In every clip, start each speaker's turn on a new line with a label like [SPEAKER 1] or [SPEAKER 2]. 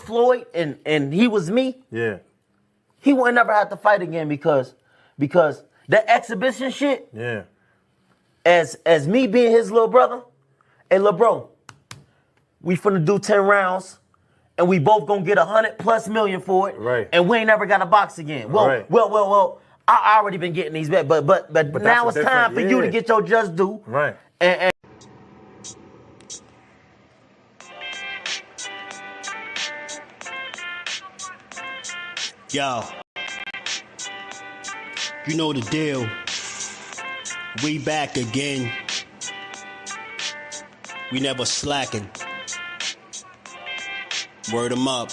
[SPEAKER 1] Floyd and he was me,
[SPEAKER 2] yeah,
[SPEAKER 1] he wouldn't never have to fight again because that exhibition shit,
[SPEAKER 2] yeah.
[SPEAKER 1] as me being his little brother, hey, little bro, we finna do 10 rounds and we both gonna get $100+ million for it.
[SPEAKER 2] Right.
[SPEAKER 1] And we ain't never got to box again. Well,
[SPEAKER 2] right.
[SPEAKER 1] well, I already been getting these bets, but now it's time for you to get your just due.
[SPEAKER 2] Right.
[SPEAKER 1] And
[SPEAKER 3] Yo, you know the deal. We back again. We never slacking. Word 'em up.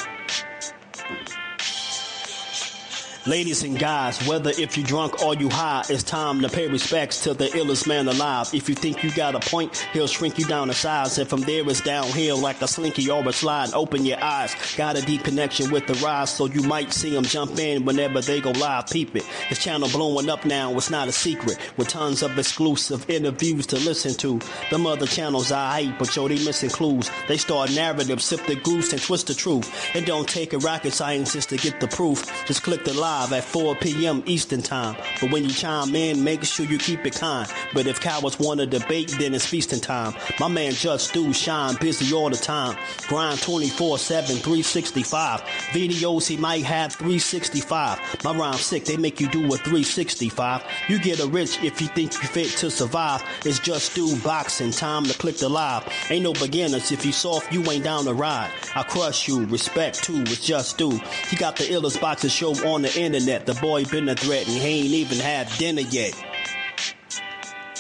[SPEAKER 3] Ladies and guys, whether if you drunk or you high, it's time to pay respects to the illest man alive. If you think you got a point, he'll shrink you down to size. And from there it's downhill like a slinky or a slide. Open your eyes, got a deep connection with the rise, so you might see them jump in whenever they go live. Peep it, this channel blowing up now, it's not a secret. With tons of exclusive interviews to listen to. Them other channels I hate, but yo, they missing clues. They start narratives, sip the goose and twist the truth. It don't take a rocket scientist to get the proof. Just click the live at 4 p.m. Eastern time. But when you chime in, make sure you keep it kind. But if cowards want to debate, then it's feasting time. My man Jusdu shine busy all the time. Grind 24/7, 365. Videos he might have 365. My rhyme sick, they make you do a 365. You get a rich if you think you fit to survive. It's Jusdueboxing, time to click the live. Ain't no beginners, if you soft, you ain't down to ride. I crush you, respect too, it's Jusdu. He got the illest boxing show on the internet. The boy been a threat and he ain't even had dinner yet.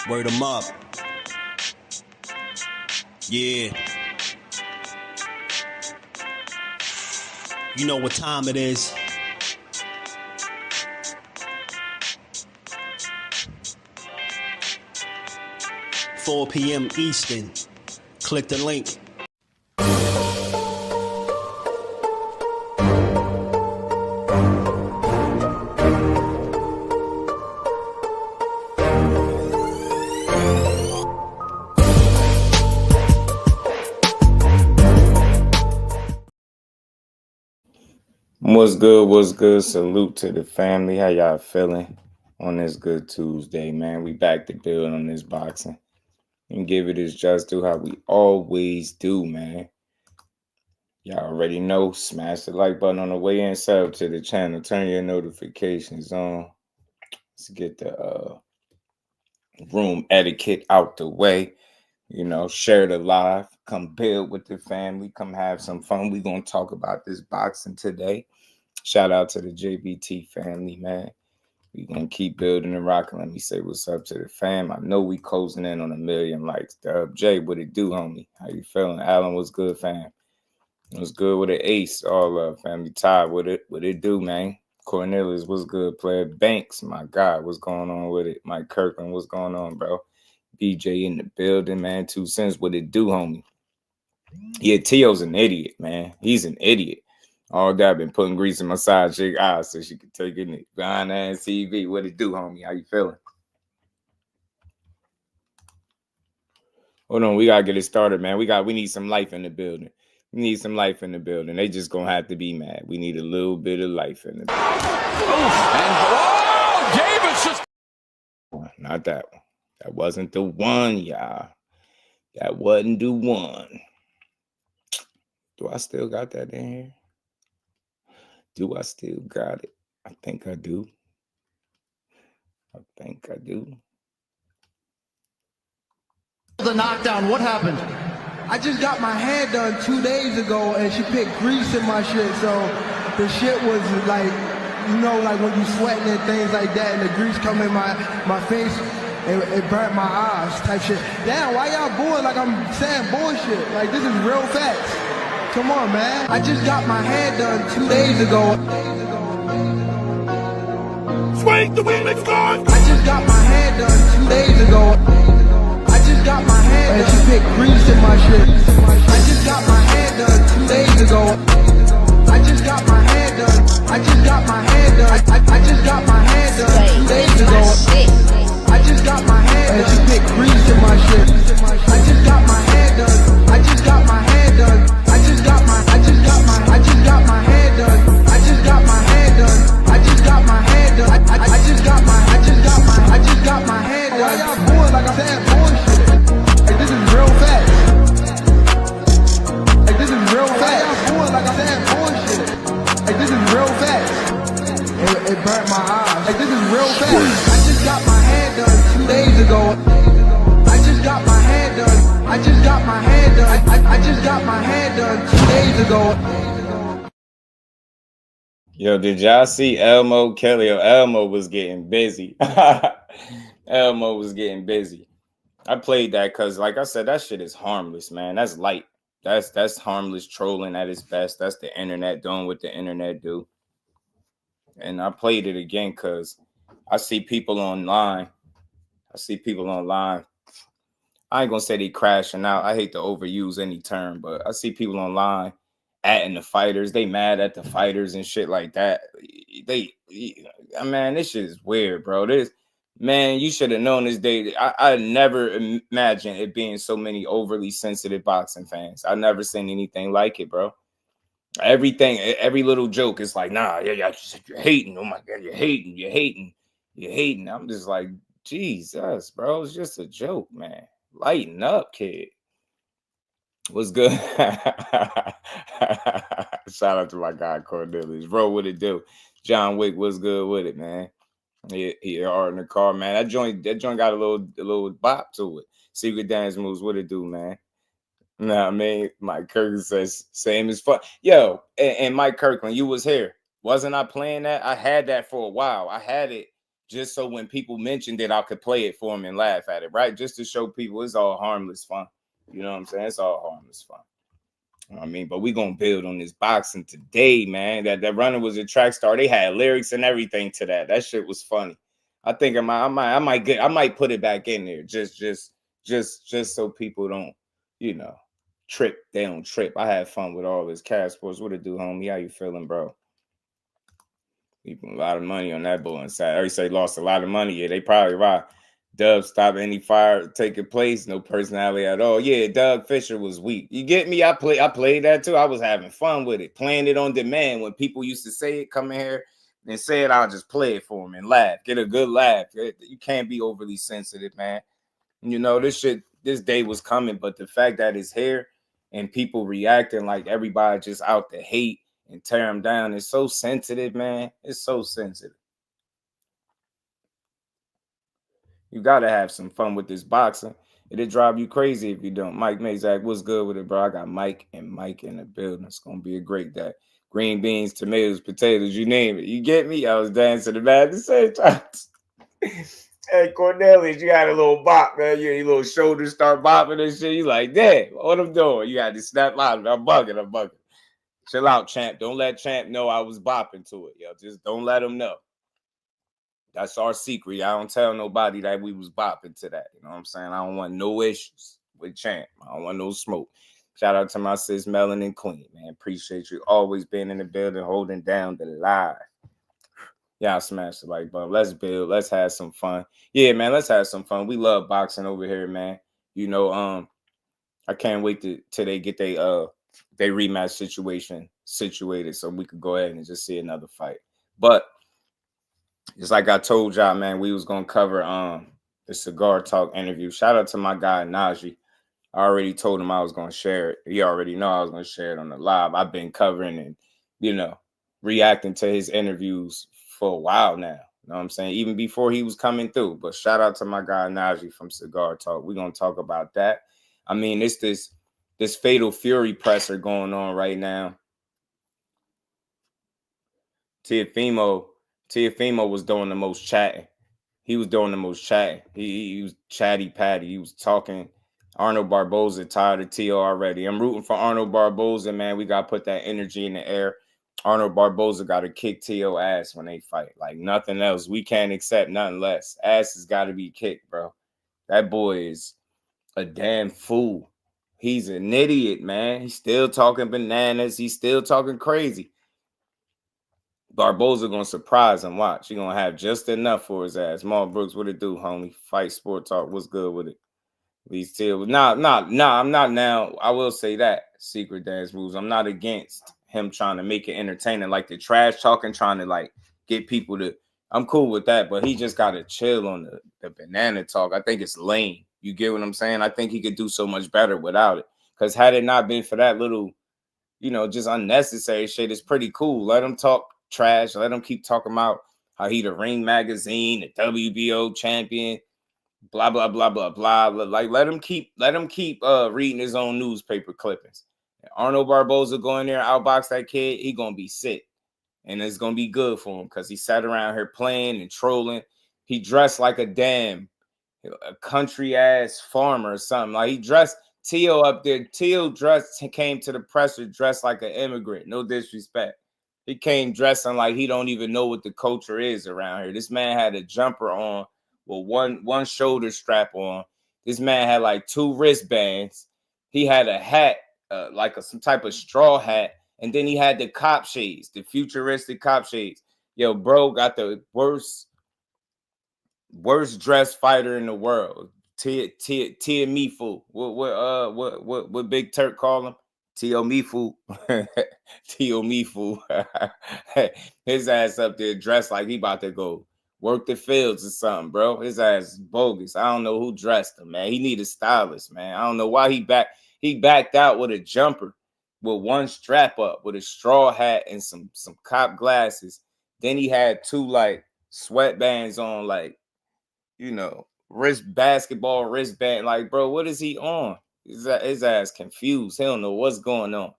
[SPEAKER 3] Word 'em up. Yeah. You know what time it is. $4 p.m. Eastern. Click the link.
[SPEAKER 4] What's good? What's good? Salute to the family. How y'all feeling on this good Tuesday, man? We back to build on this boxing and give it its just due how we always do, man. Y'all already know. Smash the like button on the way in. Sub to the channel. Turn your notifications on. Let's get the room etiquette out the way. You know, share the live. Come build with the family. Come have some fun. We're going to talk about this boxing today. Shout out to the JBT family, man. We're going to keep building and rocking. Let me say what's up to the fam. I know we closing in on 1 million likes. Dub J, what it do, homie? How you feeling? Alan, what's good, fam? What's good with the ace? All up, family. Ty, what it do, man? Cornelius, what's good, player? Banks, my God, what's going on with it? Mike Kirkland, what's going on, bro? BJ in the building, man. 2 cents, what it do, homie? Yeah, Tio's an idiot, man. He's an idiot. All day I've been putting grease in my side chick eyes so she could take it in behind ass TV. What it do, homie? How you feeling? Hold on, we gotta get it started, man. We need some life in the building. We need some life in the building. They just gonna have to be mad. We need a little bit of life in the building.
[SPEAKER 5] Davis just
[SPEAKER 4] not that one. That wasn't the one, y'all. That wasn't the one. Do I still got that in here? Do I still got it? I think I do.
[SPEAKER 6] The knockdown, what happened? I just got my hair done 2 days ago and she picked grease in my shit, so the shit was like, you know, like when you sweating and things like that and the grease come in my face, it burnt my eyes type shit. Damn, why y'all booing like I'm saying bullshit? Like this is real facts. Come on, man. I just got my hair done 2 days ago.
[SPEAKER 5] swing, the remix gone.
[SPEAKER 6] I just got my hair done 2 days ago. I just got my hair done. And she picked grease in my shit. I just got my hair done 2 days ago. I just got my hair done. I just got my hair done. I just got my hair done 2 days ago. I just got my hair done. And she picked grease in my shit. I just got my hair done. I just got my hair done. I just got my like I said, bullshit. Like, this is real facts. It burnt my eyes. Like, this is real facts. I just got my hair done 2 days ago. I just got my hair done. I just got my hair done. I just got my hair done 2 days ago.
[SPEAKER 4] Yo, did y'all see Elmo Kelly? Elmo was getting busy. Elmo was getting busy. I played that because, like I said, that shit is harmless, man. That's light. That's harmless trolling at its best. That's the internet doing what the internet do. And I played it again because I see people online. I ain't gonna say they crashing out. I hate to overuse any term, but I see people online atting the fighters. They mad at the fighters and shit like that. Man, this shit is weird, bro. Man, you should have known this day. I never imagined it being so many overly sensitive boxing fans. I never seen anything like it, bro. Everything, every little joke is like, nah, yeah, you're hating. Oh my God, you're hating. I'm just like, Jesus, bro, it's just a joke, man. Lighten up, kid. What's good? Shout out to my guy Cornelius. Bro, what it do? John Wick, what's good with it, man? He are in the car, man. That joint got a little bop to it. Secret dance moves, what it do, man? Nah, I mean, Mike Kirkland says same as fun. Yo, and Mike Kirkland, you was here. Wasn't I playing that? I had that for a while. I had it just so when people mentioned it, I could play it for them and laugh at it, right? Just to show people it's all harmless fun. You know what I'm saying? It's all harmless fun. You know what I mean, but we gonna build on this boxing today, man. That runner was a track star. They had lyrics and everything to that. That shit was funny. I think I might put it back in there just so people don't, you know, trip. They don't trip. I had fun with all this cash sports. What it do, homie? How you feeling, bro? People a lot of money on that bull inside. I already say lost a lot of money. Yeah, they probably right. Dub stop any fire taking place, no personality at all. Yeah, Doug Fisher was weak. You get me? I played that too. I was having fun with it, playing it on demand. When people used to say it, come in here and say it, I'll just play it for them and laugh, get a good laugh. You can't be overly sensitive, man. You know, this day was coming, but the fact that it's here and people reacting like everybody just out to hate and tear them down is so sensitive, man. It's so sensitive. You got to have some fun with this boxing. It'll drive you crazy if you don't. Mike Mazak, what's good with it, bro? I got Mike in the building. It's going to be a great day. Green beans, tomatoes, potatoes, you name it. You get me? I was dancing the man at the same time. Hey, Cornelius, you had a little bop, man. Your little shoulders start bopping and shit. You like, damn, what I'm doing? You had to snap out. I'm bugging. Chill out, champ. Don't let champ know I was bopping to it, yo. Just don't let him know. That's our secret. I don't tell nobody that we was bopping to that. You know what I'm saying? I don't want no issues with champ. I don't want no smoke. Shout out to my sis Melanin Queen, man. Appreciate you always being in the building, holding down the live. Y'all smash the like button. Let's build. Let's have some fun. Yeah, man. Let's have some fun. We love boxing over here, man. You know, I can't wait till they get they rematch situation situated so we could go ahead and just see another fight. But just like I told y'all, man, we was gonna cover the Cigar Talk interview. Shout out to my guy Najee. I already told him I was gonna share it. He already know I was gonna share it on the live. I've been covering and, you know, reacting to his interviews for a while now. You know what I'm saying? Even before he was coming through. But shout out to my guy Najee from Cigar Talk. We're gonna talk about that. I mean, it's this Fatal Fury presser going on right now. Teofimo was doing the most chatting. He was doing the most chatting. He was chatty patty. He was talking. Arnold Barboza tired of T.O. already. I'm rooting for Arnold Barboza, man. We got to put that energy in the air. Arnold Barboza got to kick T.O. ass when they fight. Like nothing else. We can't accept nothing less. Ass has got to be kicked, bro. That boy is a damn fool. He's an idiot, man. He's still talking bananas. He's still talking crazy. Barboza gonna surprise him. Watch, he gonna have just enough for his ass. Maul Brooks, what it do, homie? Fight Sport Talk. What's good with it? These two. Nah. I'm not now. I will say that Secret Dance Moves. I'm not against him trying to make it entertaining, like the trash talking, trying to like get people to. I'm cool with that, but he just gotta chill on the banana talk. I think it's lame. You get what I'm saying? I think he could do so much better without it. Because had it not been for that little just unnecessary shit is pretty cool. Let him talk trash. Let him keep talking about how he the Ring Magazine, the WBO champion, blah blah blah blah blah. Like let him keep reading his own newspaper clippings. Arnold Barboza go in there outbox that kid, he gonna be sick, and it's gonna be good for him because he sat around here playing and trolling. He dressed like a country ass farmer or something. Like he dressed Tio up there. Tio came to the presser dressed like an immigrant. No disrespect. He came dressing like he don't even know what the culture is around here. This man had a jumper on with one shoulder strap on. This man had like 2 wristbands. He had a hat, like some type of straw hat, and then he had the cop shades, the futuristic cop shades. Yo, bro got the worst dressed fighter in the world. Tia Mifu. What Big Turk call him? Tio Mifu. Tio Mifu. His ass up there dressed like he about to go work the fields or something, bro. His ass bogus. I don't know who dressed him, man. He need a stylist, man. I don't know why he backed out with a jumper with 1 strap up with a straw hat and some cop glasses. Then he had 2 like sweatbands on, like, basketball wristband. Like, bro, what is he on? His ass confused. He don't know what's going on.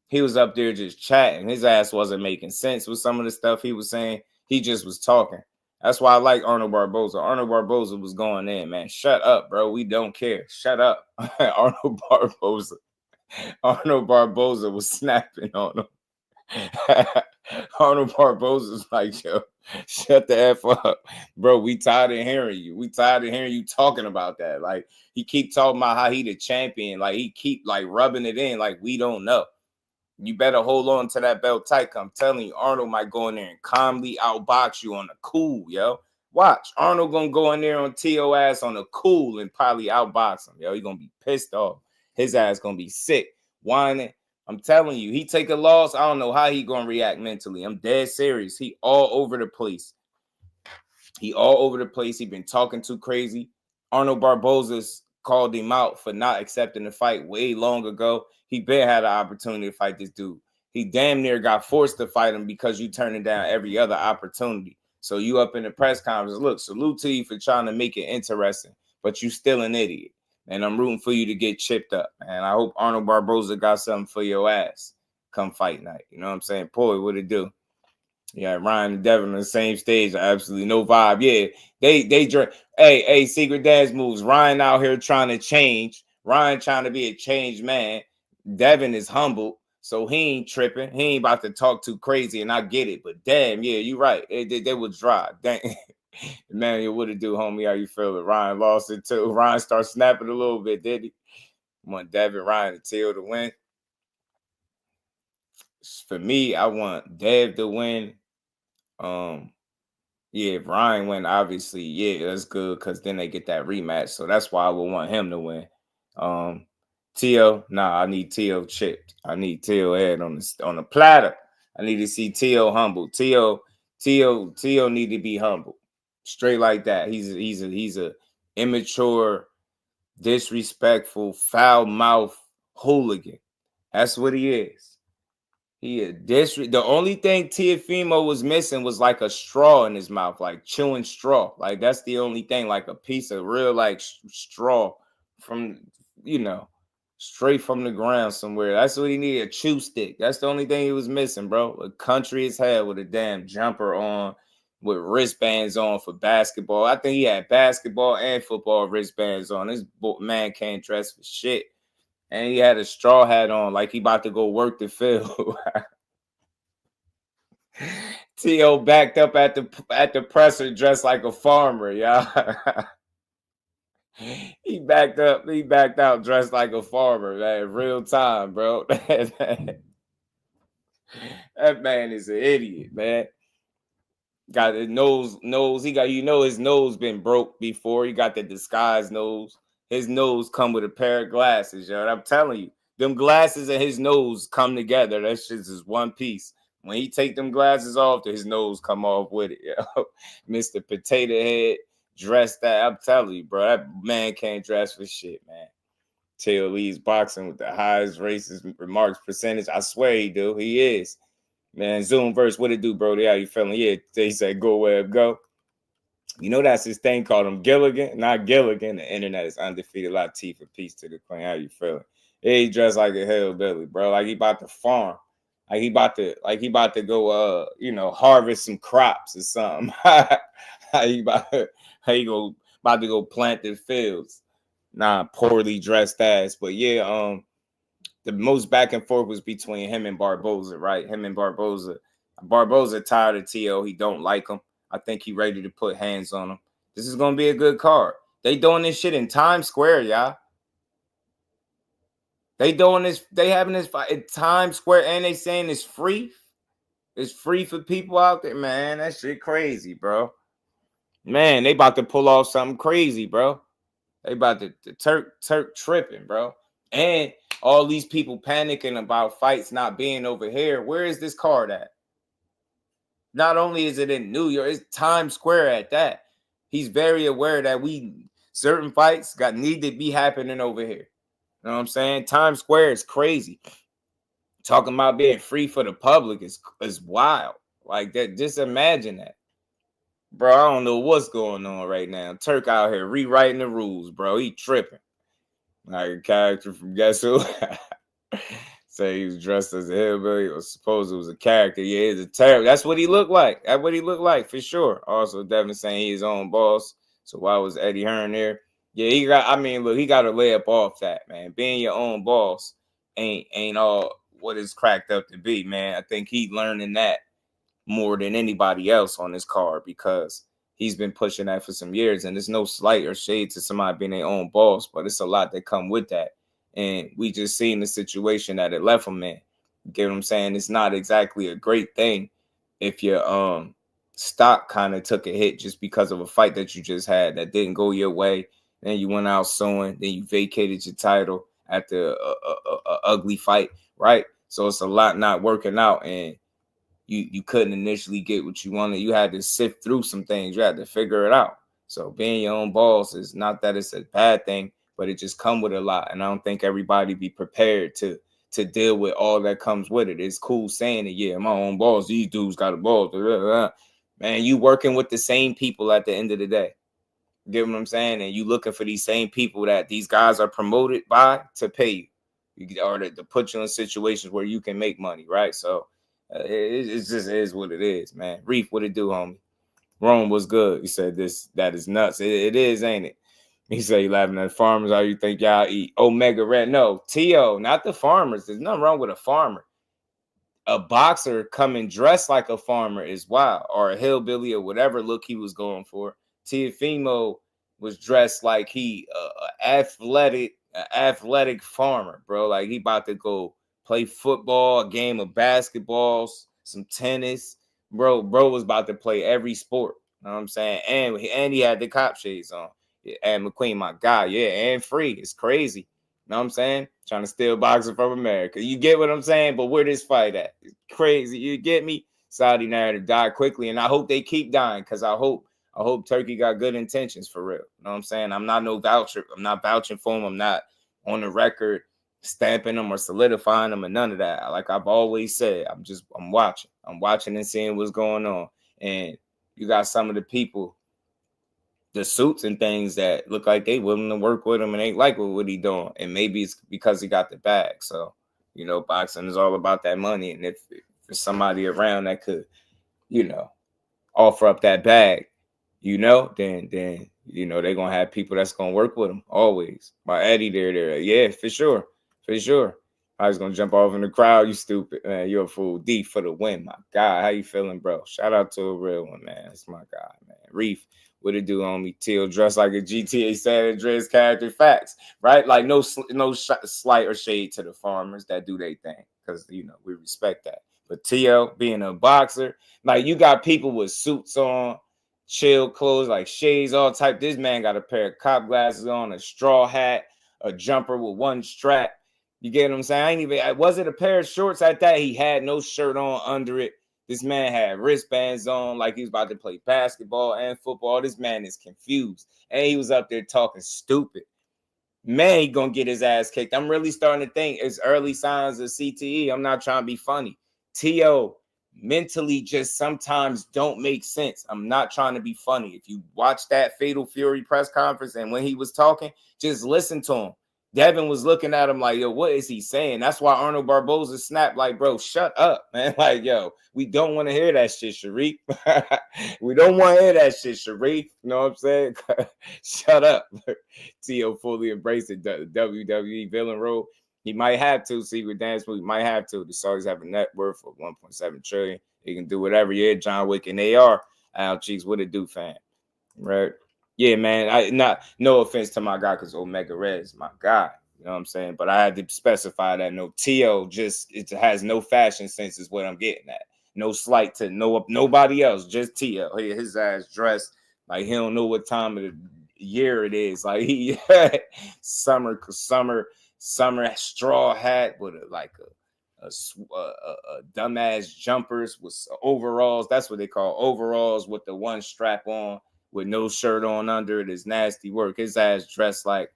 [SPEAKER 4] He was up there just chatting. His ass wasn't making sense with some of the stuff he was saying. He just was talking. That's why I like Arnold Barboza. Arnold Barboza was going in, man. Shut up, bro. We don't care. Shut up. Arnold Barboza was snapping on him. Arnold Barboza's like, yo, shut the F up. Bro, we tired of hearing you. We tired of hearing you talking about that. Like, he keep talking about how he the champion. Like, he keep, like, rubbing it in like we don't know. You better hold on to that belt tight. I'm telling you, Arnold might go in there and calmly outbox you on the cool, yo. Watch. Arnold gonna go in there on T.O. ass on the cool and probably outbox him, yo. He gonna be pissed off. His ass gonna be sick, whining. I'm telling you, he take a loss. I don't know how he gonna react mentally. I'm dead serious. He all over the place. He been talking too crazy. Arnold Barboza's called him out for not accepting the fight way long ago. He been had an opportunity to fight this dude. He damn near got forced to fight him because you turning down every other opportunity. So you up in the press conference, look, salute to you for trying to make it interesting, but you still an idiot. And I'm rooting for you to get chipped up. And I hope Arnold Barboza got something for your ass come fight night. You know what I'm saying? Boy, what it do? Yeah, Ryan and Devin on the same stage. Absolutely no vibe. Yeah, they drink. Hey, secret dance moves. Ryan out here trying to change. Ryan trying to be a changed man. Devin is humble, so he ain't tripping. He ain't about to talk too crazy, and I get it. But damn, yeah, you right. They was dry. Dang. Man, what it do, homie? How you feeling? Ryan lost it too. Ryan started snapping a little bit, did he? I want Devin, Ryan, and Teal to win. For me, I want Dev to win. Yeah, if Ryan win, obviously, yeah, that's good because then they get that rematch. So that's why I would want him to win. Tio, nah, I need Tio chipped. I need Tio head on the platter. I need to see Tio humble. Tio need to be humble. Straight like that. He's a immature, disrespectful, foul mouth hooligan. That's what he is. The only thing Tiafimo was missing was like a straw in his mouth, like chewing straw. Like that's the only thing, like a piece of real like straw from straight from the ground somewhere. That's what he needed, a chew stick. That's the only thing he was missing, bro. A country as hell with a damn jumper on, with wristbands on for basketball. I think he had basketball and football wristbands on. This man can't dress for shit. And he had a straw hat on like he about to go work the field. T.O. backed up at the presser dressed like a farmer, y'all. He backed out dressed like a farmer, man. Real time, bro. That man is an idiot, man. Got his nose. He got, his nose been broke before. He got the disguised nose. His nose come with a pair of glasses, yo. I'm telling you, them glasses and his nose come together. That shit is one piece. When he take them glasses off, his nose come off with it, yo. Mr. Potato Head dressed that. I'm telling you, bro, that man can't dress for shit, man. Till leads boxing with the highest racist remarks percentage. I swear he do. He is. Man, Zoomverse, what it do, bro? How you feeling? Yeah, they say go Web, go. You know that's his thing, called him Gilligan, not Gilligan. The internet is undefeated. Latifah, peace to the queen. How you feeling? Yeah, he dressed like a hillbilly, bro. Like he about to farm. Like he about to go harvest some crops or something. How you about to go plant the fields. Nah, poorly dressed ass. But yeah, the most back and forth was between him and Barboza, right? Him and Barboza. Barboza tired of T.O. He don't like him. I think he ready to put hands on him. This is gonna be a good card. They doing this shit in Times Square, y'all. They doing this. They having this fight in Times Square, and they saying it's free. It's free for people out there, man. That shit crazy, bro. Man, they about to pull off something crazy, bro. They about to the Turk tripping, bro. And all these people panicking about fights not being over here. Where is this card at? Not only is it in New York, it's Times Square at that. He's very aware that certain fights need to be happening over here. You know what I'm saying? Times Square is crazy. Talking about being free for the public is wild. Like that, just imagine that. Bro, I don't know what's going on right now. Turk out here rewriting the rules, bro. He tripping. Like a character from Guess Who? Say he was dressed as a hillbilly, or suppose it was a character. Yeah, he's a terror. That's what he looked like. That's what he looked like for sure. Also, Devin saying he's his own boss. So why was Eddie Hearn there? Yeah, he got to lay up off that, man. Being your own boss ain't all what it's cracked up to be, man. I think he's learning that more than anybody else on this card, because he's been pushing that for some years, and there's no slight or shade to somebody being their own boss, but it's a lot that come with that. And we just seen the situation that it left him in. You get what I'm saying? It's not exactly a great thing if your stock kind of took a hit just because of a fight that you just had that didn't go your way. Then you went out suing, then you vacated your title after a ugly fight, right? So it's a lot not working out, and you couldn't initially get what you wanted. You had to sift through some things. You had to figure it out. So being your own boss is not that it's a bad thing, but it just come with a lot. And I don't think everybody be prepared to deal with all that comes with it. It's cool saying it. Yeah, my own boss. These dudes got a boss. Man, you working with the same people at the end of the day. You get what I'm saying? And you looking for these same people that these guys are promoted by to pay you, or to put you in situations where you can make money, right? So it just is what it is, man. Reef, what it do, homie? Rome was good. He said that is nuts. It is, ain't it? He said he laughing at farmers. How you think y'all eat? Omega Red. No, T.O., not the farmers. There's nothing wrong with a farmer. A boxer coming dressed like a farmer is wild, or a hillbilly, or whatever look he was going for. Tiafimo was dressed like he athletic farmer, bro. Like he about to go play football, a game of basketball, some tennis. Bro was about to play every sport. You know what I'm saying? And he had the cop shades on. Yeah, and McQueen, my guy, yeah, and free. It's crazy. You know what I'm saying? Trying to steal boxing from America. You get what I'm saying? But where this fight at? It's crazy. You get me? Saudi narrative died quickly, and I hope they keep dying, because I hope Turkey got good intentions for real. You know what I'm saying? I'm not no voucher. I'm not vouching for him. I'm not on the record stamping them or solidifying them and none of that. Like I've always said, I'm watching. I'm watching and seeing what's going on. And you got some of the people, the suits and things, that look like they willing to work with him and ain't like what he doing. And maybe it's because he got the bag. So, boxing is all about that money. And if there's somebody around that could, offer up that bag, then they're gonna have people that's gonna work with him always. My Eddie there. Yeah, for sure. I was gonna jump off in the crowd. You stupid, man. You're a fool. D for the win, my guy. How you feeling, bro? Shout out to a real one, man. That's my guy, man. Reef, what it do on me? Teal dressed like a GTA San Andreas character. Facts, right? Like no slight or shade to the farmers that do their thing, because we respect that. But T.O. being a boxer, like you got people with suits on, chill clothes, like shades, all type. This man got a pair of cop glasses on, a straw hat, a jumper with one strap. You get what I'm saying? Was it a pair of shorts at that? He had no shirt on under it. This man had wristbands on like he was about to play basketball and football. This man is confused. And he was up there talking stupid. man, he gonna get his ass kicked. I'm really starting to think it's early signs of CTE. I'm not trying to be funny. T.O. mentally just sometimes don't make sense. I'm not trying to be funny. If you watch that Fatal Fury press conference and when he was talking, just listen to him. Devin was looking at him like, yo, what is he saying? That's why Arnold Barboza snapped like, bro, shut up, man. Like, yo, we don't want to hear that shit, Sharif. We don't want to hear that shit, Sharif. You know what I'm saying? Shut up. T.O. fully embraced the WWE villain role. He might have to. Secret Dance Movie might have to. The Saudis have a net worth of $1.7 trillion. He can do whatever. Yeah, John Wick and AR. Al Cheeks, what it do, fam? Right? Yeah, man. No offense to my guy, because Omega Red is my guy. You know what I'm saying? But I had to specify that no T.O. it has no fashion sense is what I'm getting at. No slight to nobody else, just T.O. His ass dressed like he don't know what time of the year it is. Like he summer straw hat with a dumbass jumpers with overalls. That's what they call overalls with the one strap on with no shirt on under it. Is nasty work. His ass dressed like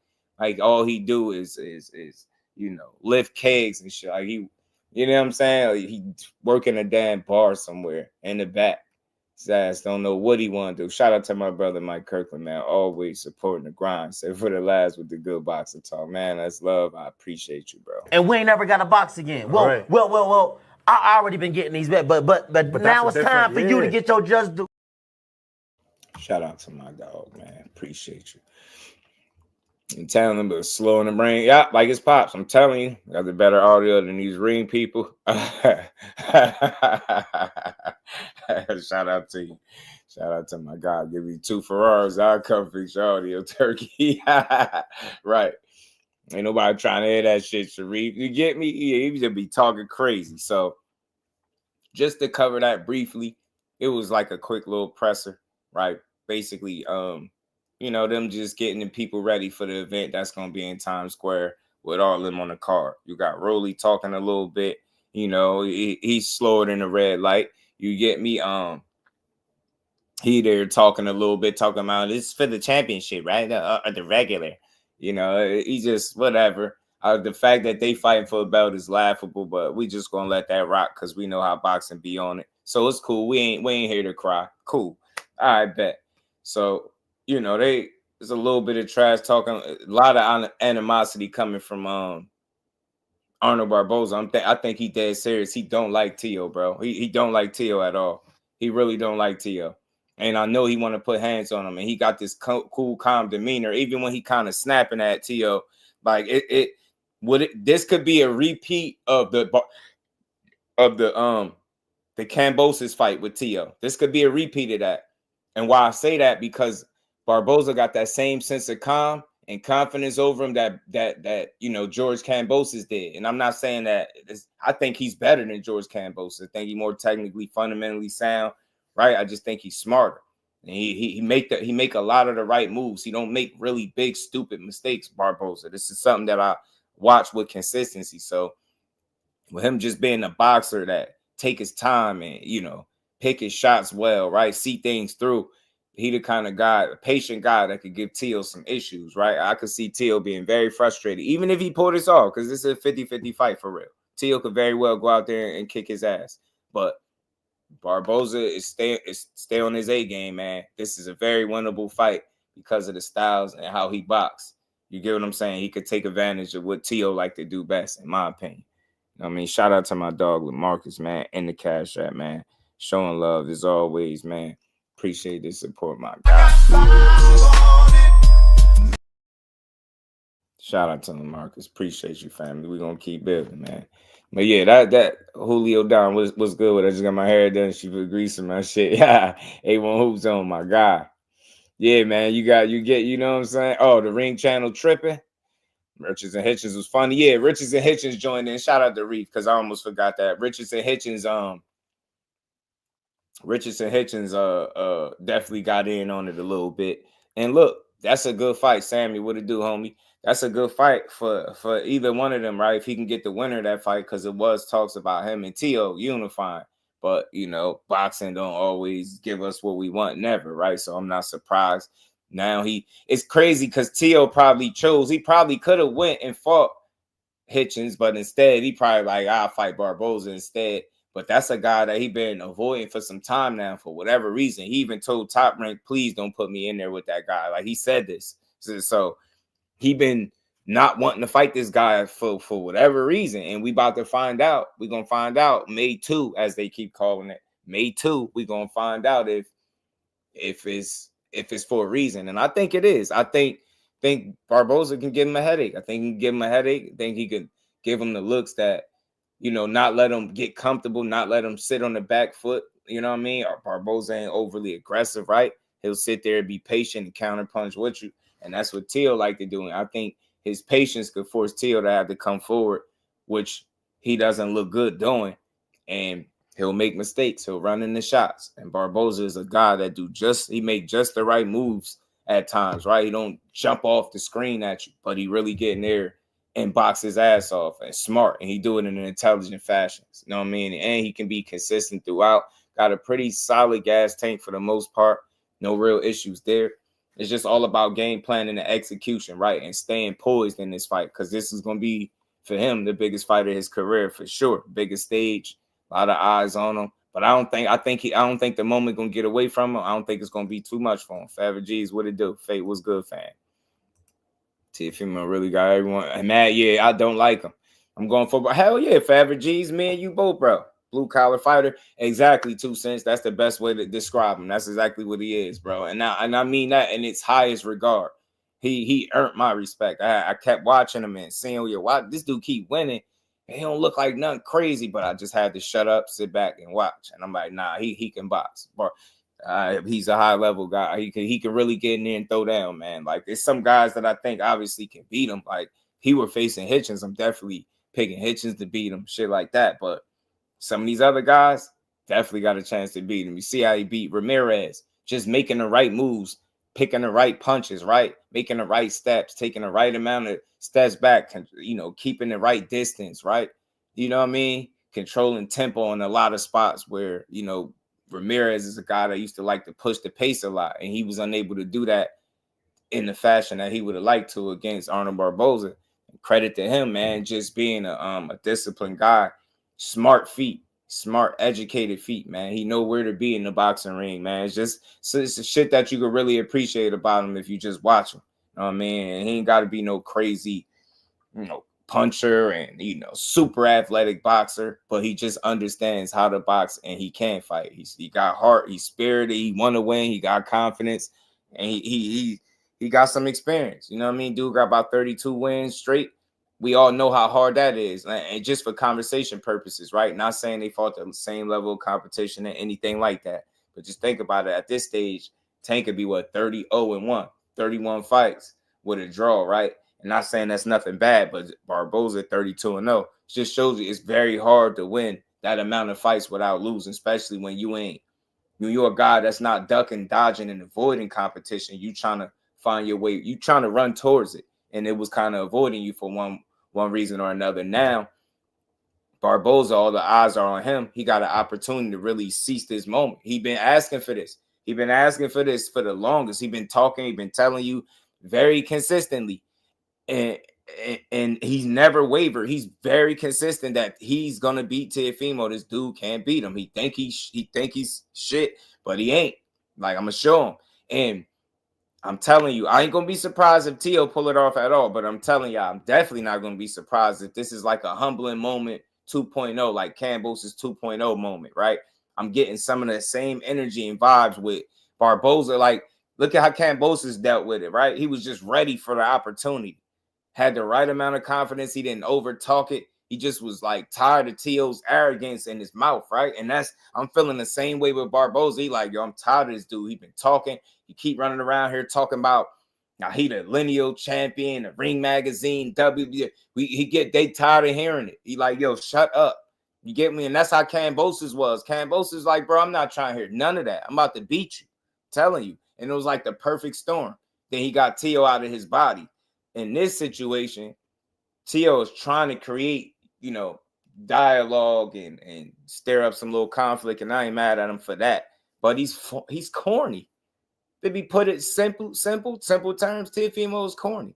[SPEAKER 4] all he do is lift kegs and shit. Like he, you know what I'm saying? Like he working a damn bar somewhere in the back. His ass don't know what he want to do. Shout out to my brother Mike Kirkland, man. Always supporting the grind. Say for the last with the good boxing talk, man. That's love. I appreciate you, bro.
[SPEAKER 1] And we ain't never got a box again. Well,
[SPEAKER 2] Right.
[SPEAKER 1] well. I already been getting these bet, but now it's time for you to get your just do.
[SPEAKER 4] Shout out to my dog, man. Appreciate you. I'm telling them, but slow in the brain. Yeah, like it's Pops. I'm telling you, got the better audio than these ring people. Shout out to you. Shout out to my guy. Give me 2 Ferraris. I'll come fix your audio, turkey. Right. Ain't nobody trying to hear that shit, Sharif. You get me? Yeah, he just be talking crazy. So just to cover that briefly, it was like a quick little presser, right? Basically, them just getting the people ready for the event that's going to be in Times Square with all of them on the card. You got Rolly talking a little bit. He's slower than the red light. You get me? He there talking a little bit, talking about this for the championship, right? Or the regular. He just whatever. The fact that they fighting for a belt is laughable, but we just going to let that rock because we know how boxing be on it. So it's cool. We ain't here to cry. Cool. I bet. So, there's a little bit of trash talking, a lot of animosity coming from Arnold Barboza. I think he dead serious. He don't like T.O., bro. He don't like T.O. at all. He really don't like T.O. And I know he want to put hands on him. And he got this cool, calm demeanor, even when he kind of snapping at T.O. Like this could be a repeat of the Kambosos fight with T.O. This could be a repeat of that. And why I say that, because Barboza got that same sense of calm and confidence over him that George Kambosos did. And I'm not saying that I think he's better than George Kambosos. I think he's more technically, fundamentally sound, right? I just think he's smarter. And he make a lot of the right moves. He don't make really big, stupid mistakes, Barboza. This is something that I watch with consistency. So with him just being a boxer that take his time and, pick his shots well, right? See things through. He the kind of guy, a patient guy that could give T.O. some issues, right? I could see T.O. being very frustrated, even if he pulled this off, because this is a 50-50 fight for real. T.O. could very well go out there and kick his ass. But Barboza is stay on his A game, man. This is a very winnable fight because of the styles and how he boxes. You get what I'm saying? He could take advantage of what T.O. like to do best, in my opinion. Shout out to my dog, LaMarcus, man, in the Cash App, man. Showing love as always, man. Appreciate the support, my guy. Shout out to LaMarcus. Appreciate you, family. We're going to keep building, man. But yeah, that Julio Don was good with it. I just got my hair done. She put grease in my shit. Yeah, A1 Hoops on, my guy. Yeah, man, you get, you know what I'm saying? Oh, the Ring Channel tripping. Richards and Hitchens was funny. Yeah, Richards and Hitchens joined in. Shout out to Reef, because I almost forgot that. Richards and Hitchens definitely got in on it a little bit. And look, that's a good fight, Sammy. What it do, homie? That's a good fight for either one of them, right? If he can get the winner of that fight, because it was talks about him and T.O. unifying. But, boxing don't always give us what we want, never, right? So I'm not surprised. Now it's crazy because Tio probably he probably could have went and fought Hitchens, but instead he probably like, I'll fight Barboza instead. But that's a guy that he been avoiding for some time now for whatever reason. He even told Top Rank, please don't put me in there with that guy. Like he said this. So he been not wanting to fight this guy for whatever reason. And we about to find out. We're going to find out May 2, as they keep calling it. May 2, we're going to find out if it's for a reason. And I think it is. I think Barboza can give him a headache. I think he can give him a headache. I think he can give him the looks that, not let him get comfortable, not let him sit on the back foot. You know what I mean? Barboza ain't overly aggressive, right? He'll sit there and be patient and counterpunch with you. And that's what Tio like to do. And I think his patience could force Tio to have to come forward, which he doesn't look good doing. And he'll make mistakes. He'll run in the shots. And Barboza is a guy that he make just the right moves at times, right? He don't jump off the screen at you, but he really get in there and box his ass off and smart. And he do it in an intelligent fashion. You know what I mean? And he can be consistent throughout. Got a pretty solid gas tank for the most part. No real issues there. It's just all about game planning and execution, right? And staying poised in this fight, because this is going to be, for him, the biggest fight of his career for sure. Biggest stage, a lot of eyes on him. But I don't think the moment going to get away from him. I don't think it's going to be too much for him. Favre G's, what it do? Fate was good, fam. Tiafimo really got everyone. And Matt, yeah, I don't like him. I'm going for, hell yeah, Favre G's, me and you both, bro. Blue collar fighter, exactly 2 cents. That's the best way to describe him. That's exactly what he is, bro. And I mean that in its highest regard. He earned my respect. I kept watching him and seeing, why this dude keep winning. He don't look like nothing crazy, but I just had to shut up, sit back, and watch. And I'm like, nah, he can box, bro. He's a high level guy. He can really get in there and throw down, man. Like there's some guys that I think obviously can beat him. Like he were facing Hitchens. I'm definitely picking Hitchens to beat him, shit like that. But some of these other guys definitely got a chance to beat him. You see how he beat Ramirez, just making the right moves, picking the right punches, right? Making the right steps, taking the right amount of steps back, keeping the right distance, right? You know what I mean? Controlling tempo in a lot of spots where, Ramirez is a guy that used to like to push the pace a lot, and he was unable to do that in the fashion that he would have liked to against Arnold Barboza. Credit to him, man, just being a disciplined guy. Smart feet, smart, educated feet, man. He know where to be in the boxing ring, man. It's the shit that you could really appreciate about him if you just watch him. You know what I mean? And he ain't got to be no crazy, puncher and, super athletic boxer, but he just understands how to box and he can fight. He got heart, he's spirited, he want to win, he got confidence, and he got some experience. You know what I mean? Dude got about 32 wins straight. We all know how hard that is. And just for conversation purposes, right? Not saying they fought the same level of competition or anything like that. But just think about it. At this stage, Tank could be, 30-0-1, 31 fights with a draw, right? And not saying that's nothing bad, but Barboza 32-0. Just shows you it's very hard to win that amount of fights without losing, especially when you're a guy that's not ducking, dodging, and avoiding competition. You trying to find your way. You trying to run towards it. And it was kind of avoiding you for one reason or another. Now, Barboza, all the eyes are on him. He got an opportunity to really seize this moment. He been asking for this. He been asking for this for the longest. He been talking. He been telling you very consistently. And he's never wavered. He's very consistent that he's going to beat Teofimo. This dude can't beat him. He think he's shit, but he ain't. Like, I'm going to show him. And I'm telling you, I ain't going to be surprised if Tio pull it off at all, but I'm telling y'all, I'm definitely not going to be surprised if this is like a humbling moment 2.0, like Cambose's 2.0 moment, right? I'm getting some of the same energy and vibes with Barboza. Like, look at how Cambose's dealt with it, right? He was just ready for the opportunity. Had the right amount of confidence. He didn't over talk it. He just was like tired of Tio's arrogance in his mouth, right? And I'm feeling the same way with Barboza. He like, yo, I'm tired of this dude. He been talking. He keep running around here talking about now he the lineal champion, the Ring Magazine, they tired of hearing it. He like, yo, shut up. You get me? And that's how Cambose's was. Cambose's like, bro, I'm not trying to hear none of that. I'm about to beat you. I'm telling you. And it was like the perfect storm. Then he got Tio out of his body. In this situation, Tio is trying to create, dialogue and stir up some little conflict, and I ain't mad at him for that. But he's corny. To be put it simple terms, Tiafimo is corny.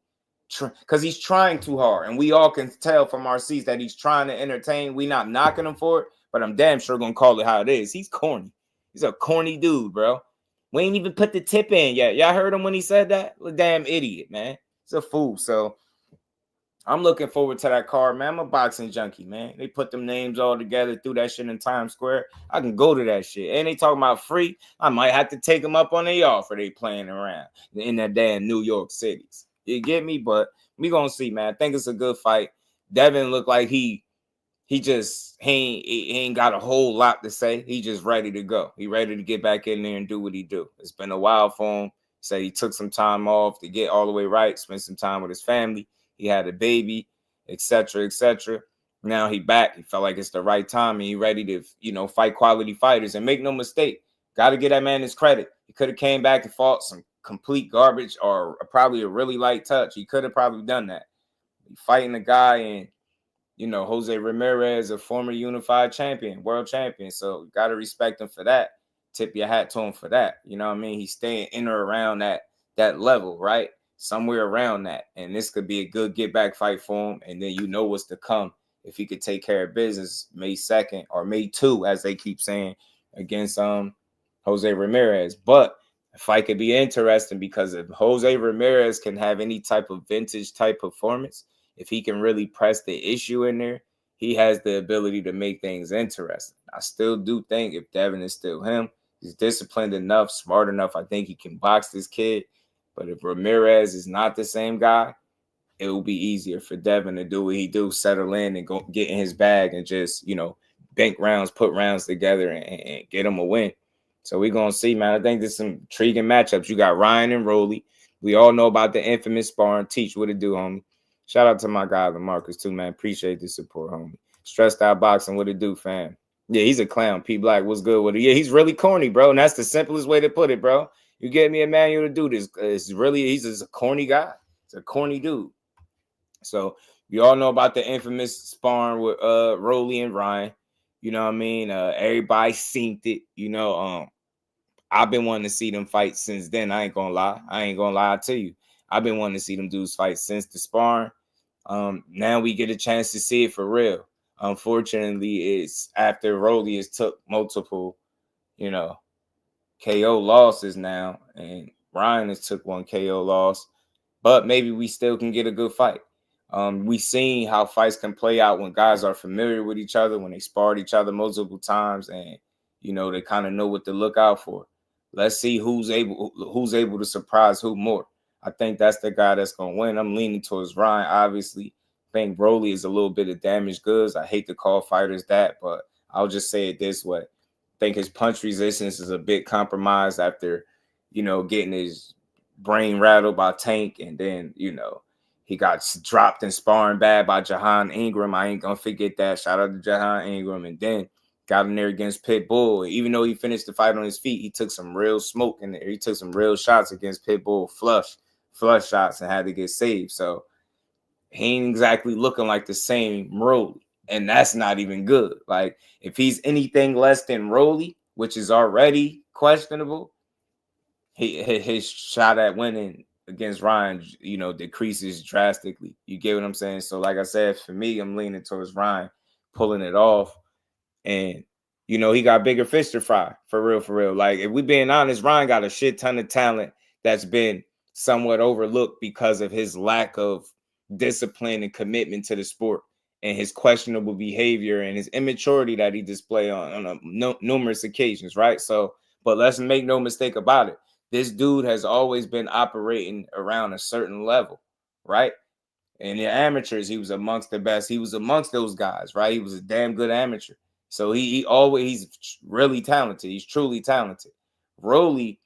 [SPEAKER 4] Because he's trying too hard. And we all can tell from our seats that he's trying to entertain. We not knocking him for it, but I'm damn sure going to call it how it is. He's corny. He's a corny dude, bro. We ain't even put the tip in yet. Y'all heard him when he said that? A damn idiot, man. He's a fool. So I'm looking forward to that card, man. I'm a boxing junkie, man. They put them names all together, threw that shit in Times Square. I can go to that shit. And they talking about free. I might have to take them up on their offer they playing around in that damn New York cities. You get me? But we gonna see, man. I think it's a good fight. Devin looked like he ain't got a whole lot to say. He just ready to go. He ready to get back in there and do what he do. It's been a while for him. Say he took some time off to get all the way right, spend some time with his family. He had a baby, etc., etc. Now he back. He felt like it's the right time, and he ready to, fight quality fighters. And make no mistake, got to give that man his credit. He could have came back and fought some complete garbage or probably a really light touch. He could have probably done that. He fighting a guy and, Jose Ramirez, a former unified champion, world champion. So got to respect him for that. Tip your hat to him for that. You know what I mean? He's staying in or around that level, right? Somewhere around that. And this could be a good get back fight for him. And then what's to come if he could take care of business May 2nd or May 2, as they keep saying, against Jose Ramirez. But the fight could be interesting because if Jose Ramirez can have any type of vintage type performance, if he can really press the issue in there, he has the ability to make things interesting. I still do think if Devin is still him, he's disciplined enough, smart enough, I think he can box this kid. But if Ramirez is not the same guy, it will be easier for Devin to do what he do, settle in and go get in his bag and just, bank rounds, put rounds together and get him a win. So we're going to see, man. I think there's some intriguing matchups. You got Ryan and Rolly. We all know about the infamous sparring. Teach what it do, homie. Shout out to my guy, LaMarcus, too, man. Appreciate the support, homie. Stressed Out Boxing, what it do, fam? Yeah, he's a clown. P Black, what's good with it? Yeah, he's really corny, bro. And that's the simplest way to put it, bro. You get me a manual to do this. He's just a corny guy. He's a corny dude. So we all know about the infamous sparring with Rolly and Ryan. You know what I mean? Everybody seen it. I've been wanting to see them fight since then. I ain't gonna lie to you. I've been wanting to see them dudes fight since the sparring. Now we get a chance to see it for real. Unfortunately, it's after Rolly has took multiple, KO losses now, and Ryan has took one KO loss, but maybe we still can get a good fight. We've seen how fights can play out when guys are familiar with each other, when they sparred each other multiple times, and they kind of know what to look out for. Let's see who's able to surprise who more. I think that's the guy that's gonna win. I'm leaning towards Ryan, obviously. I think Broly is a little bit of damaged goods. I hate to call fighters that, but I'll just say it this way. I think his punch resistance is a bit compromised after, getting his brain rattled by Tank, and then, he got dropped in sparring bad by Jahan Ingram. I ain't gonna forget that. Shout out to Jahan Ingram. And then got in there against Pitbull. Even though he finished the fight on his feet, he took some real smoke in there. He took some real shots against Pitbull, flush shots, and had to get saved. So he ain't exactly looking like the same Rolly. And that's not even good. Like, if he's anything less than Rolly, which is already questionable, his shot at winning against Ryan, decreases drastically. You get what I'm saying? So, like I said, for me, I'm leaning towards Ryan pulling it off. And, he got bigger fish to fry, for real. Like, if we being honest, Ryan got a shit ton of talent that's been somewhat overlooked because of his lack of discipline and commitment to the sport and his questionable behavior and his immaturity that he display on numerous occasions, right? So, but let's make no mistake about it. This dude has always been operating around a certain level, right? And the amateurs, he was amongst the best. He was amongst those guys, right? He was a damn good amateur. So he's really talented. He's truly talented. Rolly,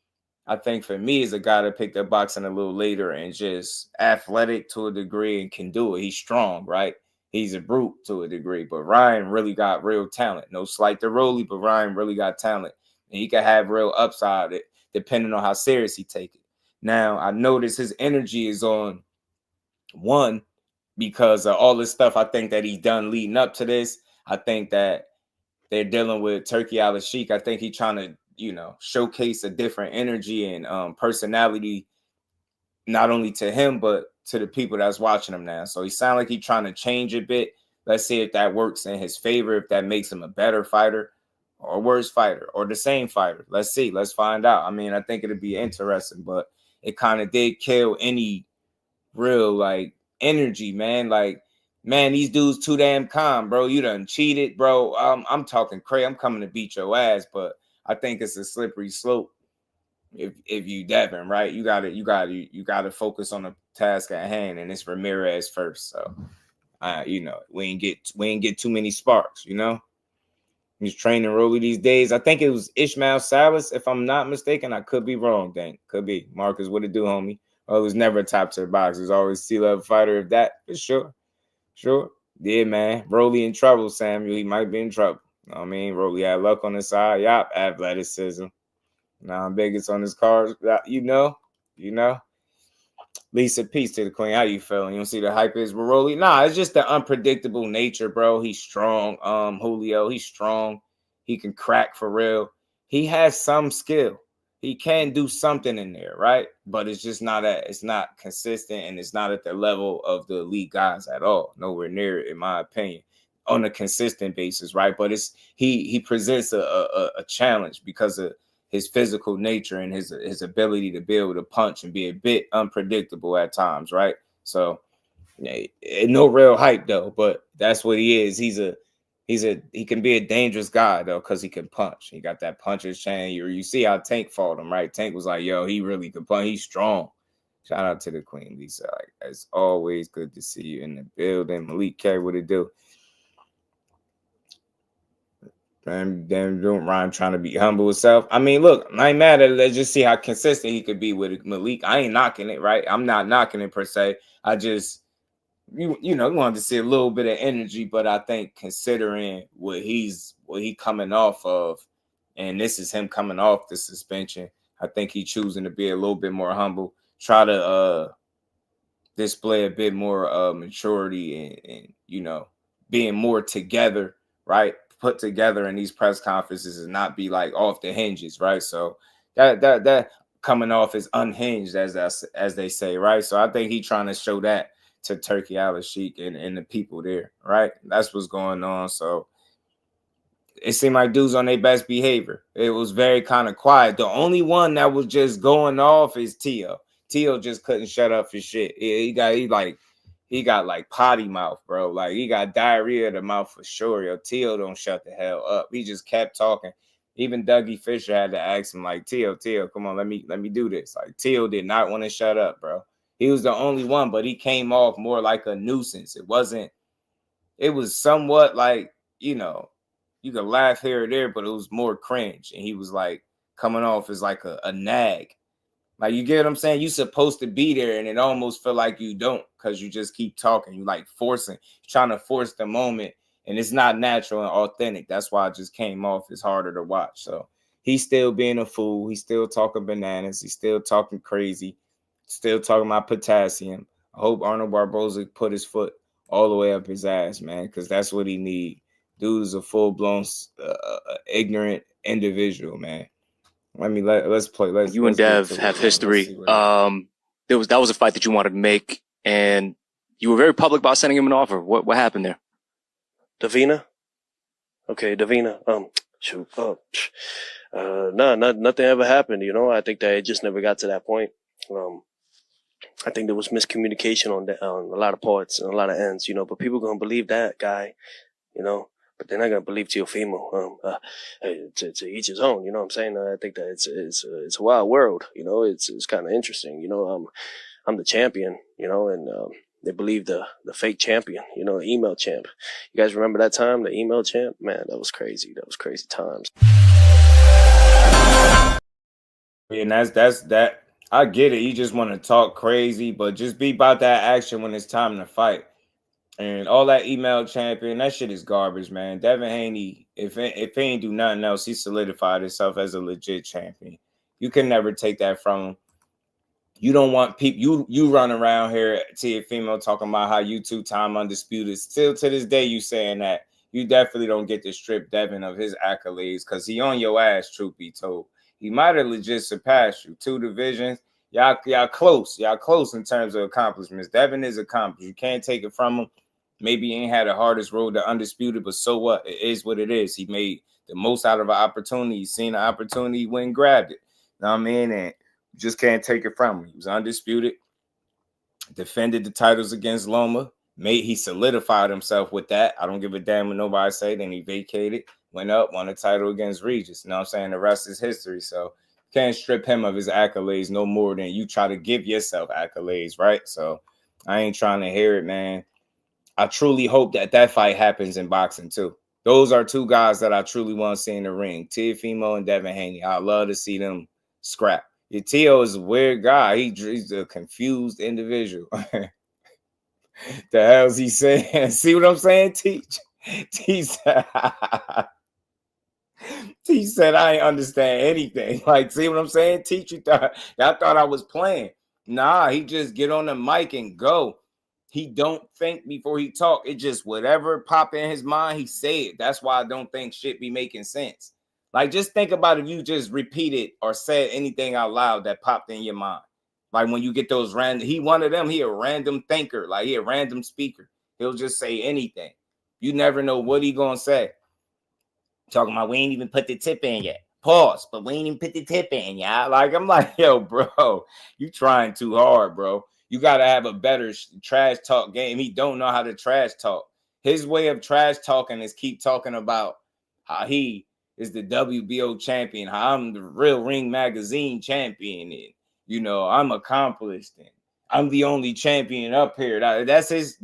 [SPEAKER 4] I think for me, is a guy that picked up boxing a little later and just athletic to a degree and can do it. He's strong, right? He's a brute to a degree. But Ryan really got real talent. No slight to Rolly, but Ryan really got talent. And he can have real upside depending on how serious he take it. Now, I notice his energy is on one because of all this stuff I think that he's done leading up to this. I think that they're dealing with Turkey Al-Sheikh. I think he's trying to showcase a different energy and personality, not only to him, but to the people that's watching him now. So he sounds like he's trying to change a bit. Let's see if that works in his favor, if that makes him a better fighter or a worse fighter or the same fighter. Let's see. Let's find out. I mean, I think it'd be interesting, but it kind of did kill any real, like, energy, man. Like, man, these dudes too damn calm, bro. You done cheated, bro. I'm talking crazy. I'm coming to beat your ass, but I think it's a slippery slope. If you Devin, right, you gotta focus on the task at hand, and it's Ramirez first. So, we ain't get too many sparks. He's training Rolly these days. I think it was Ishmael Salas, if I'm not mistaken. I could be wrong. Dang, could be. Marcus, what it do, homie? Oh, it was never a top tier boxer. It was always C-level fighter. If that, for sure. Yeah, man. Rolly in trouble, Samuel. He might be in trouble. I mean, Rolly had luck on his side. Yup, athleticism. Now Vegas on his cards. Lisa, peace to the queen. How you feeling? You don't see the hype is with Rolly? Nah, it's just the unpredictable nature, bro. He's strong. Julio, he's strong. He can crack for real. He has some skill. He can do something in there, right? But it's just it's not consistent, and it's not at the level of the elite guys at all. Nowhere near it, in my opinion, on a consistent basis, right? But he presents a challenge because of his physical nature and his ability to be able to punch and be a bit unpredictable at times, right? So, no real hype though, but that's what he is. He can be a dangerous guy though, because he can punch. He got that puncher's chain. You see how Tank fought him, right? Tank was like, yo, he really can punch. He's strong. Shout out to the queen, Lisa. Like, it's always good to see you in the building. Malik K, what it do? Damn, doing Ryan trying to be humble himself. I mean, look, I ain't mad at it. Let's just see how consistent he could be with Malik. I ain't knocking it, right? I'm not knocking it per se. I just, wanted to see a little bit of energy, but I think considering what he coming off of, and this is him coming off the suspension, I think he choosing to be a little bit more humble, try to display a bit more maturity and being more together, right? Put together in these press conferences and not be like off the hinges, right? So that coming off is unhinged, as they say, right? So I think he's trying to show that to Turkey Al-Sheikh and the people there, right? That's what's going on. So it seemed like dudes on their best behavior. It was very kind of quiet. The only one that was just going off is Tio. Tio just couldn't shut up for shit. He got like potty mouth, bro. Like, he got diarrhea of the mouth for sure. Yo, Tio don't shut the hell up. He just kept talking. Even Dougie Fisher had to ask him, like, Tio, come on, let me do this. Like, Tio did not want to shut up, bro. He was the only one, but he came off more like a nuisance. It was somewhat like, you could laugh here or there, but it was more cringe. And he was like coming off as like a nag. Like, you get what I'm saying? You're supposed to be there, and it almost feel like you don't, because you just keep talking. You like trying to force the moment, and it's not natural and authentic. That's why it just came off. It's harder to watch. So he's still being a fool. He's still talking bananas. He's still talking crazy. Still talking about potassium. I hope Arnold Barboza put his foot all the way up his ass, man, because that's what he need. Dude is a full-blown ignorant individual, man. Let's play.
[SPEAKER 2] You and Dev have history. That was a fight that you wanted to make, and you were very public about sending him an offer. What happened there?
[SPEAKER 7] Davina? Okay, Davina. Shoot. No, nothing ever happened. I think that it just never got to that point. I think there was miscommunication on a lot of parts and a lot of ends. But people gonna believe that guy. But they're not gonna believe Teofimo. To each his own. You know what I'm saying? I think that it's a wild world. It's kind of interesting. I'm the champion. And they believe the fake champion. The email champ. You guys remember that time? The email champ? Man, that was crazy. That was crazy times.
[SPEAKER 4] And that's that. I get it. You just want to talk crazy, but just be about that action when it's time to fight. And all that email champion, that shit is garbage, man. Devin Haney, if he ain't do nothing else, he solidified himself as a legit champion. You can never take that from him. You don't want people, you run around here, Teofimo, talking about how you 2-time undisputed. Still to this day, you saying that. you definitely don't get to strip Devin of his accolades because he on your ass, truth be told. He might have legit surpassed you. 2 divisions. Y'all close. Y'all close in terms of accomplishments. Devin is accomplished. You can't take it from him. Maybe he ain't had the hardest road to undisputed, but so what? It is what it is. He made the most out of an opportunity. He seen an opportunity, he went and grabbed it. You know what I mean? And you just can't take it from him. He was undisputed, defended the titles against Loma. He solidified himself with that. I don't give a damn what nobody say. Then he vacated, went up, won a title against Regis. You know what I'm saying? The rest is history. So can't strip him of his accolades no more than you try to give yourself accolades, right? So I ain't trying to hear it, man. I truly hope that fight happens in boxing too. Those are 2 guys that I truly want to see in the ring. Teofimo and Devin Haney. I'd love to see them scrap. Your Tio is a weird guy. He's a confused individual. The hell's he saying? See what I'm saying? Teach. He said, I ain't understand anything. Like, see what I'm saying? Teach, y'all thought I was playing. Nah, he just get on the mic and go. He don't think before he talk. It just whatever pop in his mind, he say it. That's why I don't think shit be making sense. Like, just think about if you just repeated or said anything out loud that popped in your mind. Like when you get those random, he one of them, he a random thinker, like he a random speaker. He'll just say anything. You never know what he gonna say. Talking about we ain't even put the tip in yet. Pause, but we ain't even put the tip in, y'all. Like, I'm like, yo, bro, you trying too hard, bro. You got to have a better trash talk game. He don't know how to trash talk. His way of trash talking is keep talking about how he is the WBO champion, how I'm the Real Ring Magazine champion, and, you know, I'm accomplished, and I'm the only champion up here. That's his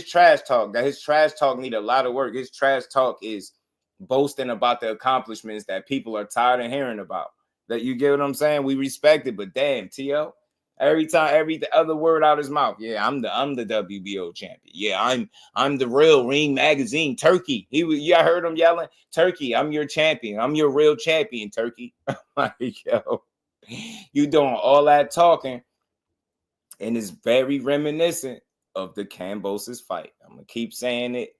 [SPEAKER 4] trash talk. That his trash talk need a lot of work. His trash talk is boasting about the accomplishments that people are tired of hearing about. That you get what I'm saying? We respect it, but damn, T.O., every other word out his mouth. Yeah, I'm the WBO champion. Yeah, I'm the Real Ring Magazine Turkey. I heard him yelling, Turkey, I'm your champion. I'm your real champion, Turkey. Like, yo, you doing all that talking, and it's very reminiscent of the Kambosos fight. I'm gonna keep saying it.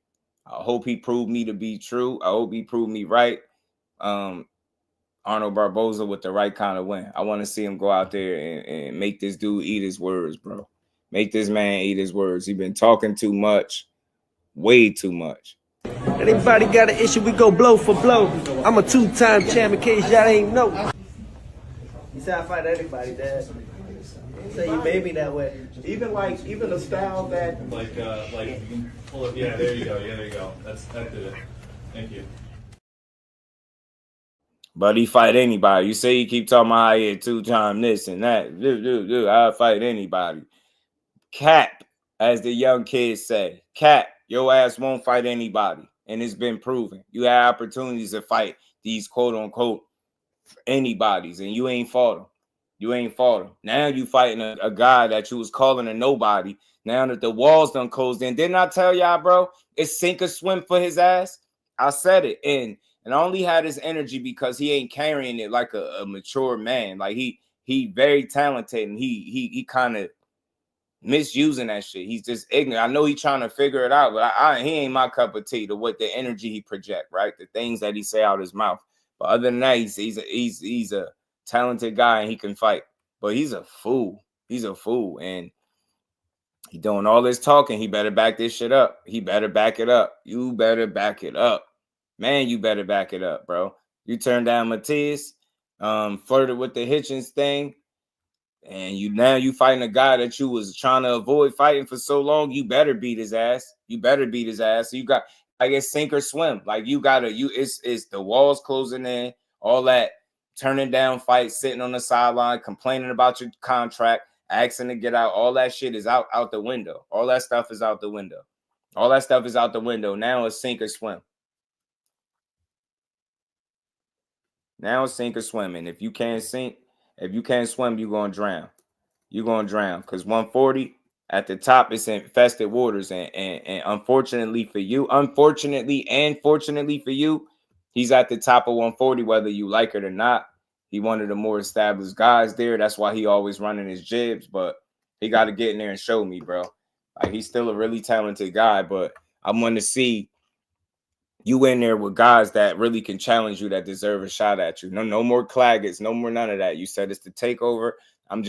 [SPEAKER 4] I hope he proved me to be true. I hope he proved me right. Arnold Barboza with the right kind of win. I want to see him go out there and make this dude eat his words, bro. Make this man eat his words. He been talking too much, way too much.
[SPEAKER 8] Anybody got an issue, we go blow for blow. I'm a 2-time champ in case y'all ain't know. You say I fight anybody, Dad. Say you made me that way. Even the style that
[SPEAKER 9] like you can pull it. Yeah, there you go. Yeah, there you go. That did it. Thank you.
[SPEAKER 4] But he fight anybody. You say you keep talking about how he had 2-time this and that. Dude, I'll fight anybody. Cap, as the young kids say. Cap, your ass won't fight anybody. And it's been proven. You had opportunities to fight these quote-unquote anybody's, and you ain't fought them. You ain't fought him. Now you fighting a guy that you was calling a nobody. Now that the walls done closed in. Didn't I tell y'all, bro? It's sink or swim for his ass. I said it. And I only had his energy because he ain't carrying it like a mature man. Like he very talented, and he kind of misusing that shit. He's just ignorant. I know he's trying to figure it out, but he ain't my cup of tea to what the energy he project, right? The things that he say out his mouth. But other than that, he's a talented guy and he can fight, but he's a fool. He's a fool, and he doing all this talking. He better back this shit up. He better back it up. You better back it up, man. You better back it up, bro. You turned down Matias, flirted with the Hitchens thing, and now you fighting a guy that you was trying to avoid fighting for so long. You better beat his ass. You better beat his ass. So you got, I guess, sink or swim. Like it's the walls closing in, all that. Turning down fights, sitting on the sideline, complaining about your contract, asking to get out. All that shit is out the window. All that stuff is out the window. All that stuff is out the window. Now it's sink or swim. Now it's sink or swim. And if you can't swim, you're going to drown. You're going to drown. Because 140 at the top is infested waters. And unfortunately for you, fortunately for you, he's at the top of 140, whether you like it or not. He one of the more established guys there. That's why he always running his jibs. But he got to get in there and show me, bro. Like, he's still a really talented guy. But I want to see you in there with guys that really can challenge you, that deserve a shot at you. No more Claggets, no more none of that. You said it's the takeover. I'm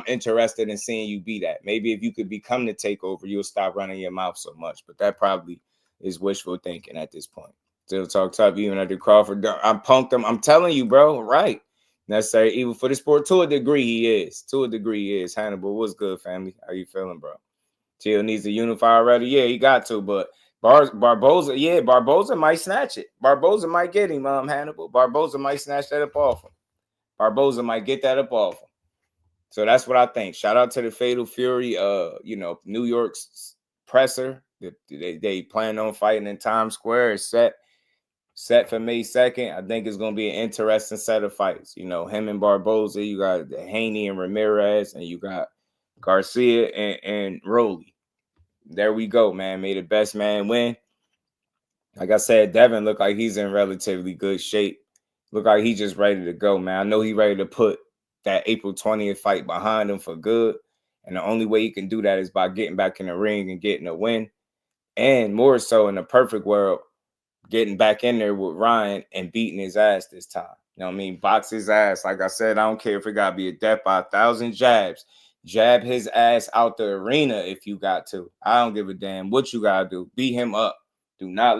[SPEAKER 4] interested in seeing you be that. Maybe if you could become the takeover, you'll stop running your mouth so much. But that probably is wishful thinking at this point. Still talk tough, even under Crawford. I'm punked him. I'm telling you, bro. Right. Necessary evil for the sport. To a degree, he is. To a degree, he is. Hannibal, what's good, family? How you feeling, bro? Chill needs to unify already. Yeah, he got to, but Barboza, yeah, Barboza might snatch it. Barboza might get him, Hannibal. Barboza might snatch that up off him. Barboza might get that up off him. So that's what I think. Shout out to the Fatal Fury, New York's presser. They plan on fighting in Times Square. It's set for May 2nd. I think it's going to be an interesting set of fights. You know, him and Barboza, you got Haney and Ramirez, and you got Garcia and Rowley. There we go, man. May the best man win. Like I said, Devin look like he's in relatively good shape. Look like he's just ready to go, man. I know he's ready to put that April 20th fight behind him for good. And the only way he can do that is by getting back in the ring and getting a win. And more so, in the perfect world, getting back in there with Ryan and beating his ass this time. You know what I mean? Box his ass. Like I said, I don't care if it got to be a death by 1,000 jabs. Jab his ass out the arena if you got to. I don't give a damn what you got to do. Beat him up. Do not,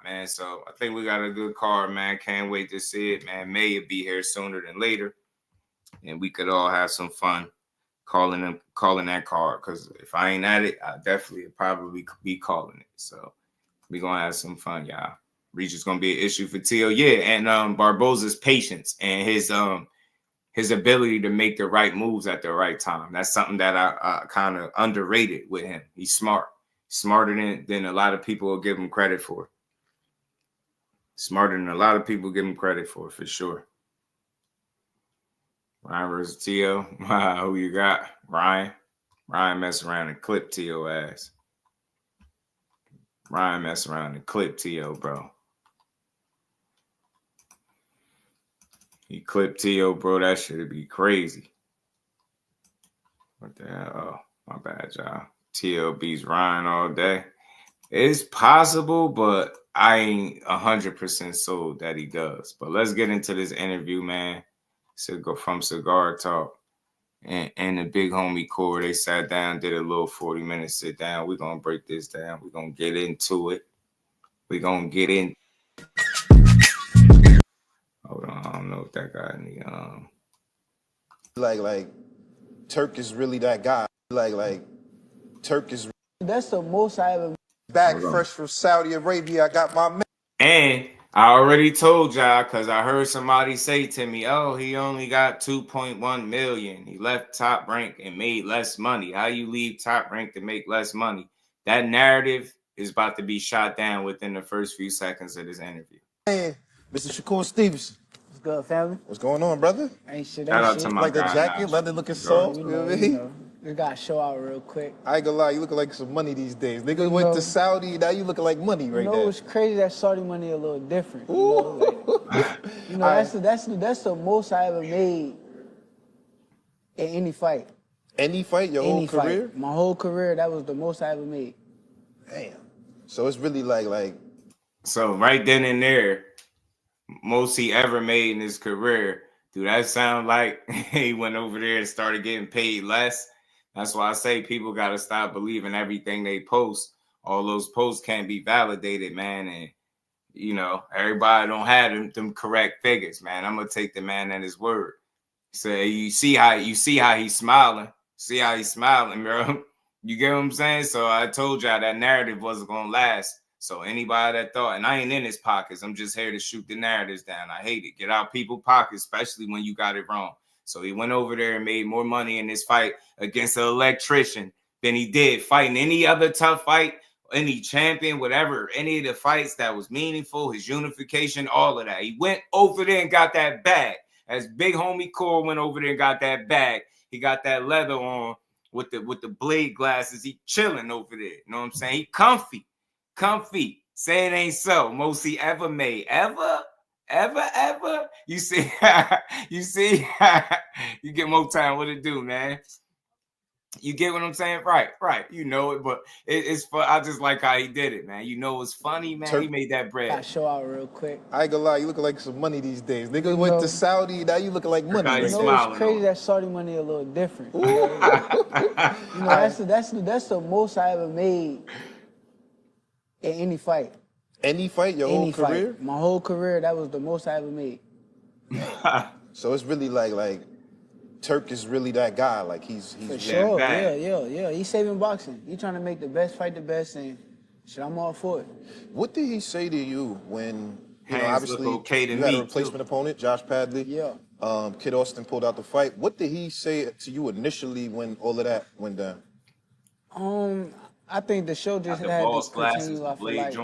[SPEAKER 4] man. So I think we got a good card, man. Can't wait to see it, man. May it be here sooner than later. And we could all have some fun calling that card. Because if I ain't at it, I definitely probably be calling it. So we going to have some fun, y'all. Reach is going to be an issue for Tio. Yeah, and Barboza's patience and his ability to make the right moves at the right time. That's something that I kind of underrated with him. He's smart. Smarter than a lot of people will give him credit for. Smarter than a lot of people give him credit for sure. Ryan versus Tio. Who you got? Ryan. Ryan mess around and clip Tio ass. Ryan mess around and clip Tio, bro. He clipped Tio, bro. That should be crazy. What the hell? Oh, my bad, y'all. Tio beats Ryan all day. It's possible, but I ain't 100% sold that he does. But let's get into this interview, man. From Cigar Talk and the big homie core. They sat down, did a little 40-minute sit down. We're going to break this down. We're going to get into it. We're going to get in. Hold on, I don't know if that got any.
[SPEAKER 10] Like Turk is really that guy. Like Turk is.
[SPEAKER 6] That's the most I ever.
[SPEAKER 10] Back fresh from Saudi Arabia. I got my man.
[SPEAKER 4] And I already told y'all because I heard somebody say to me, "Oh, he only got 2.1 million. He left Top Rank and made less money. How you leave Top Rank to make less money?" That narrative is about to be shot down within the first few seconds of this interview.
[SPEAKER 10] Hey, Mr. Shakur Stevenson.
[SPEAKER 6] What's good, family?
[SPEAKER 10] What's going on, brother?
[SPEAKER 6] Ain't shit.
[SPEAKER 4] Shout out to my
[SPEAKER 10] like the
[SPEAKER 4] guy,
[SPEAKER 10] jacket, leather looking soft. You know what I mean?
[SPEAKER 6] We got to show out real quick.
[SPEAKER 10] I ain't gonna lie, you looking like some money these days. Nigga went to Saudi, now you looking like money right now.
[SPEAKER 6] You know what's crazy? That Saudi money a little different. That's the most I ever made in any fight.
[SPEAKER 10] Any fight? Your whole career?
[SPEAKER 6] Fight. My whole career, that was the most I ever made.
[SPEAKER 10] Damn. So it's really like.
[SPEAKER 4] So right then and there, most he ever made in his career. Do that sound like he went over there and started getting paid less? That's why I say people got to stop believing everything they post. All those posts can't be validated, man. And, you know, everybody don't have them correct figures, man. I'm going to take the man at his word. So you see how he's smiling. See how he's smiling, bro. You get what I'm saying? So I told y'all that narrative wasn't going to last. So anybody that thought, and I ain't in his pockets, I'm just here to shoot the narratives down. I hate it. Get out people's pockets, especially when you got it wrong. So he went over there and made more money in this fight against an electrician than he did fighting any other tough fight, any champion, whatever, any of the fights that was meaningful, his unification, all of that. He went over there and got that bag. As big homie Core went over there and got that bag, he got that leather on with the blade glasses. He chilling over there. You know what I'm saying? He comfy. Say it ain't so. Most he ever made. Ever? You see, you get more time. What it do, man? You get what I'm saying? Right. You know it, but it's fun. I just like how he did it, man. You know it's funny, man. He made that bread.
[SPEAKER 11] Got show out real quick.
[SPEAKER 10] I ain't gonna lie, you looking like some money these days. Nigga went to Saudi, now you looking like money.
[SPEAKER 11] You know, it's crazy that Saudi money a little different. You know, that's the most I ever made in any fight.
[SPEAKER 10] Any fight? Your whole career?
[SPEAKER 11] My whole career, that was the most I ever made.
[SPEAKER 10] So it's really like Turk is really that guy. Like he's
[SPEAKER 11] For sure. Yeah. He's saving boxing. He's trying to make the best fight the best, and shit, I'm all for it.
[SPEAKER 10] What did he say to you when
[SPEAKER 4] Hands
[SPEAKER 10] obviously
[SPEAKER 4] look okay to
[SPEAKER 10] you had
[SPEAKER 4] me,
[SPEAKER 10] a replacement opponent, Josh Padley?
[SPEAKER 11] Yeah.
[SPEAKER 10] Kid Austin pulled out the fight. What did he say to you initially when all of that went down?
[SPEAKER 11] I think the show just had to continue. I feel like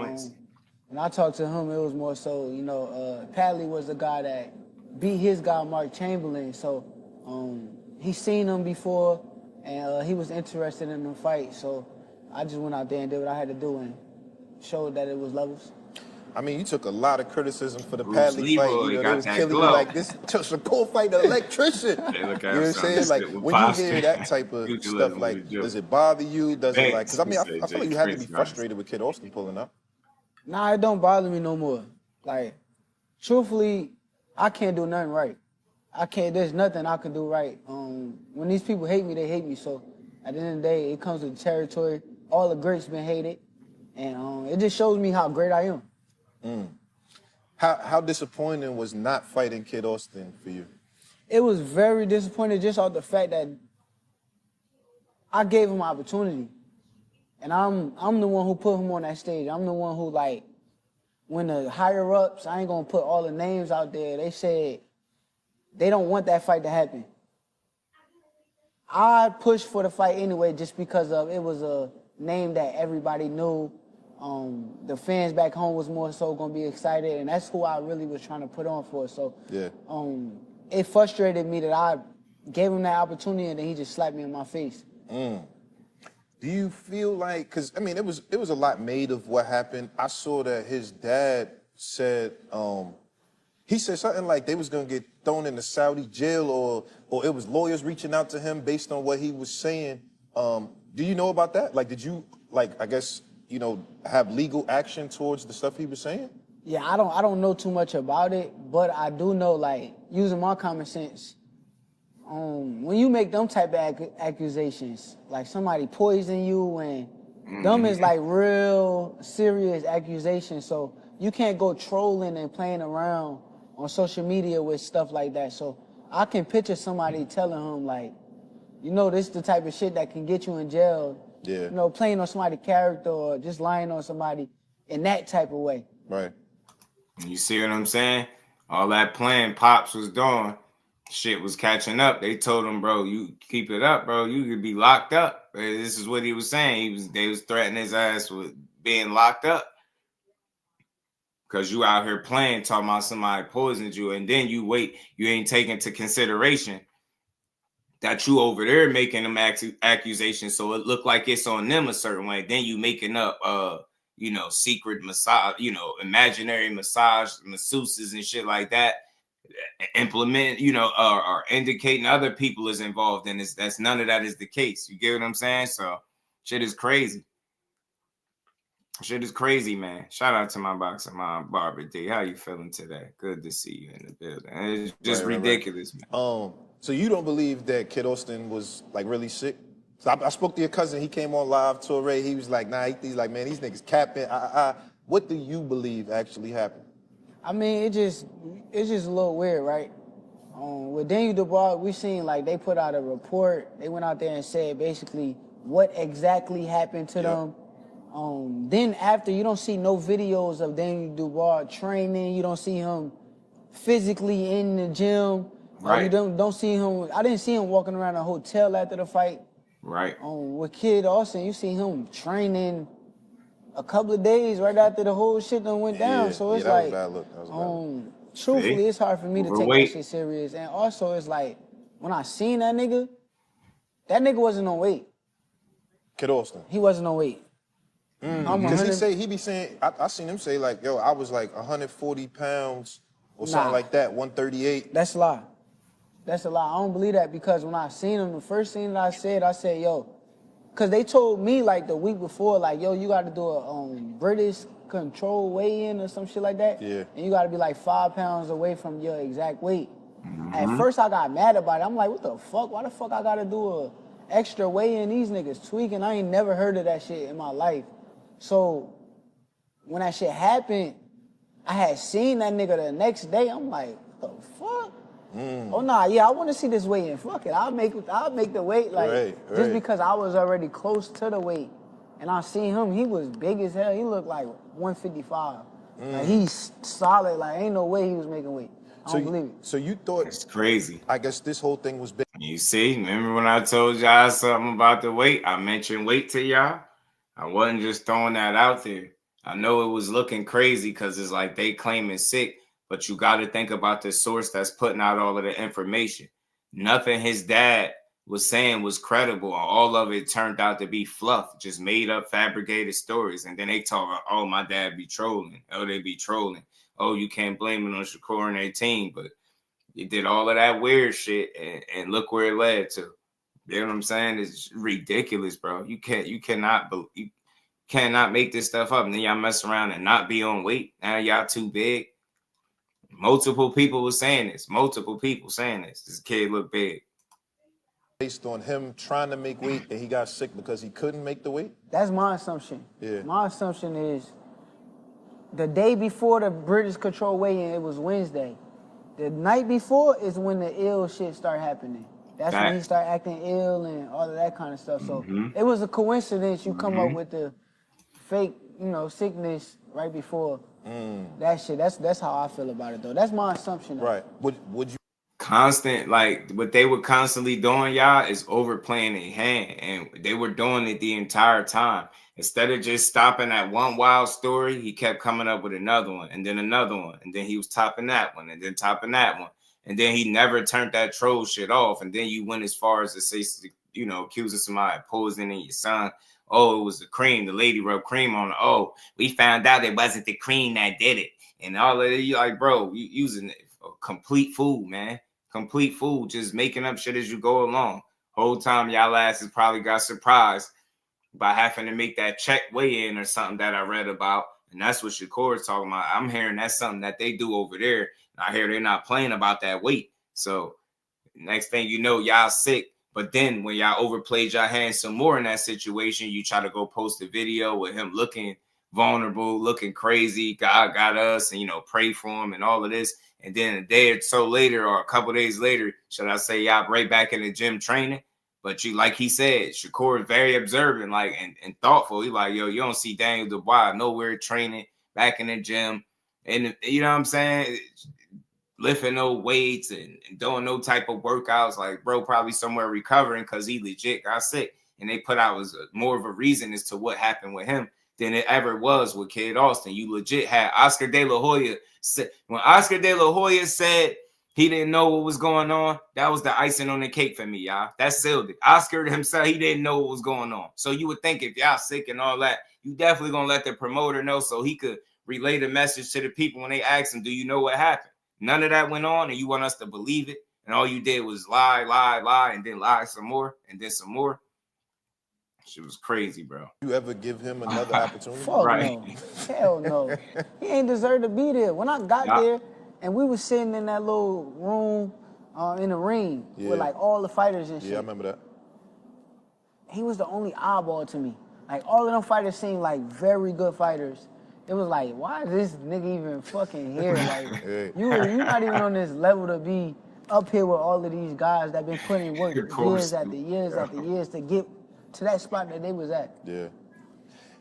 [SPEAKER 11] when I talked to him, it was more so, you know, Padley was the guy that beat his guy Mark Chamberlain, so he seen him before, and he was interested in the fight. So I just went out there and did what I had to do and showed that it was levels.
[SPEAKER 10] I mean, you took a lot of criticism for the
[SPEAKER 4] Bruce
[SPEAKER 10] Padley fight.
[SPEAKER 4] Leroy
[SPEAKER 10] You know,
[SPEAKER 4] got
[SPEAKER 10] they was
[SPEAKER 4] that
[SPEAKER 10] killing you
[SPEAKER 4] glow.
[SPEAKER 10] like this. Shakur fight the electrician.
[SPEAKER 4] Hey, look
[SPEAKER 10] You know what I'm saying? Like when you hear that type of
[SPEAKER 4] Future
[SPEAKER 10] stuff,
[SPEAKER 4] level
[SPEAKER 10] like
[SPEAKER 4] with
[SPEAKER 10] does it bother you? Does it like? Because I mean, I
[SPEAKER 4] Banks,
[SPEAKER 10] feel like you had to be frustrated with Kid Austin pulling up.
[SPEAKER 11] Nah, it don't bother me no more. Like, truthfully, I can't do nothing right. There's nothing I can do right. When these people hate me, they hate me. So at the end of the day, it comes with the territory. All the greats been hated, and it just shows me how great I am.
[SPEAKER 10] How disappointing was not fighting Kid Austin for you?
[SPEAKER 11] It was very disappointing just off the fact that I gave him opportunity. And I'm the one who put him on that stage. I'm the one who, like, when the higher ups, I ain't gonna put all the names out there, they said they don't want that fight to happen. I pushed for the fight anyway just because of it was a name that everybody knew. The fans back home was more so gonna be excited, and that's who I really was trying to put on for. So
[SPEAKER 10] yeah,
[SPEAKER 11] it frustrated me that I gave him that opportunity and then he just slapped me in my face.
[SPEAKER 10] Do you feel like, because I mean, it was a lot made of what happened. I saw that his dad said, he said something like they was gonna get thrown into Saudi jail, or it was lawyers reaching out to him based on what he was saying. Do you know about that? Like, did you, like, I guess, you know, have legal action towards the stuff he was saying?
[SPEAKER 11] Yeah, I don't know too much about it, but I do know, like, using my common sense, when you make them type of accusations, like somebody poison you, and them is like real serious accusations, so you can't go trolling and playing around on social media with stuff like that. So I can picture somebody telling him, like, you know, this is the type of shit that can get you in jail.
[SPEAKER 10] Yeah.
[SPEAKER 11] You know, playing on somebody's character or just lying on somebody in that type of way.
[SPEAKER 10] Right.
[SPEAKER 4] You see what I'm saying? All that playing Pops was doing, shit was catching up. They told him, bro, you keep it up, bro, you could be locked up. This is what he was saying. They was threatening his ass with being locked up. Because you out here playing, talking about somebody poisoned you, and then you wait, you ain't taking into consideration that you over there making them accusations, so it look like it's on them a certain way. Then you making up, you know, secret massage, you know, imaginary masseuses and shit like that. Implement, you know, or indicating other people is involved in this. That's none of that is the case. You get what I'm saying? So shit is crazy. Shit is crazy, man. Shout out to my boxer mom, Barbara D. How you feeling today? Good to see you in the building. It's just ridiculous, man.
[SPEAKER 10] So you don't believe that Kid Austin was like really sick? So I spoke to your cousin. He came on live to Ray. He was like, nah, he's like, man, these niggas capping. What do you believe actually happened?
[SPEAKER 11] I mean, it's just a little weird, right? With Daniel Dubois, we seen like they put out a report. They went out there and said basically what exactly happened to them. Then after, you don't see no videos of Daniel Dubois training. You don't see him physically in the gym.
[SPEAKER 4] Right.
[SPEAKER 11] You don't see him. I didn't see him walking around a hotel after the fight.
[SPEAKER 4] Right.
[SPEAKER 11] With Kid Austin, you see him training a couple of days right after the whole shit done went down. So it's like,
[SPEAKER 10] that was bad look.
[SPEAKER 11] truthfully, it's hard for me to take that shit serious. And also, it's like, when I seen that nigga wasn't on weight.
[SPEAKER 10] Kid Austin.
[SPEAKER 11] He wasn't on weight.
[SPEAKER 10] Because he be saying, I seen him say like, yo, I was like 140 pounds or something like that, 138.
[SPEAKER 11] That's a lie. That's a lie. I don't believe that because when I seen him, the first thing that I said, yo, because they told me like the week before, like, yo, you got to do a British control weigh-in or some shit like that.
[SPEAKER 10] Yeah.
[SPEAKER 11] And you got to be like 5 pounds away from your exact weight. At first I got mad about it. I'm like, what the fuck? Why the fuck I got to do a extra weigh-in? These niggas tweaking. I ain't never heard of that shit in my life. So when that shit happened, I had seen that nigga the next day. I'm like, what the fuck? Oh nah, yeah, I want to see this weight in. Fuck it, I'll make the weight like just because I was already close to the weight, and I seen him. He was big as hell. He looked like 155. Like he's solid. Like ain't no way he was making weight. I don't believe it.
[SPEAKER 10] So you thought
[SPEAKER 4] It's crazy.
[SPEAKER 10] I guess this whole thing was big.
[SPEAKER 4] You see, remember when I told y'all something about the weight? I mentioned weight to y'all. I wasn't just throwing that out there. I know it was looking crazy because it's like they claiming sick. But you got to think about the source that's putting out all of the information. Nothing his dad was saying was credible. All of it turned out to be fluff, just made up, fabricated stories. And then they talk, oh, my dad be trolling. Oh, they be trolling. Oh, you can't blame it on Shakur and their team. But you did all of that weird shit, and look where it led to. You know what I'm saying? It's ridiculous, bro. You cannot make this stuff up. And then y'all mess around and not be on weight. Now y'all too big. Multiple people were saying this. This kid look big.
[SPEAKER 10] Based on him trying to make weight and he got sick because he couldn't make the weight?
[SPEAKER 11] That's my assumption.
[SPEAKER 10] Yeah.
[SPEAKER 11] My assumption is the day before the British control weigh-in, it was Wednesday. The night before is when the ill shit started happening. That's when he started acting ill and all of that kind of stuff. So it was a coincidence you come up with the fake, sickness right before that shit. That's how I feel about it, though. That's my assumption.
[SPEAKER 10] Right. Would you
[SPEAKER 4] constant, like what they were constantly doing, y'all, is overplaying their hand, and they were doing it the entire time. Instead of just stopping at one wild story, he kept coming up with another one, and then another one, and then he was topping that one, and then topping that one, and then he never turned that troll shit off. And then you went as far as to say, accusing somebody of poisoning your son. Oh, it was the cream. The lady rubbed cream on it. Oh, we found out it wasn't the cream that did it. And all of it, you like, bro, you using a complete fool, man. Complete fool, just making up shit as you go along. Whole time y'all asses probably got surprised by having to make that check weigh-in or something that I read about. And that's what Shakur is talking about. I'm hearing that's something that they do over there. And I hear they're not playing about that weight. So next thing you know, y'all sick. But then when y'all overplayed y'all hands some more in that situation, you try to go post a video with him looking vulnerable, looking crazy. God got us, and pray for him and all of this. And then a day or so later, or a couple days later, should I say, y'all right back in the gym training. But you, like he said, Shakur is very observant, and thoughtful. He like, yo, you don't see Daniel Dubois nowhere training, back in the gym, and you know what I'm saying, lifting no weights and doing no type of workouts. Like, bro, probably somewhere recovering because he legit got sick. And they put out was more of a reason as to what happened with him than it ever was with Kid Austin. You legit had Oscar De La Hoya. When Oscar De La Hoya said he didn't know what was going on, that was the icing on the cake for me, y'all. That sealed it. Oscar himself, he didn't know what was going on. So you would think if y'all sick and all that, you definitely going to let the promoter know so he could relay the message to the people when they ask him, do you know what happened? None of that went on, and you want us to believe it, and all you did was lie, and then lie some more, and then some more. Shit was crazy, bro.
[SPEAKER 10] You ever give him another opportunity?
[SPEAKER 11] Fuck no. Hell no. He ain't deserve to be there. When I got there, and we was sitting in that little room in the ring with like all the fighters and shit.
[SPEAKER 10] Yeah, I remember that.
[SPEAKER 11] He was the only eyeball to me. Like all of them fighters seemed like very good fighters. It was like, why is this nigga even fucking here? Like, you're not even on this level to be up here with all of these guys that been putting in work years after years to get to that spot that they was at.
[SPEAKER 10] Yeah.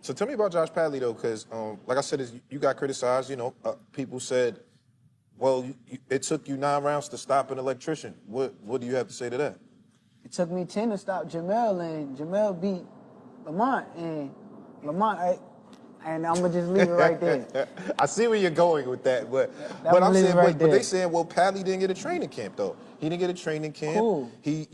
[SPEAKER 10] So tell me about Josh Padley, though, because like I said, you got criticized. People said, well, it took you 9 rounds to stop an electrician. What do you have to say to that?
[SPEAKER 11] It took me 10 to stop Jamel, and Jamel beat Lamont, and Lamont... And I'm gonna just leave it right there.
[SPEAKER 10] I see where you're going with that, but I'm saying, but they saying, well, Padley didn't get a training camp though. He didn't get a training camp.
[SPEAKER 11] Cool.
[SPEAKER 10] He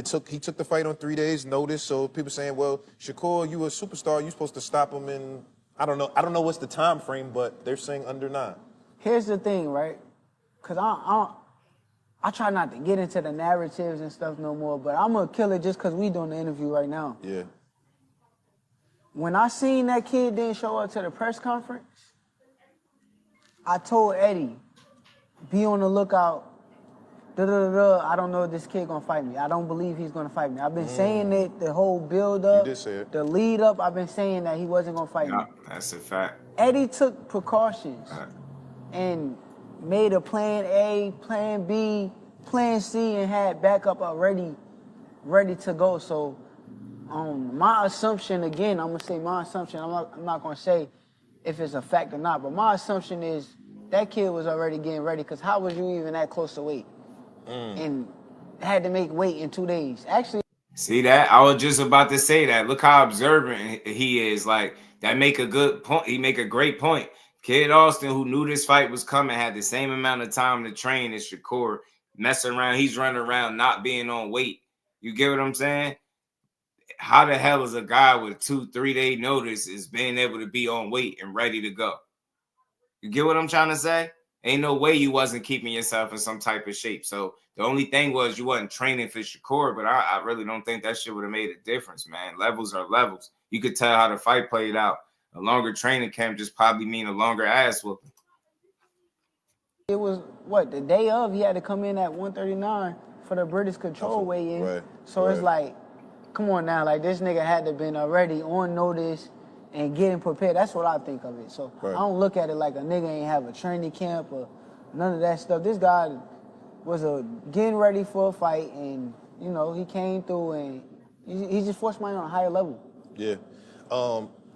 [SPEAKER 10] took the fight on 3 days' notice. So people saying, well, Shakur, you a superstar. You supposed to stop him in I don't know what's the time frame, but they're saying under 9.
[SPEAKER 11] Here's the thing, right? Because I try not to get into the narratives and stuff no more, but I'm gonna kill it just because we doing the interview right now.
[SPEAKER 10] Yeah.
[SPEAKER 11] When I seen that kid didn't show up to the press conference, I told Eddie, be on the lookout. I don't know if this kid gonna fight me. I don't believe he's gonna fight me. I've been saying it the whole build up,
[SPEAKER 10] You did say it.
[SPEAKER 11] the lead up. I've been saying that he wasn't gonna fight me.
[SPEAKER 4] That's a fact.
[SPEAKER 11] Eddie took precautions and made a plan A, plan B, plan C, and had backup already ready to go. So my assumption, again, I'm gonna say my assumption. I'm not gonna say if it's a fact or not, but my assumption is that kid was already getting ready. Because how was you even that close to weight? And had to make weight in 2 days. Actually,
[SPEAKER 4] see that? I was just about to say that. Look how observant he is. Like, that make a good point. He make a great point. Kid Austin, who knew this fight was coming, had the same amount of time to train as Shakur. Messing around, he's running around not being on weight. You get what I'm saying? How the hell is a guy with 2-3 day notice is being able to be on weight and ready to go? You get what I'm trying to say? Ain't no way you wasn't keeping yourself in some type of shape. So the only thing was you wasn't training for Shakur, but I really don't think that shit would have made a difference, man. Levels are levels. You could tell how the fight played out. A longer training camp just probably mean a longer ass whooping.
[SPEAKER 11] it was, the day of, he had to come in at 139 for the British control weigh-in.
[SPEAKER 10] Right,
[SPEAKER 11] so it's like, come on now, like this nigga had to been already on notice and getting prepared. That's what I think of it. So I don't look at it like a nigga ain't have a training camp or none of that stuff. This guy was getting ready for a fight, and you know he came through, and he just forced mine on a higher level.
[SPEAKER 10] Yeah.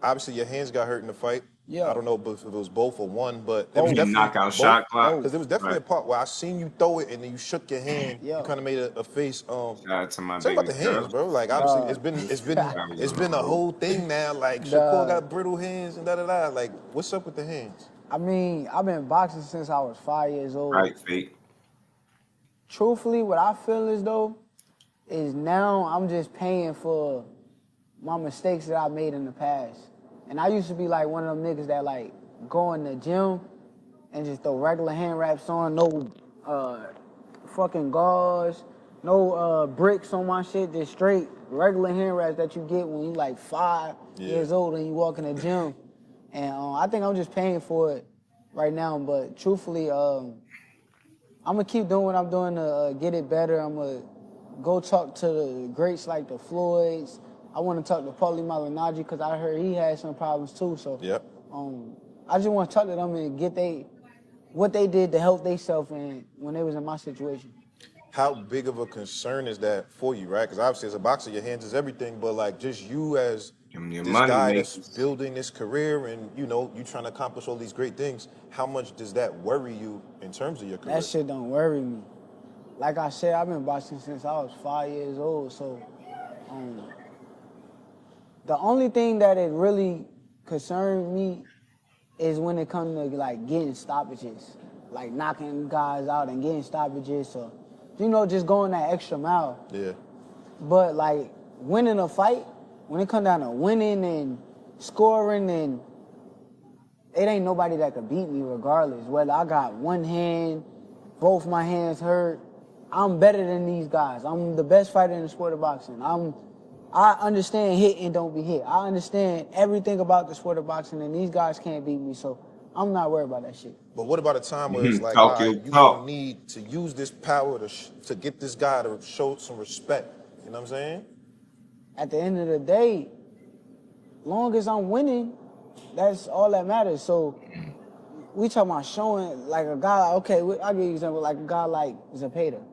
[SPEAKER 10] Obviously, your hands got hurt in the fight.
[SPEAKER 11] Yeah.
[SPEAKER 10] I don't know if it was both or one, but
[SPEAKER 4] It was knockout shot clock.
[SPEAKER 10] Because there was definitely a part where I seen you throw it and then you shook your hand.
[SPEAKER 11] Yeah.
[SPEAKER 10] You kind of made a face.
[SPEAKER 4] Shout out to my
[SPEAKER 10] Talk about the
[SPEAKER 4] baby
[SPEAKER 10] hands,
[SPEAKER 4] girl.
[SPEAKER 10] bro. Like obviously, it's been a whole thing now. Like Shakur got brittle hands and da. Like, what's up with the hands?
[SPEAKER 11] I mean, I've been boxing since I was 5 years old.
[SPEAKER 4] Right, fake.
[SPEAKER 11] Truthfully, what I feel is though, is now I'm just paying for my mistakes that I made in the past. And I used to be like one of them niggas that like go in the gym and just throw regular hand wraps on, no fucking gauze, no bricks on my shit, just straight regular hand wraps that you get when you like 5 years old and you walk in the gym. And I think I'm just paying for it right now. But truthfully, I'm gonna keep doing what I'm doing to get it better. I'm gonna go talk to the greats like the Floyds. I want to talk to Paulie Malignaggi because I heard he had some problems too. So I just want to talk to them and get what they did to help themselves when they was in my situation.
[SPEAKER 10] How big of a concern is that for you, right? Because obviously as a boxer, your hands is everything, but like just you as this guy that's building this career and, you know, you trying to accomplish all these great things, how much does that worry you in terms of your career?
[SPEAKER 11] That shit don't worry me. Like I said, I've been boxing since I was 5 years old, so the only thing that it really concerns me is when it comes to like getting stoppages, like knocking guys out and getting stoppages, or you know, just going that extra mile.
[SPEAKER 10] Yeah.
[SPEAKER 11] But like winning a fight, when it comes down to winning and scoring, and it ain't nobody that could beat me regardless. Whether I got one hand, both my hands hurt, I'm better than these guys. I'm the best fighter in the sport of boxing. I understand hit and don't be hit. I understand everything about the sport of boxing, and these guys can't beat me, so I'm not worried about that shit.
[SPEAKER 10] But what about a time where it's like, you don't need to use this power to get this guy to show some respect? You know what I'm saying?
[SPEAKER 11] At the end of the day, long as I'm winning, that's all that matters. So we talking about showing like a guy, okay, I'll give you an example, like a guy like Zepeda.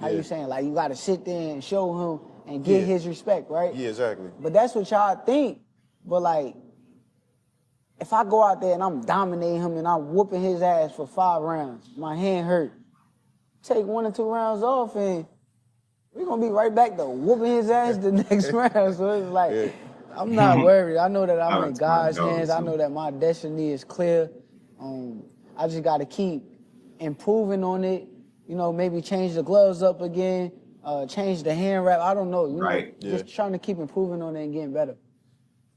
[SPEAKER 11] How you saying? Like you got to sit there and show him and get his respect, right?
[SPEAKER 10] Yeah, exactly.
[SPEAKER 11] But that's what y'all think. But like, if I go out there and I'm dominating him and I'm whooping his ass for 5 rounds, my hand hurt, take 1 or 2 rounds off and we're going to be right back to whooping his ass the next round. So it's like, I'm not worried. I know that I'm in God's hands. I know that my destiny is clear. I just got to keep improving on it. You know, maybe change the gloves up again, change the hand wrap. I don't know. You know, just trying to keep improving on it and getting better.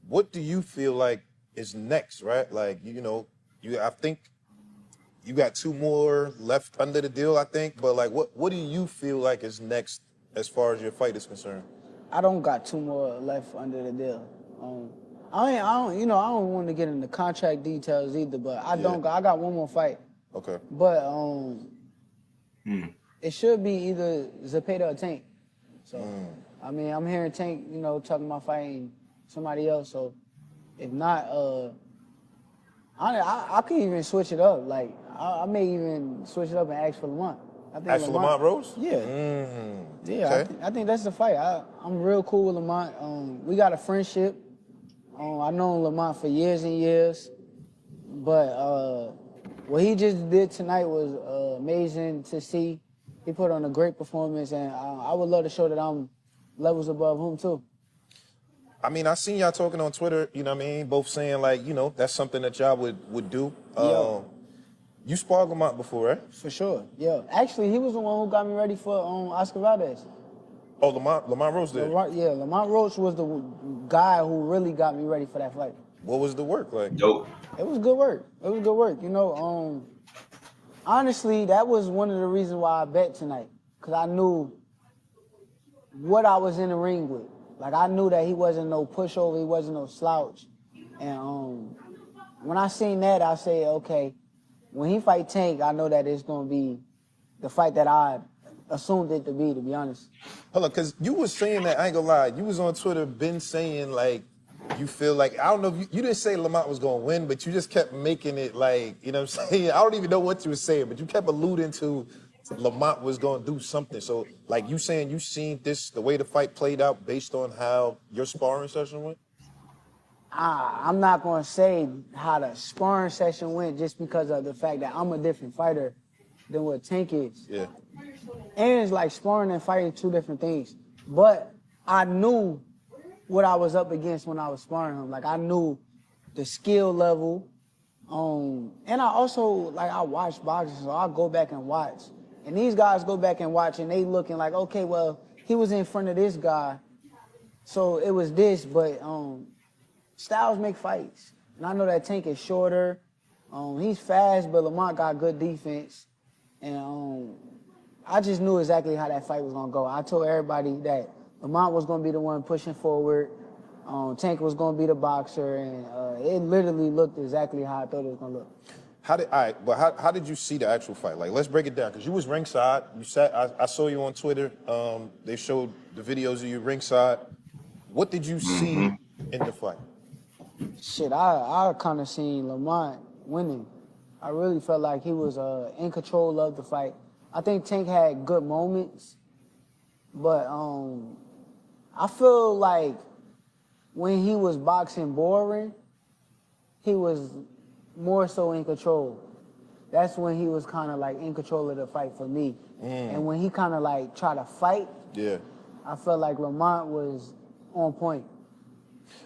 [SPEAKER 11] What do you feel like is next, right? Like, you know, I think
[SPEAKER 10] you got 2 more left under the deal, I think. But like, what do you feel like is next as far as your fight is concerned?
[SPEAKER 11] I don't got 2 more left under the deal. I don't want to get into contract details either, but I got 1 more fight.
[SPEAKER 10] Okay.
[SPEAKER 11] But it should be either Zepeda or Tank. So I mean, I'm hearing Tank, talking about fighting somebody else. So if not, I could even switch it up. Like I may even switch it up and ask for Lamont.
[SPEAKER 10] Ask for Lamont Rose?
[SPEAKER 11] Yeah. Yeah,
[SPEAKER 10] Okay.
[SPEAKER 11] I think that's the fight. I'm real cool with Lamont. We got a friendship. I've known Lamont for years and years. But what he just did tonight was amazing to see. He put on a great performance, and I would love to show that I'm levels above him, too.
[SPEAKER 10] I mean, I seen y'all talking on Twitter, you know what I mean? Both saying, like, that's something that y'all would do. You sparred Lamont before, right?
[SPEAKER 11] For sure, yeah. Actually, he was the one who got me ready for Oscar Valdez.
[SPEAKER 10] Oh, Lamont Rose did?
[SPEAKER 11] Lamont Roach was the guy who really got me ready for that fight.
[SPEAKER 10] What was the work like?
[SPEAKER 4] Dope.
[SPEAKER 11] It was good work. Honestly, that was one of the reasons why I bet tonight. Because I knew what I was in the ring with. Like, I knew that he wasn't no pushover, he wasn't no slouch. And when I seen that, I said, okay, when he fight Tank, I know that it's going to be the fight that I assumed it to be honest.
[SPEAKER 10] Hold on, because you was saying that, I ain't gonna lie, you was on Twitter been saying, like, you feel like, I don't know, if you didn't say Lamont was gonna win, but you just kept making it like, you know what I'm saying? I don't even know what you were saying, but you kept alluding to Lamont was gonna do something. So, like, you saying you seen this, the way the fight played out based on how your sparring session went?
[SPEAKER 11] I'm not going to say how the sparring session went just because of the fact that I'm a different fighter than what Tank is.
[SPEAKER 10] Yeah.
[SPEAKER 11] And it's like sparring and fighting 2 different things. But I knew what I was up against when I was sparring him. Like, I knew the skill level. And I also, like, I watch boxing, so I go back and watch. And these guys go back and watch, and they looking like, okay, well, he was in front of this guy, so it was this, but styles make fights. And I know that Tank is shorter. He's fast, but Lamont got good defense. And I just knew exactly how that fight was going to go. I told everybody that Lamont was going to be the one pushing forward. Tank was going to be the boxer, and it literally looked exactly how I thought it was going to look.
[SPEAKER 10] How did you see the actual fight? Like, let's break it down, because you was ringside. You sat. I saw you on Twitter. They showed the videos of you ringside. What did you see in the fight?
[SPEAKER 11] Shit, I kind of seen Lamont winning. I really felt like he was in control of the fight. I think Tank had good moments, but I feel like when he was boxing boring, he was more so in control. That's when he was kind of like in control of the fight for me. And when he kind of like tried to fight, I felt like Lamont was on point.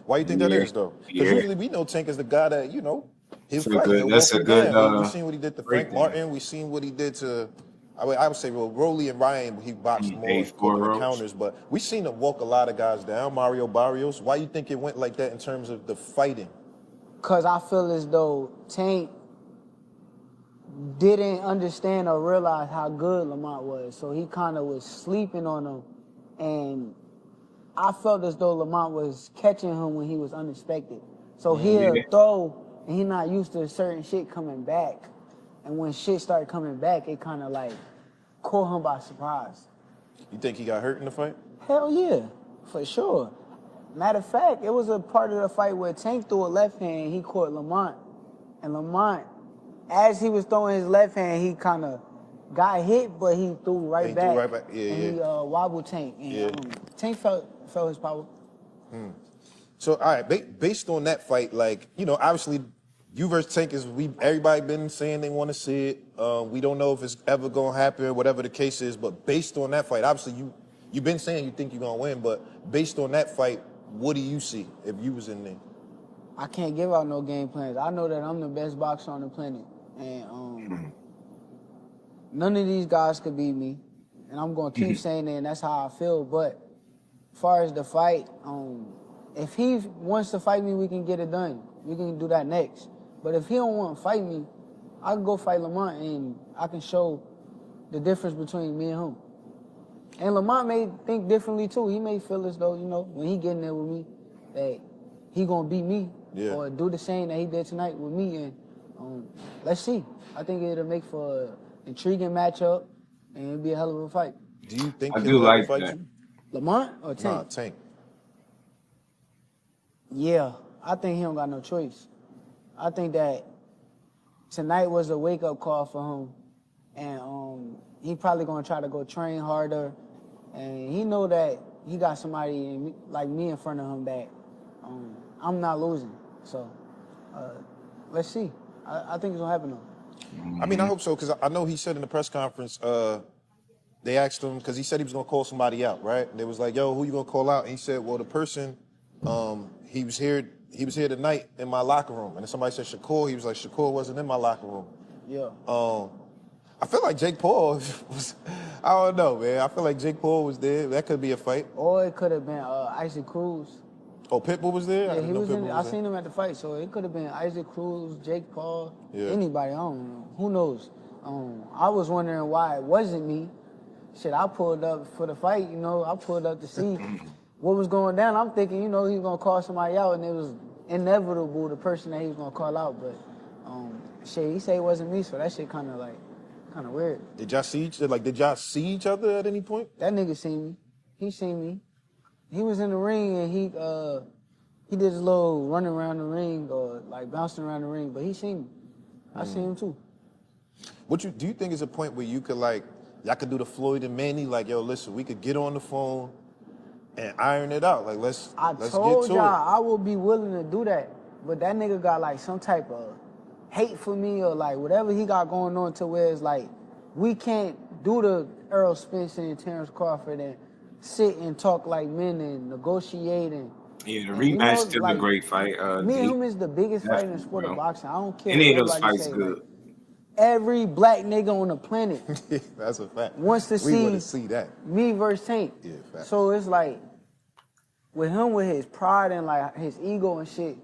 [SPEAKER 10] Why you think that is, though? Because usually we know Tank is the guy that, his fight.
[SPEAKER 4] That's a good.
[SPEAKER 10] We've seen what he did to Frank Martin. We've seen what he did to, I would say, well, Rolly and Ryan, he boxed more counters. But we've seen him walk a lot of guys down. Mario Barrios. Why you think it went like that in terms of the fighting?
[SPEAKER 11] Because I feel as though Tank didn't understand or realize how good Lamont was. So he kind of was sleeping on him. And I felt as though Lamont was catching him when he was unexpected. So he'll throw, and he's not used to certain shit coming back. And when shit started coming back, it kind of like caught him by surprise.
[SPEAKER 10] You think he got hurt in the fight?
[SPEAKER 11] Hell yeah, for sure. Matter of fact, it was a part of the fight where Tank threw a left hand, he caught Lamont. And Lamont, as he was throwing his left hand, he kind of got hit, but he threw right back. He wobbled Tank. And Tank felt his power.
[SPEAKER 10] So, all right, based on that fight, like, obviously, you versus Tank is, everybody been saying they want to see it. We don't know if it's ever going to happen, whatever the case is, but based on that fight, obviously, you've been saying you think you're going to win, but based on that fight, what do you see if you was in there?
[SPEAKER 11] I can't give out no game plans. I know that I'm the best boxer on the planet. And none of these guys could beat me. And I'm going to keep saying that, and that's how I feel. But as far as the fight, if he wants to fight me, we can get it done. We can do that next. But if he don't want to fight me, I can go fight Lamont and I can show the difference between me and him. And Lamont may think differently too. He may feel as though, you know, when he getting there with me, that he gonna beat me or do the same that he did tonight with me. And let's see. I think it'll make for an intriguing matchup and it'll be a hell of a fight.
[SPEAKER 10] Do you think
[SPEAKER 4] I do like
[SPEAKER 10] fight
[SPEAKER 4] that.
[SPEAKER 10] you?
[SPEAKER 11] Lamont or Tank?
[SPEAKER 10] Nah, Tank.
[SPEAKER 11] Yeah, I think he don't got no choice. I think that tonight was a wake-up call for him. And he probably gonna try to go train harder. And he know that he got somebody like me in front of him that I'm not losing. So let's see. I think it's gonna happen though.
[SPEAKER 10] I mean, I hope so, because I know he said in the press conference, they asked him, because he said he was going to call somebody out, right? And they was like, yo, who you going to call out? And he said, well, the person, he was here tonight in my locker room. And then somebody said Shakur. He was like, Shakur wasn't in my locker room.
[SPEAKER 11] Yeah.
[SPEAKER 10] I feel like Jake Paul was, I don't know, man. I feel like Jake Paul was there. That could be a fight.
[SPEAKER 11] Or it could have been Isaac Cruz.
[SPEAKER 10] Oh, Pitbull was there?
[SPEAKER 11] Yeah, he was in. I seen him at the fight, so it could have been Isaac Cruz, Jake Paul, anybody. I don't know. Who knows? I was wondering why it wasn't me. Shit, I pulled up for the fight, you know. I pulled up to see what was going down. I'm thinking, you know, he was gonna call somebody out, and it was inevitable the person that he was gonna call out. But shit, he said it wasn't me, so that shit kind of weird.
[SPEAKER 10] Did y'all see each other at any point?
[SPEAKER 11] That nigga seen me. He seen me. He was in the ring and he did his little running around the ring or like bouncing around the ring, but he seen me. I seen him too.
[SPEAKER 10] Do you think is a point where you could y'all could do the Floyd and Manny, like, yo, listen, we could get on the phone and iron it out. Like, let's get to it.
[SPEAKER 11] I told y'all I would be willing to do that, but that nigga got like some type of hate for me or like whatever he got going on to where it's like we can't do the Errol Spence and Terrence Crawford and sit and talk like men and negotiate and
[SPEAKER 4] the rematch still
[SPEAKER 11] like,
[SPEAKER 4] a great fight.
[SPEAKER 11] Me and him is the biggest fight in the sport of boxing. I don't care.
[SPEAKER 4] Any of those fights good.
[SPEAKER 11] Like, every black nigga on the planet
[SPEAKER 10] that's a fact.
[SPEAKER 11] Wants to
[SPEAKER 10] we want to see that.
[SPEAKER 11] Me versus Tank.
[SPEAKER 10] Yeah, fact.
[SPEAKER 11] So it's like with him with his pride and like his ego and shit,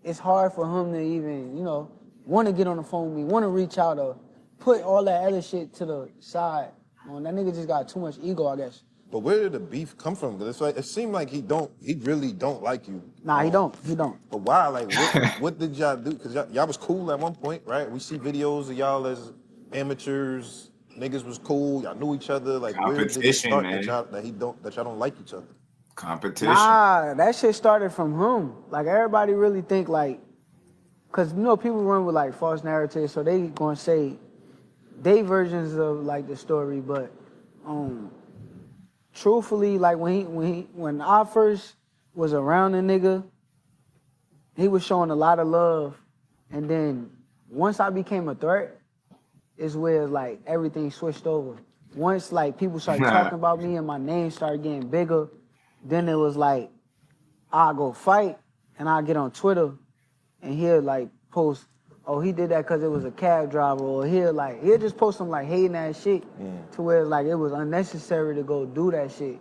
[SPEAKER 11] it's hard for him to even, you know, want to get on the phone with me, want to reach out or put all that other shit to the side. That nigga just got too much ego, I guess.
[SPEAKER 10] But where did the beef come from? Because it's like, it seemed like he really don't like you.
[SPEAKER 11] Nah, he don't.
[SPEAKER 10] But why? Like, what did y'all do? Because y'all was cool at one point, right? We see videos of y'all as amateurs. Niggas was cool. Y'all knew each other. Like, where did it start
[SPEAKER 4] man.
[SPEAKER 10] that y'all don't like each other?
[SPEAKER 4] Competition.
[SPEAKER 11] Nah, that shit started from him. Like, everybody really think like, because, you know, people run with like false narratives, so they gonna say they versions of like the story, but truthfully, like when I first was around the nigga, he was showing a lot of love, and then once I became a threat, is where like everything switched over. Once like people started talking about me and my name started getting bigger, then it was like I go fight and I get on Twitter and he'll like post, oh, he did that because it was a cab driver, or he'll just post some like hating ass shit to where like it was unnecessary to go do that shit.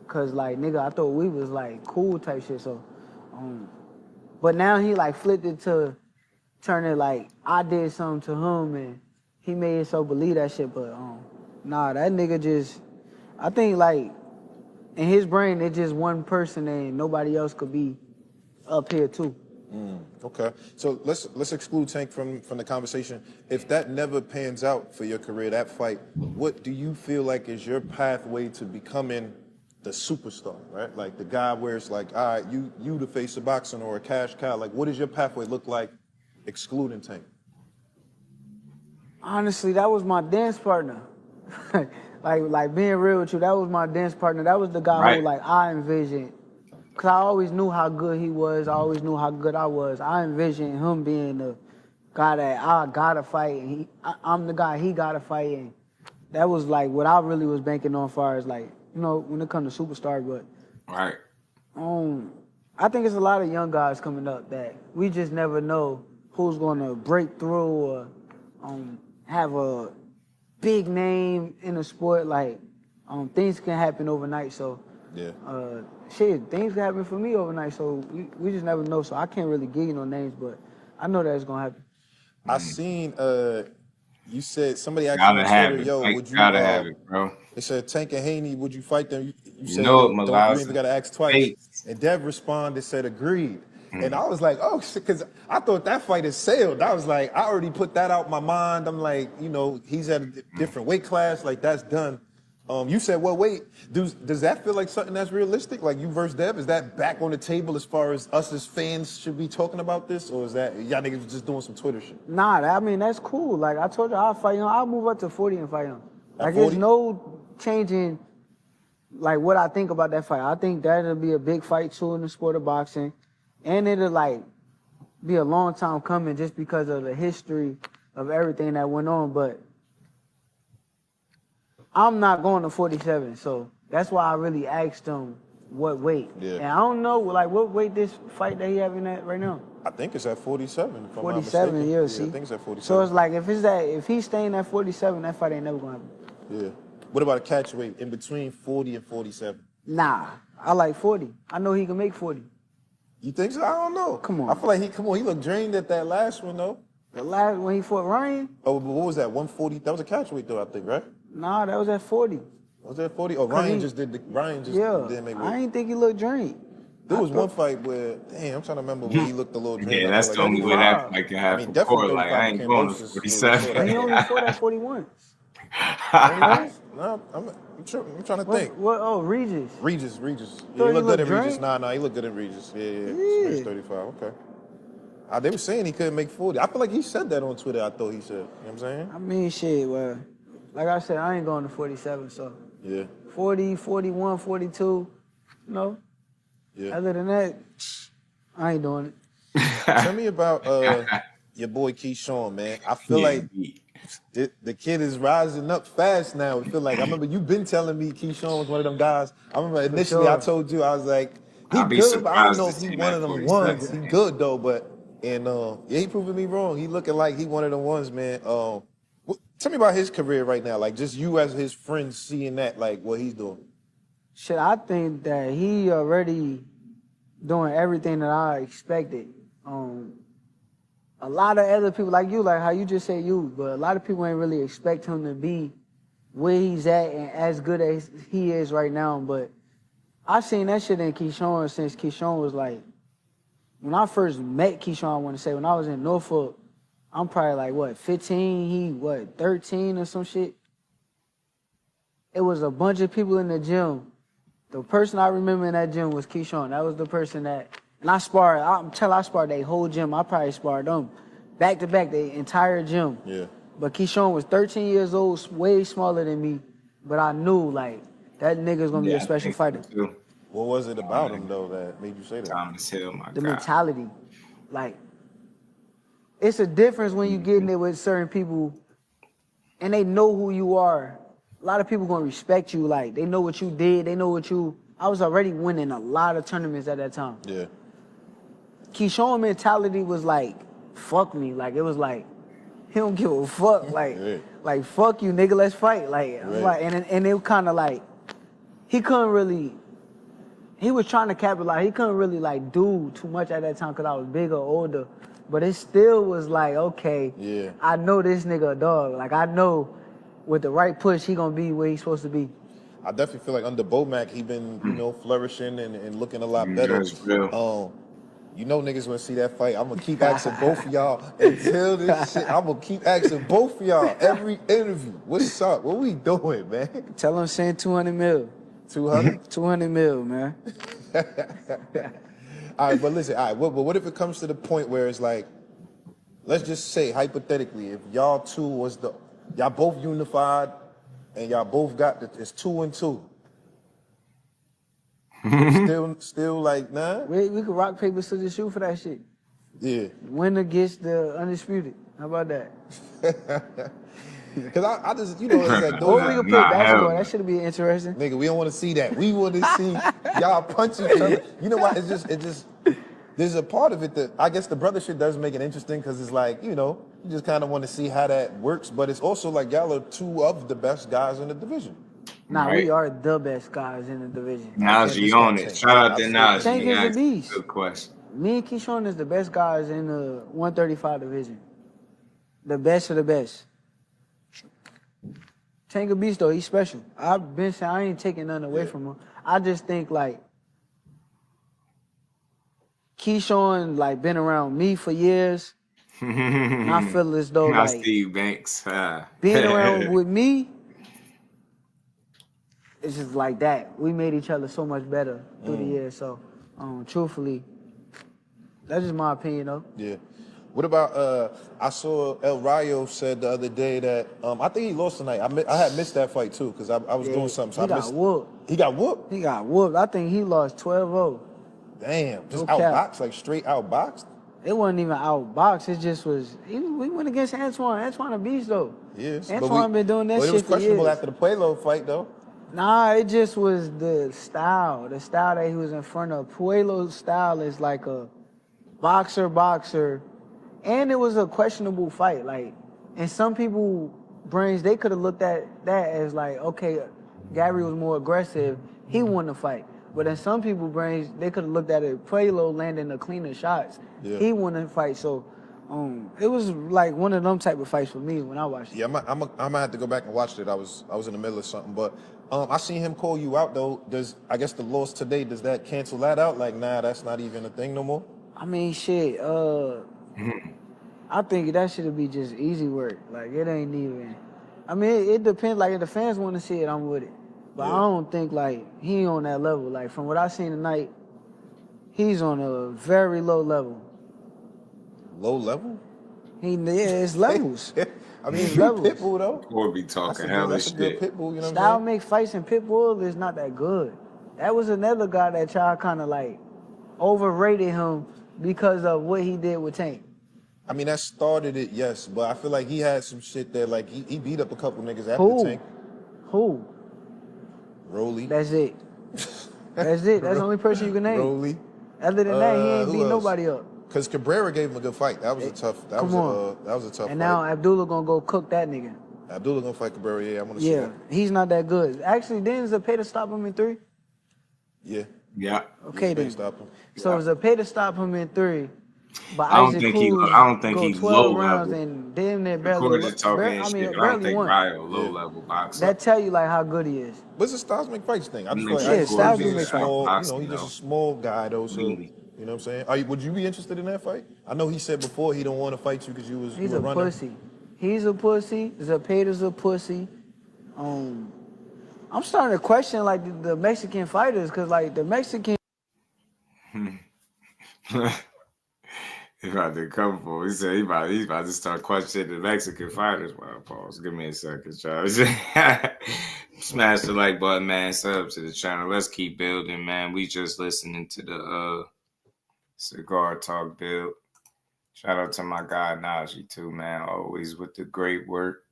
[SPEAKER 11] Cause like nigga, I thought we was like cool type shit. So, but now he like flipped it to turn it like I did something to him and he made it so believe that shit. But nah, that nigga just, I think like in his brain it's just one person and nobody else could be up here too.
[SPEAKER 10] Okay, so let's exclude Tank from the conversation. If that never pans out for your career, that fight, what do you feel like is your pathway to becoming the superstar, right? Like the guy where it's like, all right, you the face of boxing or a cash cow. Like, what does your pathway look like, excluding Tank?
[SPEAKER 11] Honestly, that was my dance partner. like being real with you, that was my dance partner. That was the guy who like I envisioned. Cause I always knew how good he was. I always knew how good I was. I envisioned him being the guy that I gotta fight, and I'm the guy he gotta fight. And that was like what I really was banking on, far as like, you know, when it comes to superstar. But I think it's a lot of young guys coming up that we just never know who's gonna break through or have a big name in the sport. Like things can happen overnight. So.
[SPEAKER 10] Yeah.
[SPEAKER 11] Shit, things can happen for me overnight, so we just never know. So I can't really give you no names, but I know that it's gonna happen.
[SPEAKER 10] I seen you said somebody asked you
[SPEAKER 4] Gotta
[SPEAKER 10] on
[SPEAKER 4] have
[SPEAKER 10] Twitter,
[SPEAKER 4] it.
[SPEAKER 10] yo,
[SPEAKER 4] Like,
[SPEAKER 10] would you
[SPEAKER 4] gotta have it, bro.
[SPEAKER 10] they said Tank and Haney, would you fight them? You
[SPEAKER 4] You
[SPEAKER 10] said
[SPEAKER 4] know it,
[SPEAKER 10] don't you ain't even
[SPEAKER 4] Malasa.
[SPEAKER 10] gotta ask twice. And Dev responded, said agreed. And I was like, oh shit, because I thought that fight had sailed. I was like, I already put that out my mind. I'm like, you know, he's at a different weight class, like that's done. You said, well, wait, does that feel like something that's realistic? Like you versus Dev, is that back on the table as far as us as fans should be talking about this? Or is that, y'all niggas just doing some Twitter shit?
[SPEAKER 11] Nah, I mean, that's cool. Like I told you, I'll fight him. I'll move up to 40 and fight him. Like, there's no changing, like, what I think about that fight. I think that'll be a big fight, too, in the sport of boxing. And it'll, like, be a long time coming just because of the history of everything that went on. But I'm not going to 47, so that's why I really asked him what weight.
[SPEAKER 10] Yeah.
[SPEAKER 11] And I don't know, like, what weight this fight that he having at right now.
[SPEAKER 10] I think it's at 47. If
[SPEAKER 11] 47,
[SPEAKER 10] I'm not
[SPEAKER 11] yeah,
[SPEAKER 10] mistaken.
[SPEAKER 11] see.
[SPEAKER 10] I think it's at 47.
[SPEAKER 11] So it's like, if he's staying at 47, that fight ain't never going to happen.
[SPEAKER 10] Yeah. What about a catch weight in between 40 and 47?
[SPEAKER 11] Nah, I like 40. I know he can make 40.
[SPEAKER 10] You think so? I don't know.
[SPEAKER 11] Come on.
[SPEAKER 10] I feel like he looked drained at that last one though.
[SPEAKER 11] The last when he fought Ryan?
[SPEAKER 10] Oh, but what was that? 140? That was a catch weight though, I think, right?
[SPEAKER 11] Nah, that was at 40.
[SPEAKER 10] Was that 40? Oh, Ryan just didn't make weight.
[SPEAKER 11] I didn't think he looked drained.
[SPEAKER 10] There was one fight where, damn, I'm trying to remember where he looked a little drained.
[SPEAKER 4] Yeah, that's the only way that fight can happen. Definitely like, I ain't going to 47.
[SPEAKER 11] He only fought at 41.
[SPEAKER 10] No, I'm trying to think.
[SPEAKER 11] What? Oh, Regis.
[SPEAKER 10] Regis. Yeah,
[SPEAKER 11] Thought
[SPEAKER 10] he looked good at
[SPEAKER 11] drained?
[SPEAKER 10] Regis. Nah, he looked good at Regis. Yeah. Space 35. Okay. They were saying he couldn't make 40. I feel like he said that on Twitter. I thought he said. You know what I'm saying?
[SPEAKER 11] I mean, shit. Well, like I said, I ain't going to 47. So
[SPEAKER 10] yeah,
[SPEAKER 11] 40, 41, 42. No.
[SPEAKER 10] Yeah.
[SPEAKER 11] Other than that, I ain't doing it.
[SPEAKER 10] Tell me about your boy Keyshawn, man. I feel like the kid is rising up fast now. I feel like I remember you been telling me Keyshawn was one of them guys. I remember initially I told you I was like, he good, but I don't know if he one of them ones. He good though, but he proving me wrong. He looking like he one of them ones, man. Tell me about his career right now, like just you as his friend seeing that, like what he's doing.
[SPEAKER 11] Shit, I think that he already doing everything that I expected. A lot of other people like you, like how you just said you, but a lot of people ain't really expect him to be where he's at and as good as he is right now. But I seen that shit in Keyshawn since Keyshawn was like, when I first met Keyshawn, I want to say, when I was in Norfolk, I'm probably like, 15? He, 13 or some shit? It was a bunch of people in the gym. The person I remember in that gym was Keyshawn. That was the person that, and I sparred their whole gym. I probably sparred them back to back, the entire gym.
[SPEAKER 10] Yeah.
[SPEAKER 11] But Keyshawn was 13 years old, way smaller than me. But I knew, like, that nigga's gonna be a special fighter.
[SPEAKER 10] What was it about him, though, that made you say that?
[SPEAKER 4] Thomas Hill, my
[SPEAKER 11] The
[SPEAKER 4] God.
[SPEAKER 11] mentality. Like, it's a difference when you get in there with certain people and they know who you are. A lot of people gonna respect you. Like, they know what you did. They know what you... I was already winning a lot of tournaments at that time.
[SPEAKER 10] Yeah.
[SPEAKER 11] Keyshawn mentality was like, fuck me. Like, it was like, he don't give a fuck. Like, fuck you, nigga, let's fight. Like, and it kind of like, he couldn't really... He was trying to capitalize. He couldn't really, like, do too much at that time because I was bigger, older. But it still was like, okay, I know this nigga a dog. Like, I know with the right push, he gonna be where he's supposed to be.
[SPEAKER 10] I definitely feel like under Bomac, he been, flourishing and looking a lot better. You know niggas wanna see that fight. I'm gonna keep asking both of y'all until this shit. I'm gonna keep asking both of y'all every interview. What's up? What we doing, man?
[SPEAKER 11] Tell him send 200 mil.
[SPEAKER 10] 200?
[SPEAKER 11] 200 mil, man.
[SPEAKER 10] All right, but listen, all right, but what if it comes to the point where it's like, let's just say, hypothetically, if y'all y'all both unified and y'all both got, it's 2-2. still like, nah?
[SPEAKER 11] We could rock, paper, scissors, shoot for that shit.
[SPEAKER 10] Yeah.
[SPEAKER 11] Winner gets the undisputed. How about that?
[SPEAKER 10] Because I just, it's like...
[SPEAKER 11] Or we could play basketball. That should be interesting.
[SPEAKER 10] Nigga, we don't want to see that. We want to see y'all punch each other. You know why? It just... There's a part of it that... I guess the brother shit does make it interesting because it's like, you just kind of want to see how that works. But it's also like y'all are two of the best guys in the division.
[SPEAKER 11] Nah, we are the best guys in the division.
[SPEAKER 4] Najee on it. Shout out to Najee.
[SPEAKER 11] Tank is the beast.
[SPEAKER 4] Good question.
[SPEAKER 11] Me and Keyshawn is the best guys in the 135 division. The best of the best. Tank a beast though, he's special. I've been saying I ain't taking nothing away from him. I just think like Keyshawn like been around me for years. And I feel as though
[SPEAKER 4] Not
[SPEAKER 11] like
[SPEAKER 4] Steve Banks.
[SPEAKER 11] being around with me, it's just like that. We made each other so much better through the years. So truthfully, that's just my opinion though.
[SPEAKER 10] Yeah. What about I saw El Rayo said the other day that I think he lost tonight. I had missed that fight too because I was doing something. So
[SPEAKER 11] He
[SPEAKER 10] I
[SPEAKER 11] got
[SPEAKER 10] missed.
[SPEAKER 11] whooped.
[SPEAKER 10] He got whooped.
[SPEAKER 11] He got whooped. I think he lost 12-0.
[SPEAKER 10] Damn, just
[SPEAKER 11] No cap.
[SPEAKER 10] outboxed, like straight outboxed.
[SPEAKER 11] It wasn't even outboxed. It just was. We went against Antoine. Antoine a beast though.
[SPEAKER 10] Yes.
[SPEAKER 11] Antoine been doing that
[SPEAKER 10] But
[SPEAKER 11] shit
[SPEAKER 10] it was
[SPEAKER 11] for
[SPEAKER 10] questionable
[SPEAKER 11] years.
[SPEAKER 10] after the Puelo fight though.
[SPEAKER 11] Nah, it just was the style that he was in front of. Puelo's style is like a boxer, and it was a questionable fight. Like, in some people brains, they could have looked at that as like, okay, Gary was more aggressive, he won the fight. But in some people brains, they could have looked at it, Puelo landing the cleaner shots, he won the fight. So, it was like one of them type of fights for me when I watched it.
[SPEAKER 10] Yeah, I'm gonna have to go back and watch it. I was in the middle of something, but I seen him call you out though. I guess the loss today, does that cancel that out? Like, nah, that's not even a thing no more.
[SPEAKER 11] I mean, shit. I think that should be just easy work. Like, it ain't even. I mean, it depends. Like, if the fans want to see it, I'm with it. But I don't think like he on that level. Like, from what I seen tonight, he's on a very low level.
[SPEAKER 10] Low level?
[SPEAKER 11] It's levels.
[SPEAKER 10] I mean,
[SPEAKER 11] It's
[SPEAKER 10] you
[SPEAKER 11] levels.
[SPEAKER 10] Pitbull though.
[SPEAKER 4] Or be talking hella
[SPEAKER 10] That's a good
[SPEAKER 4] shit.
[SPEAKER 10] Pitbull. You know what
[SPEAKER 11] Style
[SPEAKER 10] I'm saying?
[SPEAKER 11] make fights in Pitbull is not that good. That was another guy that y'all kind of like overrated him because of what he did with Tank.
[SPEAKER 10] I mean, that started it, yes, but I feel like he had some shit that like he beat up a couple niggas after
[SPEAKER 11] Who?
[SPEAKER 10] Tank.
[SPEAKER 11] Who?
[SPEAKER 10] Rolly.
[SPEAKER 11] That's it. That's it. That's the only person you can name.
[SPEAKER 10] Rolly.
[SPEAKER 11] Other than that, he ain't
[SPEAKER 10] who
[SPEAKER 11] beat
[SPEAKER 10] else?
[SPEAKER 11] nobody up.
[SPEAKER 10] Because Cabrera gave him a good fight. That was a tough. That
[SPEAKER 11] Come
[SPEAKER 10] was a tough
[SPEAKER 11] And
[SPEAKER 10] fight.
[SPEAKER 11] now Abdullah gonna go cook that nigga.
[SPEAKER 10] Abdullah gonna fight Cabrera. Yeah, I want to see
[SPEAKER 11] Yeah,
[SPEAKER 10] that.
[SPEAKER 11] he's not that good. Actually, didn't Zepeda stop him in 3?
[SPEAKER 10] Yeah.
[SPEAKER 4] Yeah.
[SPEAKER 11] Okay, then.
[SPEAKER 10] Stop him.
[SPEAKER 11] So Zepeda stopped him in 3. But
[SPEAKER 4] I don't
[SPEAKER 11] Isaac
[SPEAKER 4] think
[SPEAKER 11] Cruz
[SPEAKER 4] I don't think
[SPEAKER 11] go
[SPEAKER 4] he's
[SPEAKER 11] 12
[SPEAKER 4] low
[SPEAKER 11] rounds
[SPEAKER 4] level.
[SPEAKER 11] and damn near
[SPEAKER 4] Of
[SPEAKER 11] barely.
[SPEAKER 4] course, it's talking shit, but I don't think
[SPEAKER 11] won.
[SPEAKER 4] Ryo low level boxer.
[SPEAKER 11] That tell you like how good he is.
[SPEAKER 10] What's the Styles make fights thing? I just
[SPEAKER 4] Yeah,
[SPEAKER 10] feel like Isaac
[SPEAKER 11] Styles
[SPEAKER 10] Cruz
[SPEAKER 11] do
[SPEAKER 10] is
[SPEAKER 11] make
[SPEAKER 10] small.
[SPEAKER 4] fights.
[SPEAKER 10] You know, he's just a small guy though. So
[SPEAKER 4] Really.
[SPEAKER 10] you know what I'm saying? Would you be interested in that fight? I know he said before he don't want to fight you because you
[SPEAKER 11] He's
[SPEAKER 10] were
[SPEAKER 11] a
[SPEAKER 10] running.
[SPEAKER 11] pussy. He's a pussy. Zepeda's a pussy. I'm starting to question like the Mexican fighters because like the Mexican.
[SPEAKER 4] He's about to come for. He said he's about to start questioning the Mexican fighters. Well, pause. Give me a second, Charles. Smash the like button, man. Sub to the channel. Let's keep building, man. We just listening to the cigar talk build. Shout out to my guy Najee too, man. Always with the great work.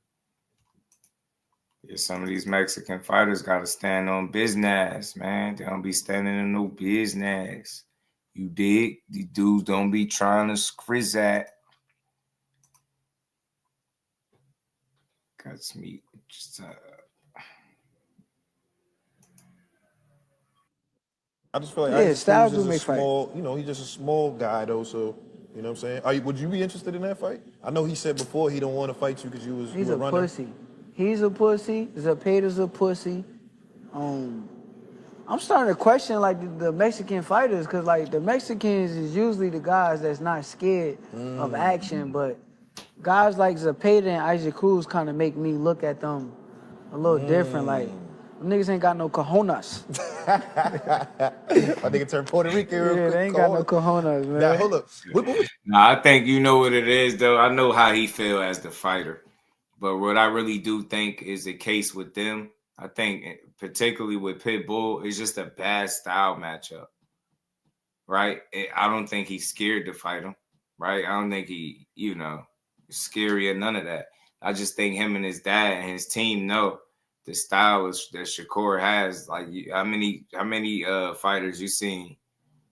[SPEAKER 4] Yeah, some of these Mexican fighters got to stand on business, man. They don't be standing in no business. You dig? These dudes don't be trying to scriz at. Cuts me. Just,
[SPEAKER 10] I just feel like
[SPEAKER 11] Yeah,
[SPEAKER 10] Isaac
[SPEAKER 11] Styles
[SPEAKER 10] Cruz
[SPEAKER 11] do
[SPEAKER 10] is a
[SPEAKER 11] make fight.
[SPEAKER 10] small. You know, he's just a small guy though. So you know what I'm saying? Would you be interested in that fight? I know he said before he don't want to fight you because you
[SPEAKER 11] He's
[SPEAKER 10] were
[SPEAKER 11] a
[SPEAKER 10] running.
[SPEAKER 11] pussy. He's a pussy. Zepeda's a pussy. I'm starting to question like the Mexican fighters because like the Mexicans is usually the guys that's not scared of action, but guys like Zepeda and Isaac Cruz kind of make me look at them a little different. Like them niggas ain't got no cojones.
[SPEAKER 10] I think it turned Puerto Rican real
[SPEAKER 11] Yeah,
[SPEAKER 10] quick.
[SPEAKER 11] they ain't got no cojones, man.
[SPEAKER 10] Now hold up.
[SPEAKER 4] Nah, I think you know what it is, though. I know how he feel as the fighter. But what I really do think is the case with them, I think particularly with Pitbull, it's just a bad style matchup, right? I don't think he's scared to fight him, right? I don't think he, is scary or none of that. I just think him and his dad and his team know the style that Shakur has. Like, how many fighters you seen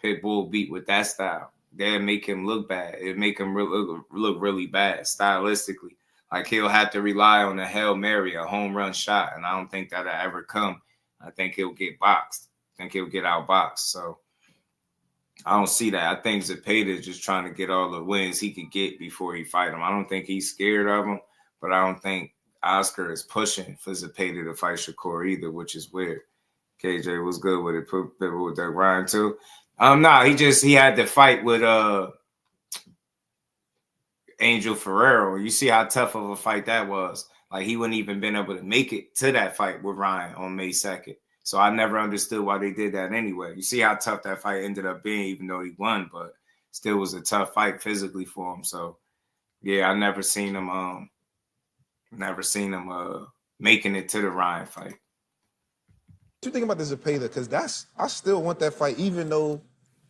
[SPEAKER 4] Pitbull beat with that style? That'd make him look bad. It'd make him look really bad stylistically. Like, he'll have to rely on a Hail Mary, a home run shot, and I don't think that'll ever come. I think he'll get boxed. I think he'll get outboxed. So I don't see that. I think Zepeda is just trying to get all the wins he could get before he fight him. I don't think he's scared of him, but I don't think Oscar is pushing for Zepeda to fight Shakur either, which is weird. KJ was good with it. Put people with that Ryan too. No, he had to fight with Angel Ferrero. You see how tough of a fight that was. Like he wouldn't even been able to make it to that fight with Ryan on May 2nd. So I never understood why they did that anyway. You see how tough that fight ended up being, even though he won, but still was a tough fight physically for him. So yeah, I never seen him making it to the Ryan fight.
[SPEAKER 10] What you think about the Zepeda? Because I still want that fight, even though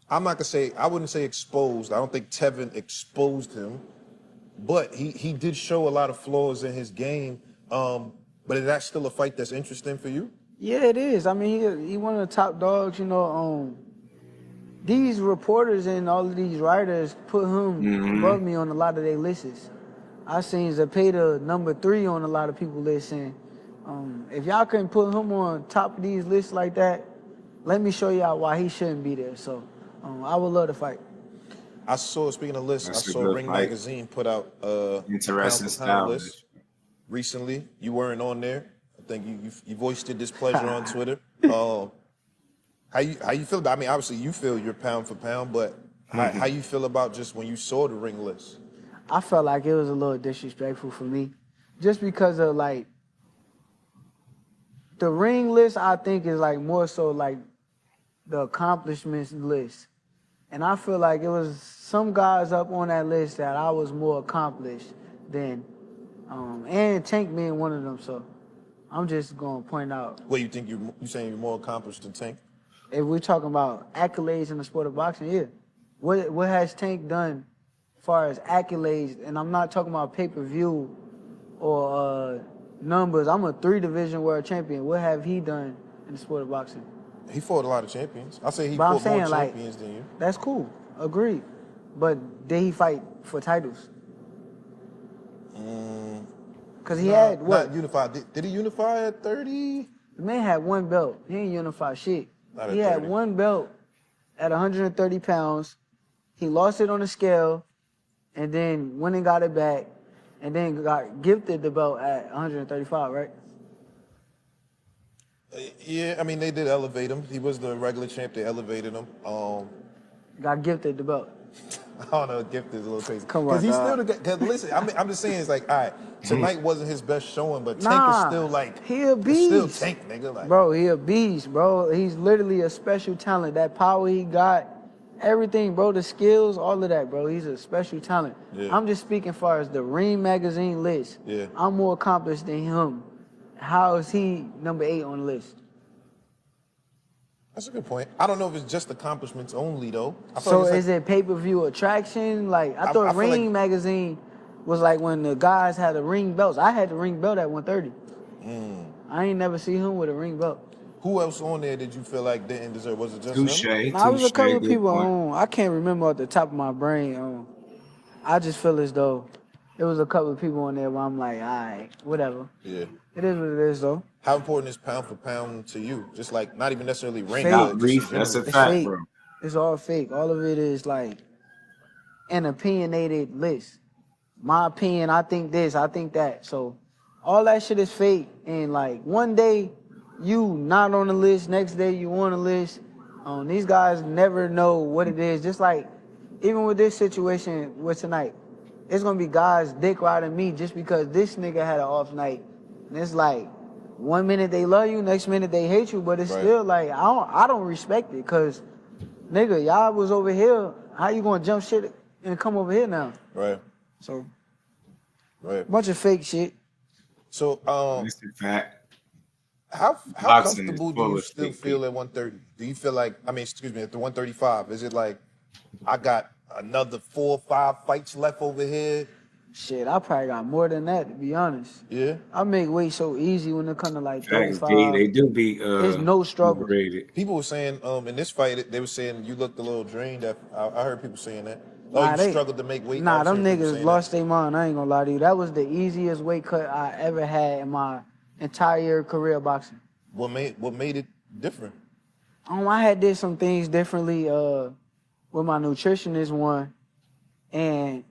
[SPEAKER 10] I wouldn't say exposed. I don't think Tevin exposed him, but he did show a lot of flaws in his game. But is that still a fight that's interesting for you?
[SPEAKER 11] Yeah, it is. I mean, he one of the top dogs, you know. These reporters and all of these writers put him above me on a lot of their lists. I seen Zepeda number 3 on a lot of people's lists, and if y'all couldn't put him on top of these lists like that, let me show y'all why he shouldn't be there. So I would love to fight.
[SPEAKER 10] I saw, speaking of lists, I saw Ring Magazine put out
[SPEAKER 4] interesting style
[SPEAKER 10] list recently. You weren't on there. I think you voiced your displeasure on Twitter. How you feel about? I mean, obviously you feel you're pound for pound, but how you feel about just when you saw the Ring list?
[SPEAKER 11] I felt like it was a little disrespectful for me, just because of like the Ring list. I think is like more so like the accomplishments list, and I feel like it was some guys up on that list that I was more accomplished than, and Tank being one of them. So I'm just gonna point out.
[SPEAKER 10] What you think you saying you're more accomplished than Tank?
[SPEAKER 11] If we're talking about accolades in the sport of boxing, yeah. What has Tank done as far as accolades? And I'm not talking about pay-per-view or numbers. I'm a 3-division world champion. What have he done in the sport of boxing?
[SPEAKER 10] He fought a lot of champions. I say he fought more champions than you.
[SPEAKER 11] That's cool. Agreed. But did he fight for titles? Because he had what?
[SPEAKER 10] Not unified. Did he unify at 30?
[SPEAKER 11] The man had 1 belt. He ain't unified shit.
[SPEAKER 10] He
[SPEAKER 11] had 1 belt at 130 pounds. He lost it on the scale, and then went and got it back, and then got gifted the belt at 135, right?
[SPEAKER 10] Yeah, I mean, they did elevate him. He was the regular champ. They elevated him.
[SPEAKER 11] Got gifted the belt.
[SPEAKER 10] I don't know, gifted is a little crazy.
[SPEAKER 11] Come on,
[SPEAKER 10] because he's still the guy. Cause listen, I'm just saying, it's like, all right, tonight wasn't his best showing, but Tank is still like,
[SPEAKER 11] he a beast.
[SPEAKER 10] Still Tank, nigga. Like,
[SPEAKER 11] bro, he a beast, bro. He's literally a special talent. That power he got, everything, bro, the skills, all of that, bro. He's a special talent.
[SPEAKER 10] Yeah.
[SPEAKER 11] I'm just speaking as far as the Ring Magazine list.
[SPEAKER 10] Yeah.
[SPEAKER 11] I'm more accomplished than him. How is he number 8 on the list?
[SPEAKER 10] that's a good point. I don't know if it's just accomplishments only, though.
[SPEAKER 11] So is it pay-per-view attraction? Like, I thought Ring Magazine was like when the guys had the ring belts. I had the ring belt at 130. I ain't never see him with a ring belt.
[SPEAKER 10] Who else on there did you feel like didn't deserve? Was it just him?
[SPEAKER 11] I was a couple of people on. I can't remember off the top of my brain. I just feel as though there was a couple of people on there where I'm like, all right, whatever.
[SPEAKER 10] Yeah.
[SPEAKER 11] It is what it is, though.
[SPEAKER 10] How important is pound for pound to you? Just like, not even necessarily Ring.
[SPEAKER 4] That's a fact, bro.
[SPEAKER 11] It's all fake. All of it is like an opinionated list. My opinion, I think this, I think that. So all that shit is fake. And like one day you not on the list, next day you on the list. These guys never know what it is. Just like even with this situation with tonight, it's gonna be guys dick riding me just because this nigga had an off night. And it's like 1 minute they love you, next minute they hate you, but it's still like I don't respect it because nigga, y'all was over here. How you gonna jump shit and come over here now?
[SPEAKER 10] Right.
[SPEAKER 11] So
[SPEAKER 10] bunch
[SPEAKER 11] of fake shit.
[SPEAKER 10] So
[SPEAKER 4] That's a fact.
[SPEAKER 10] How comfortable do you still feel at 130? Do you feel like, I mean, excuse me, at the 135, is it like I got another 4 or 5 fights left over here?
[SPEAKER 11] Shit, I probably got more than that, to be honest.
[SPEAKER 10] Yeah?
[SPEAKER 11] I make weight so easy when it comes to like 35.
[SPEAKER 4] They do be
[SPEAKER 11] there's no struggle.
[SPEAKER 4] overrated.
[SPEAKER 10] People were saying in this fight, they were saying you looked a little drained. I heard people saying that. You struggled to make weight.
[SPEAKER 11] Nah, them niggas lost their mind. I ain't gonna lie to you. That was the easiest weight cut I ever had in my entire career boxing.
[SPEAKER 10] What made it different?
[SPEAKER 11] I had did some things differently. with my nutritionist, one, and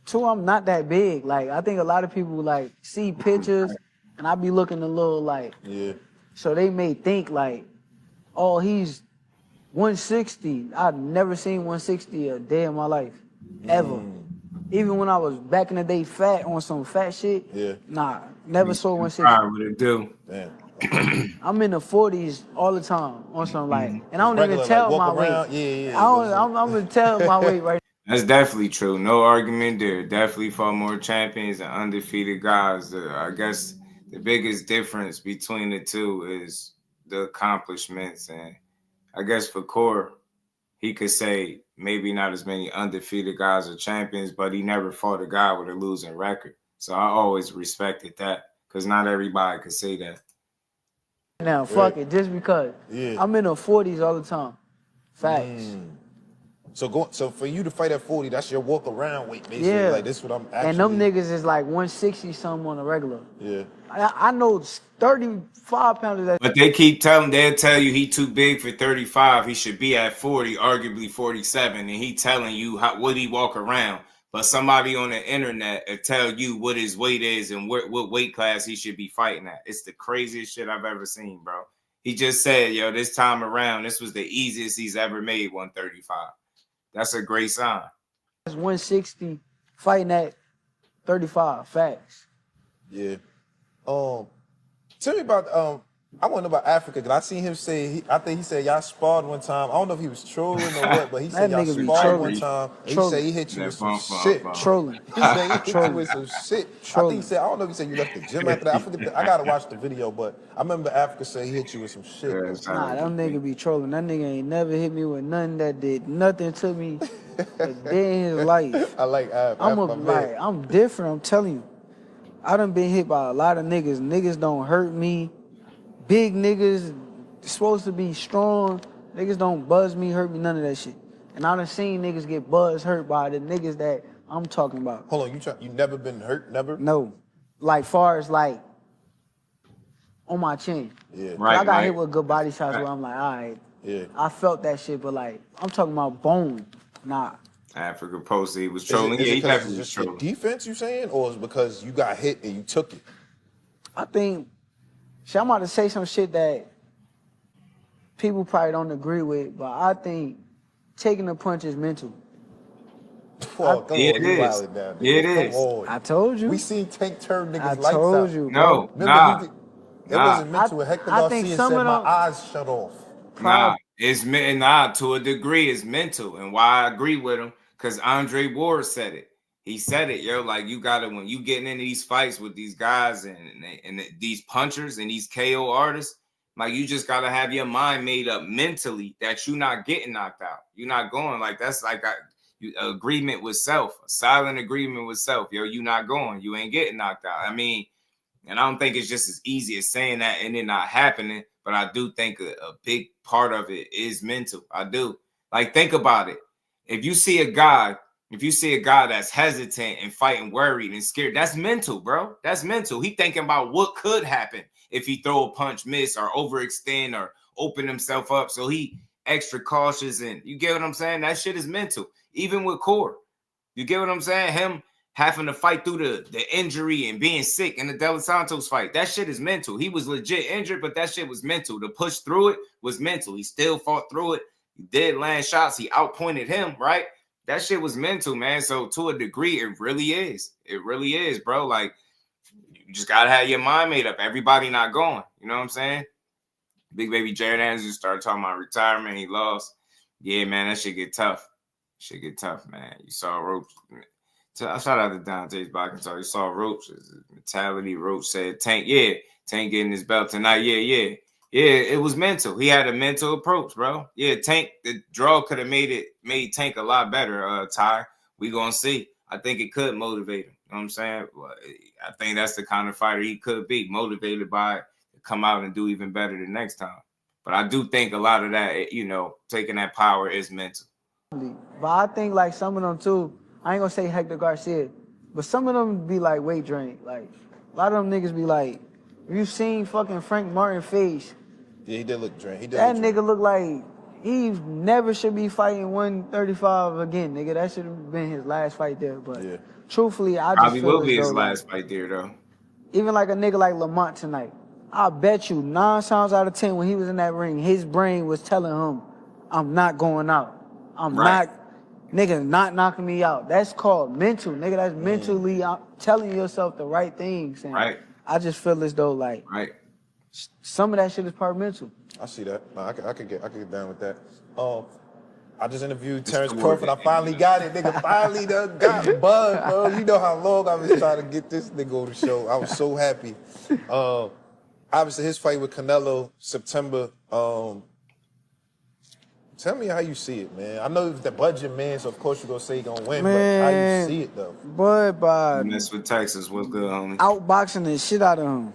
[SPEAKER 11] two, I'm not that big. Like, I think a lot of people like see pictures and I be looking a little like, so they may think like, oh, he's 160. I've never seen 160 a day in my life, ever. Even when I was back in the day fat on some fat shit, nah, never saw 160.
[SPEAKER 4] What it do?
[SPEAKER 10] Damn.
[SPEAKER 11] I'm in the 40s all the time on some like, and I don't
[SPEAKER 10] Regular,
[SPEAKER 11] even tell
[SPEAKER 10] like,
[SPEAKER 11] my
[SPEAKER 10] walk
[SPEAKER 11] weight.
[SPEAKER 10] around? Yeah.
[SPEAKER 11] I'm gonna tell my weight right now.
[SPEAKER 4] That's definitely true. No argument there. Definitely far more champions and undefeated guys. I guess the biggest difference between the two is the accomplishments. And I guess for Core, he could say maybe not as many undefeated guys or champions, but he never fought a guy with a losing record. So I always respected that because not everybody could say that.
[SPEAKER 11] Now, fuck it, just because. I'm in the 40s all the time. Facts.
[SPEAKER 10] So for you to fight at 40, that's your walk around weight, basically.
[SPEAKER 11] Yeah.
[SPEAKER 10] Like, this is what I'm actually.
[SPEAKER 11] And them niggas is like 160 something on a regular.
[SPEAKER 10] Yeah.
[SPEAKER 11] I know 35 pounders. That
[SPEAKER 4] But they keep telling, they'll tell you he too big for 35. He should be at 40, arguably 47. And he telling you how would he walk around. But somebody on the internet will tell you what his weight is and what weight class he should be fighting at. It's the craziest shit I've ever seen, bro. He just said, yo, this time around, this was the easiest he's ever made 135. That's a great sign.
[SPEAKER 11] 160 fighting at 35. Facts.
[SPEAKER 10] Yeah. Tell me about I want to know about Africa, because I seen him say, I think he said y'all sparred one time. I don't know if he was trolling or what, but he said y'all sparred one time. And he said he hit you with some shit.
[SPEAKER 11] Trolling.
[SPEAKER 10] He said he hit you with some shit. I think he said, I don't know if he said you left the gym after that. I forget. I got to watch the video, but I remember Africa said he hit you with some shit.
[SPEAKER 11] Nah, that nigga be trolling. That nigga ain't never hit me with nothing that did nothing to me a day in his life.
[SPEAKER 10] I like
[SPEAKER 11] I'm different, I'm telling you. I done been hit by a lot of niggas. Niggas don't hurt me. Big niggas supposed to be strong. Niggas don't buzz me, hurt me, none of that shit. And I done seen niggas get buzzed, hurt by the niggas that I'm talking about.
[SPEAKER 10] Hold on, you never been hurt, never?
[SPEAKER 11] No. Like far as like on my chin.
[SPEAKER 10] Yeah.
[SPEAKER 11] Right, I got hit with good body shots where I'm like, all right.
[SPEAKER 10] Yeah.
[SPEAKER 11] I felt that shit, but like, I'm talking about bone. Nah.
[SPEAKER 4] Africa posted he was trolling.
[SPEAKER 10] Is it
[SPEAKER 4] he definitely was
[SPEAKER 10] just
[SPEAKER 4] trolling.
[SPEAKER 10] Defense, you saying, or is it because you got hit and you took it?
[SPEAKER 11] I think, I'm about to say some shit that people probably don't agree with, but I think taking a punch is mental.
[SPEAKER 4] It is.
[SPEAKER 11] I told you.
[SPEAKER 10] We seen Tank turn niggas
[SPEAKER 11] I
[SPEAKER 10] lights
[SPEAKER 11] told
[SPEAKER 10] out.
[SPEAKER 11] you.
[SPEAKER 4] No,
[SPEAKER 10] Remember, it wasn't mental. Hector
[SPEAKER 11] I think
[SPEAKER 10] Garcia
[SPEAKER 11] some
[SPEAKER 10] said
[SPEAKER 11] of
[SPEAKER 10] my
[SPEAKER 11] them-
[SPEAKER 10] eyes shut off.
[SPEAKER 4] To a degree, it's mental. And why I agree with him, because Andre Ward said it. He said it, yo, like you gotta, when you getting into these fights with these guys and these punchers and these KO artists, like you just gotta have your mind made up mentally that you're not getting knocked out. You're not going like that's like agreement with self, a silent agreement with self. Yo, you not going, you ain't getting knocked out. I mean, and I don't think it's just as easy as saying that and it not happening, but I do think a big part of it is mental. I do. Like, think about it. If you see a guy that's hesitant and fighting worried and scared, that's mental, bro. That's mental. He thinking about what could happen if he throw a punch, miss, or overextend or open himself up. So he extra cautious, and you get what I'm saying? That shit is mental. Even with Core. You get what I'm saying? Him having to fight through the injury and being sick in the De Los Santos fight. That shit is mental. He was legit injured, but that shit was mental. The push through it was mental. He still fought through it. He did land shots. He outpointed him, right? That shit was mental, man. So to a degree, it really is. It really is, bro. Like, you just got to have your mind made up. Everybody not going. You know what I'm saying? Big baby Jared Andrews started talking about retirement. He lost. Yeah, man, that shit get tough. Shit get tough, man. You saw Ropes. Shout out to Dante's Boxing Talk. You saw Ropes. Mentality. Ropes said, Tank getting his belt tonight. Yeah, it was mental. He had a mental approach, bro. Yeah, Tank, the draw could have made Tank a lot better, Ty. We gonna see. I think it could motivate him. You know what I'm saying? Well, I think that's the kind of fighter he could be, motivated by it, to come out and do even better the next time. But I do think a lot of that, taking that power is mental.
[SPEAKER 11] But I think like some of them too, I ain't gonna say Hector Garcia, but some of them be like weight drain. Like a lot of them niggas be like, if you seen fucking Frank Martin face,
[SPEAKER 10] yeah, he did look drained.
[SPEAKER 11] Nigga look like he never should be fighting 135 again, nigga. That should have been his last fight there. But truthfully, I just
[SPEAKER 4] Probably
[SPEAKER 11] feel
[SPEAKER 4] will
[SPEAKER 11] as
[SPEAKER 4] be
[SPEAKER 11] though
[SPEAKER 4] his
[SPEAKER 11] like,
[SPEAKER 4] last fight there, though.
[SPEAKER 11] even like a nigga like Lamont tonight, I bet you 9 times out of 10 when he was in that ring, his brain was telling him, I'm not going out. I'm not, nigga, not knocking me out. That's called mental, nigga. That's mentally telling yourself the right things. And I just feel as though like some of that shit is part mental.
[SPEAKER 10] I see that. No, I could get down with that. I just interviewed Terrence Crawford. I finally got it, nigga. Finally done got Bud, bro. You know how long I was trying to get this nigga on the show. I was so happy. Obviously, his fight with Canelo, September. Tell me how you see it, man. I know the budget, man, so of course you're going to say you're going to win, but how you see it, though?
[SPEAKER 11] Bud, by
[SPEAKER 4] Mess with Texas. What's good, homie?
[SPEAKER 11] outboxing the shit out of him.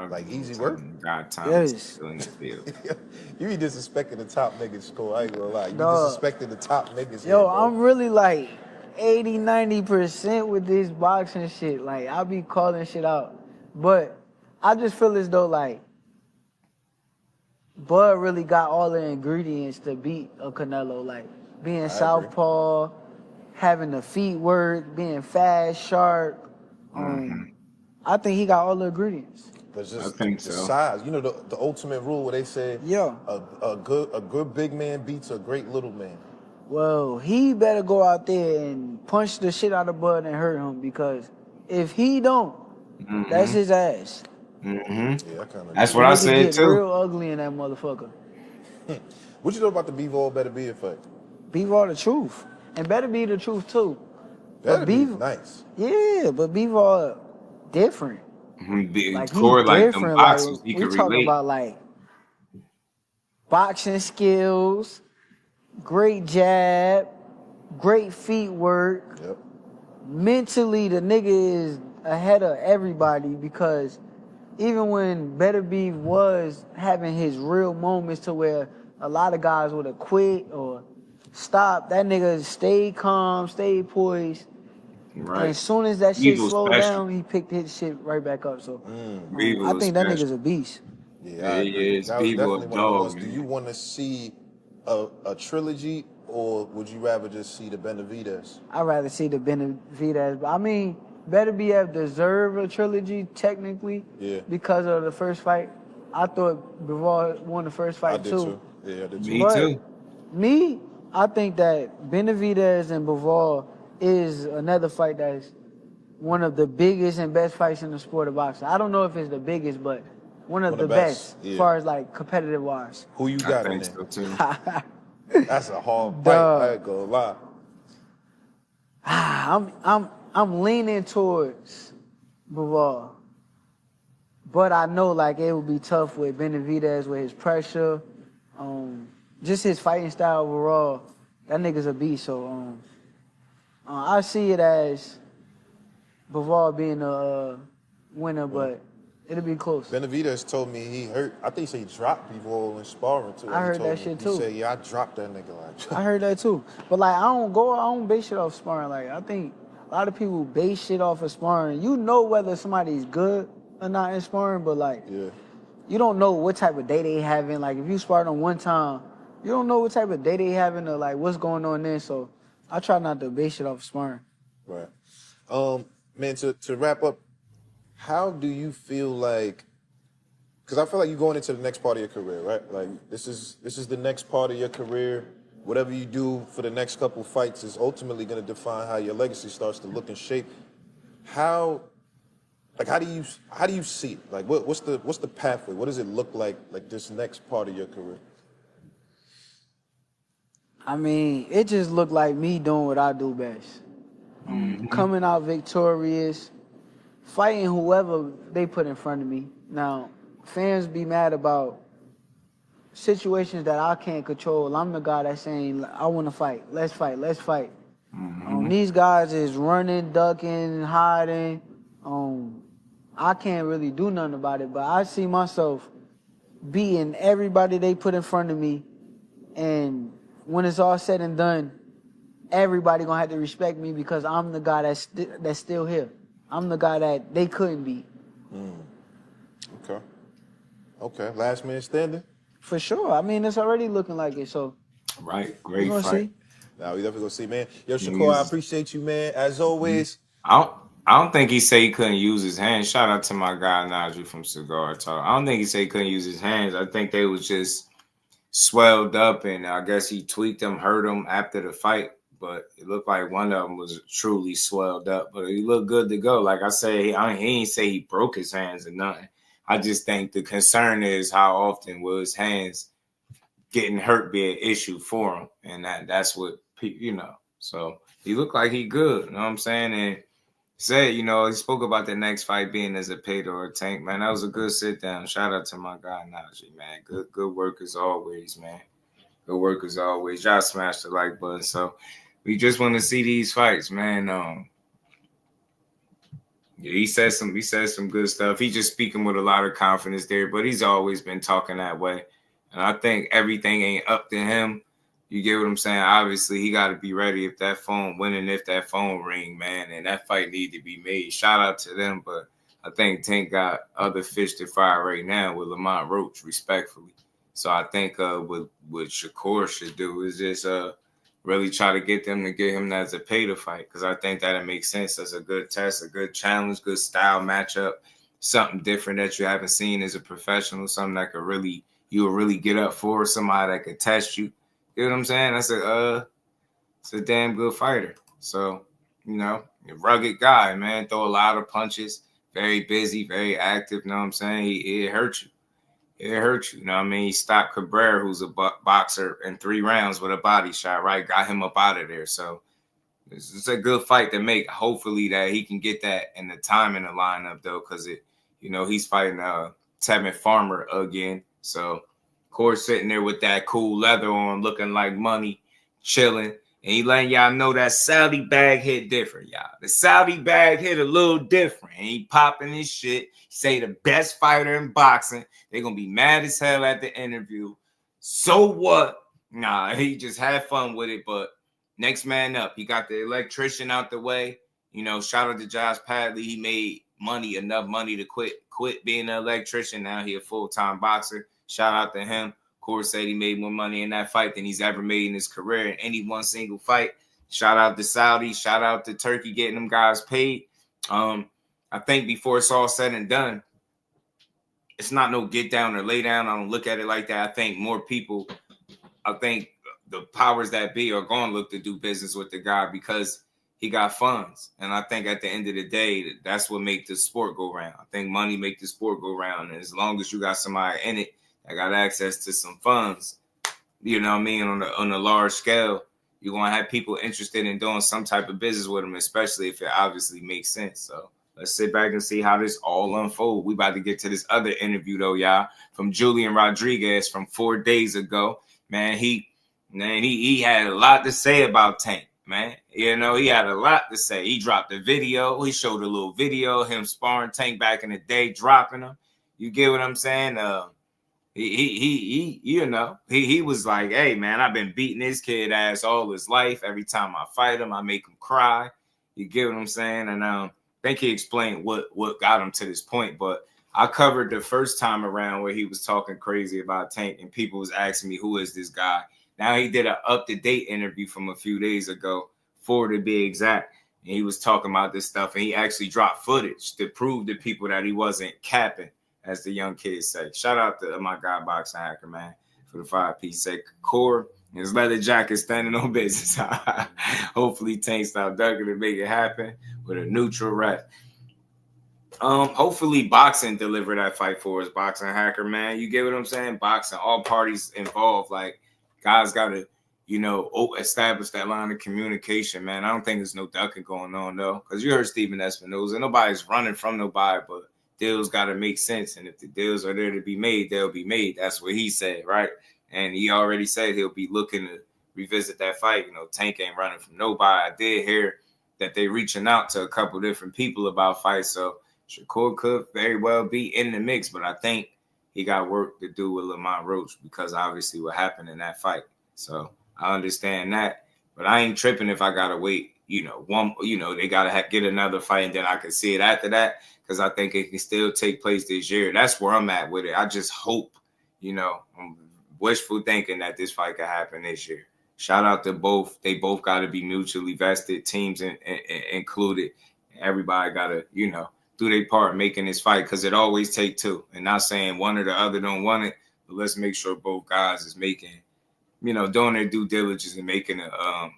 [SPEAKER 10] Like easy work?
[SPEAKER 4] God, Thomas
[SPEAKER 11] Yes.
[SPEAKER 4] still in the field.
[SPEAKER 10] You be disrespecting the top niggas, score. I ain't gonna lie. You disrespecting the top niggas.
[SPEAKER 11] Yo,
[SPEAKER 10] here, bro.
[SPEAKER 11] I'm really like 80, 90% with this boxing shit. Like, I be calling shit out. But I just feel as though, like, Bud really got all the ingredients to beat a Canelo. Like, being southpaw, having the feet work, being fast, sharp. I think he got all the ingredients.
[SPEAKER 10] But just
[SPEAKER 4] I think
[SPEAKER 10] the
[SPEAKER 4] so.
[SPEAKER 10] size. You know the ultimate rule where they say a good big man beats a great little man.
[SPEAKER 11] Well, he better go out there and punch the shit out of Bud and hurt him, because if he don't, that's his ass.
[SPEAKER 10] Yeah, I kind of.
[SPEAKER 4] That's what I said
[SPEAKER 11] get
[SPEAKER 4] too.
[SPEAKER 11] Real ugly in that motherfucker.
[SPEAKER 10] What you know about the Bivol Better Be fight?
[SPEAKER 11] Bivol the truth, and better be the truth too.
[SPEAKER 10] Better be nice.
[SPEAKER 11] Yeah, but Bivol different.
[SPEAKER 4] Like
[SPEAKER 11] he
[SPEAKER 4] core like them
[SPEAKER 11] different.
[SPEAKER 4] boxers,
[SPEAKER 11] Like,
[SPEAKER 4] he
[SPEAKER 11] we
[SPEAKER 4] could
[SPEAKER 11] talk
[SPEAKER 4] relate.
[SPEAKER 11] about like boxing skills, great jab, great feet work.
[SPEAKER 10] Yep.
[SPEAKER 11] Mentally, the nigga is ahead of everybody, because even when Better Beef was having his real moments to where a lot of guys would have quit or stopped, that nigga stayed calm, stayed poised.
[SPEAKER 4] Right.
[SPEAKER 11] And as soon as that shit
[SPEAKER 4] Evil's
[SPEAKER 11] slowed
[SPEAKER 4] special.
[SPEAKER 11] down, he picked his shit right back up. So
[SPEAKER 4] Evil
[SPEAKER 11] I
[SPEAKER 4] is
[SPEAKER 11] think that
[SPEAKER 4] special.
[SPEAKER 11] nigga's a beast.
[SPEAKER 10] Yeah, I agree.
[SPEAKER 4] Yeah, it's
[SPEAKER 10] That was
[SPEAKER 4] Bivol
[SPEAKER 10] definitely one of the
[SPEAKER 4] dog,
[SPEAKER 10] ones. Do
[SPEAKER 4] man.
[SPEAKER 10] you want to see a trilogy, or would you rather just see the Benavidez?
[SPEAKER 11] I'd rather see the Benavidez. But I mean, Better BF deserve a trilogy technically because of the first fight. I thought Bivol won the first fight
[SPEAKER 10] I did too. Yeah, I did too.
[SPEAKER 4] Me too.
[SPEAKER 11] Me, I think that Benavidez and Bivol is another fight that's one of the biggest and best fights in the sport of boxing. I don't know if it's the biggest, but one of the best as far as like competitive wise.
[SPEAKER 10] Who you got in
[SPEAKER 4] I think
[SPEAKER 10] there?
[SPEAKER 4] so too.
[SPEAKER 10] That's a hard fight. I ain't gonna lie.
[SPEAKER 11] I'm leaning towards Bivol, but I know like it would be tough with Benavidez with his pressure, just his fighting style overall. That nigga's a beast. So I see it as Bivol being a winner, but it'll be close.
[SPEAKER 10] Benavidez told me he hurt. I think he dropped Bivol in sparring too.
[SPEAKER 11] I heard that shit too.
[SPEAKER 10] He said, "Yeah, I dropped that nigga." Like,
[SPEAKER 11] I heard that too. But like, I don't base shit off sparring. Like, I think a lot of people base shit off of sparring. You know whether somebody's good or not in sparring, but like, you don't know what type of day they having. Like, if you sparred them one time, you don't know what type of day they having or like what's going on there. So I try not to base shit off of sparring.
[SPEAKER 10] Right. Man, to wrap up, how do you feel like? Because I feel like you're going into the next part of your career, right? Like this is the next part of your career. Whatever you do for the next couple fights is ultimately going to define how your legacy starts to look and shape. How do you see it? Like what's the pathway? What does it look like this next part of your career?
[SPEAKER 11] I mean, it just looked like me doing what I do best. Coming out victorious, fighting whoever they put in front of me. Now, fans be mad about situations that I can't control. I'm the guy that's saying, I want to fight. Let's fight. Let's fight. These guys is running, ducking, hiding. I can't really do nothing about it, but I see myself beating everybody they put in front of me. And when it's all said and done, everybody gonna have to respect me because I'm the guy that's still here. I'm the guy that they couldn't beat.
[SPEAKER 10] Okay. Last man standing?
[SPEAKER 11] For sure. I mean, it's already looking like it. So
[SPEAKER 4] Right,
[SPEAKER 11] we're
[SPEAKER 4] great
[SPEAKER 11] gonna
[SPEAKER 4] fight.
[SPEAKER 11] see.
[SPEAKER 10] Now we definitely gonna see, man. Yo, Shakur, I
[SPEAKER 4] Niggas-
[SPEAKER 10] appreciate you, man. As always.
[SPEAKER 4] I don't think he said he couldn't use his hands. Shout out to my guy Najee from Cigar Talk. I don't think he said he couldn't use his hands. I think they was just swelled up, and I guess he tweaked them, hurt them after the fight. But it looked like one of them was truly swelled up. But he looked good to go. Like I said, he ain't say he broke his hands or nothing. I just think the concern is how often will his hands getting hurt be an issue for him, and that's what So he looked like he good. You know what I'm saying? And said, he spoke about the next fight being as a Pato or a Tank. Man, that was a good sit down. Shout out to my guy Najee, man. Good work as always, man. Good work as always. Y'all smashed the like button. So we just want to see these fights, man. Yeah, he said some good stuff. He's just speaking with a lot of confidence there, but he's always been talking that way. And I think everything ain't up to him. You get what I'm saying? Obviously, he got to be ready if that phone ring, man, and that fight need to be made. Shout out to them, but I think Tank got other fish to fry right now with Lamont Roach, respectfully. So I think what Shakur should do is just really try to get them to get him as a pay to fight, because I think that'll make sense as a good test, a good challenge, good style matchup, something different that you haven't seen as a professional, something that you will really get up for, somebody that could test you. You know what I'm saying? That's it's a damn good fighter. So, a rugged guy, man. Throw a lot of punches. Very busy, very active. You know what I'm saying? It hurt you. It hurt you. You know what I mean? He stopped Cabrera, who's a boxer, in 3 rounds with a body shot, right? Got him up out of there. So it's a good fight to make. Hopefully that he can get that in the time in the lineup, though, because he's fighting Tevin Farmer again. So, of course, sitting there with that cool leather on, looking like money, chilling. And he letting y'all know that Saudi bag hit different, y'all. The Saudi bag hit a little different. And he popping his shit. Say the best fighter in boxing. They're going to be mad as hell at the interview. So what? Nah, he just had fun with it. But next man up. He got the electrician out the way. Shout out to Josh Padley. He made enough money to quit being an electrician. Now he a full-time boxer. Shout out to him. Of course, said he made more money in that fight than he's ever made in his career in any one single fight. Shout out to Saudi. Shout out to Turkey getting them guys paid. I think before it's all said and done, it's not no get down or lay down. I don't look at it like that. I think the powers that be are going to look to do business with the guy because he got funds. And I think at the end of the day, that's what makes the sport go round. I think money makes the sport go round. And as long as you got somebody in it, I got access to some funds, you know what I mean, on a large scale, you're going to have people interested in doing some type of business with them, especially if it obviously makes sense. So let's sit back and see how this all unfolds. We about to get to this other interview, though, y'all, from Julian Rodriguez from 4 days ago. Man, he had a lot to say about Tank, man. He had a lot to say. He dropped a video. He showed a little video, him sparring Tank back in the day, dropping him. You get what I'm saying? He was like, hey, man, I've been beating this kid ass all his life. Every time I fight him, I make him cry. You get what I'm saying? And I think he explained what got him to this point. But I covered the first time around where he was talking crazy about Tank, and people was asking me, who is this guy? Now he did an up-to-date interview from a few days ago, 4 to be exact. And he was talking about this stuff, and he actually dropped footage to prove to people that he wasn't capping, as the young kids say. Shout out to my guy, Boxing Hacker, man, for the 5-piece set. Core, his leather jacket standing on business. Hopefully Tank stop ducking to make it happen with a neutral rep. Hopefully boxing deliver that fight for us, Boxing Hacker, man. You get what I'm saying? Boxing, all parties involved. Like, guys got to, establish that line of communication, man. I don't think there's no ducking going on, though, because you heard Stephen Espinoza. Nobody's running from nobody, but deals got to make sense, and if the deals are there to be made, they'll be made. That's what he said, right? And he already said he'll be looking to revisit that fight. Tank ain't running from nobody. I did hear that they reaching out to a couple different people about fights, so Shakur could very well be in the mix, but I think he got work to do with Lamont Roach because obviously what happened in that fight. So I understand that, but I ain't tripping if I gotta wait. They gotta get another fight, and then I can see it after that. Because I think it can still take place this year. That's where I'm at with it. I just hope, I'm wishful thinking that this fight could happen this year. Shout out to both. They both got to be mutually vested, teams included. Everybody got to, do their part making this fight, because it always take two. And not saying one or the other don't want it, but let's make sure both guys is making, doing their due diligence and making a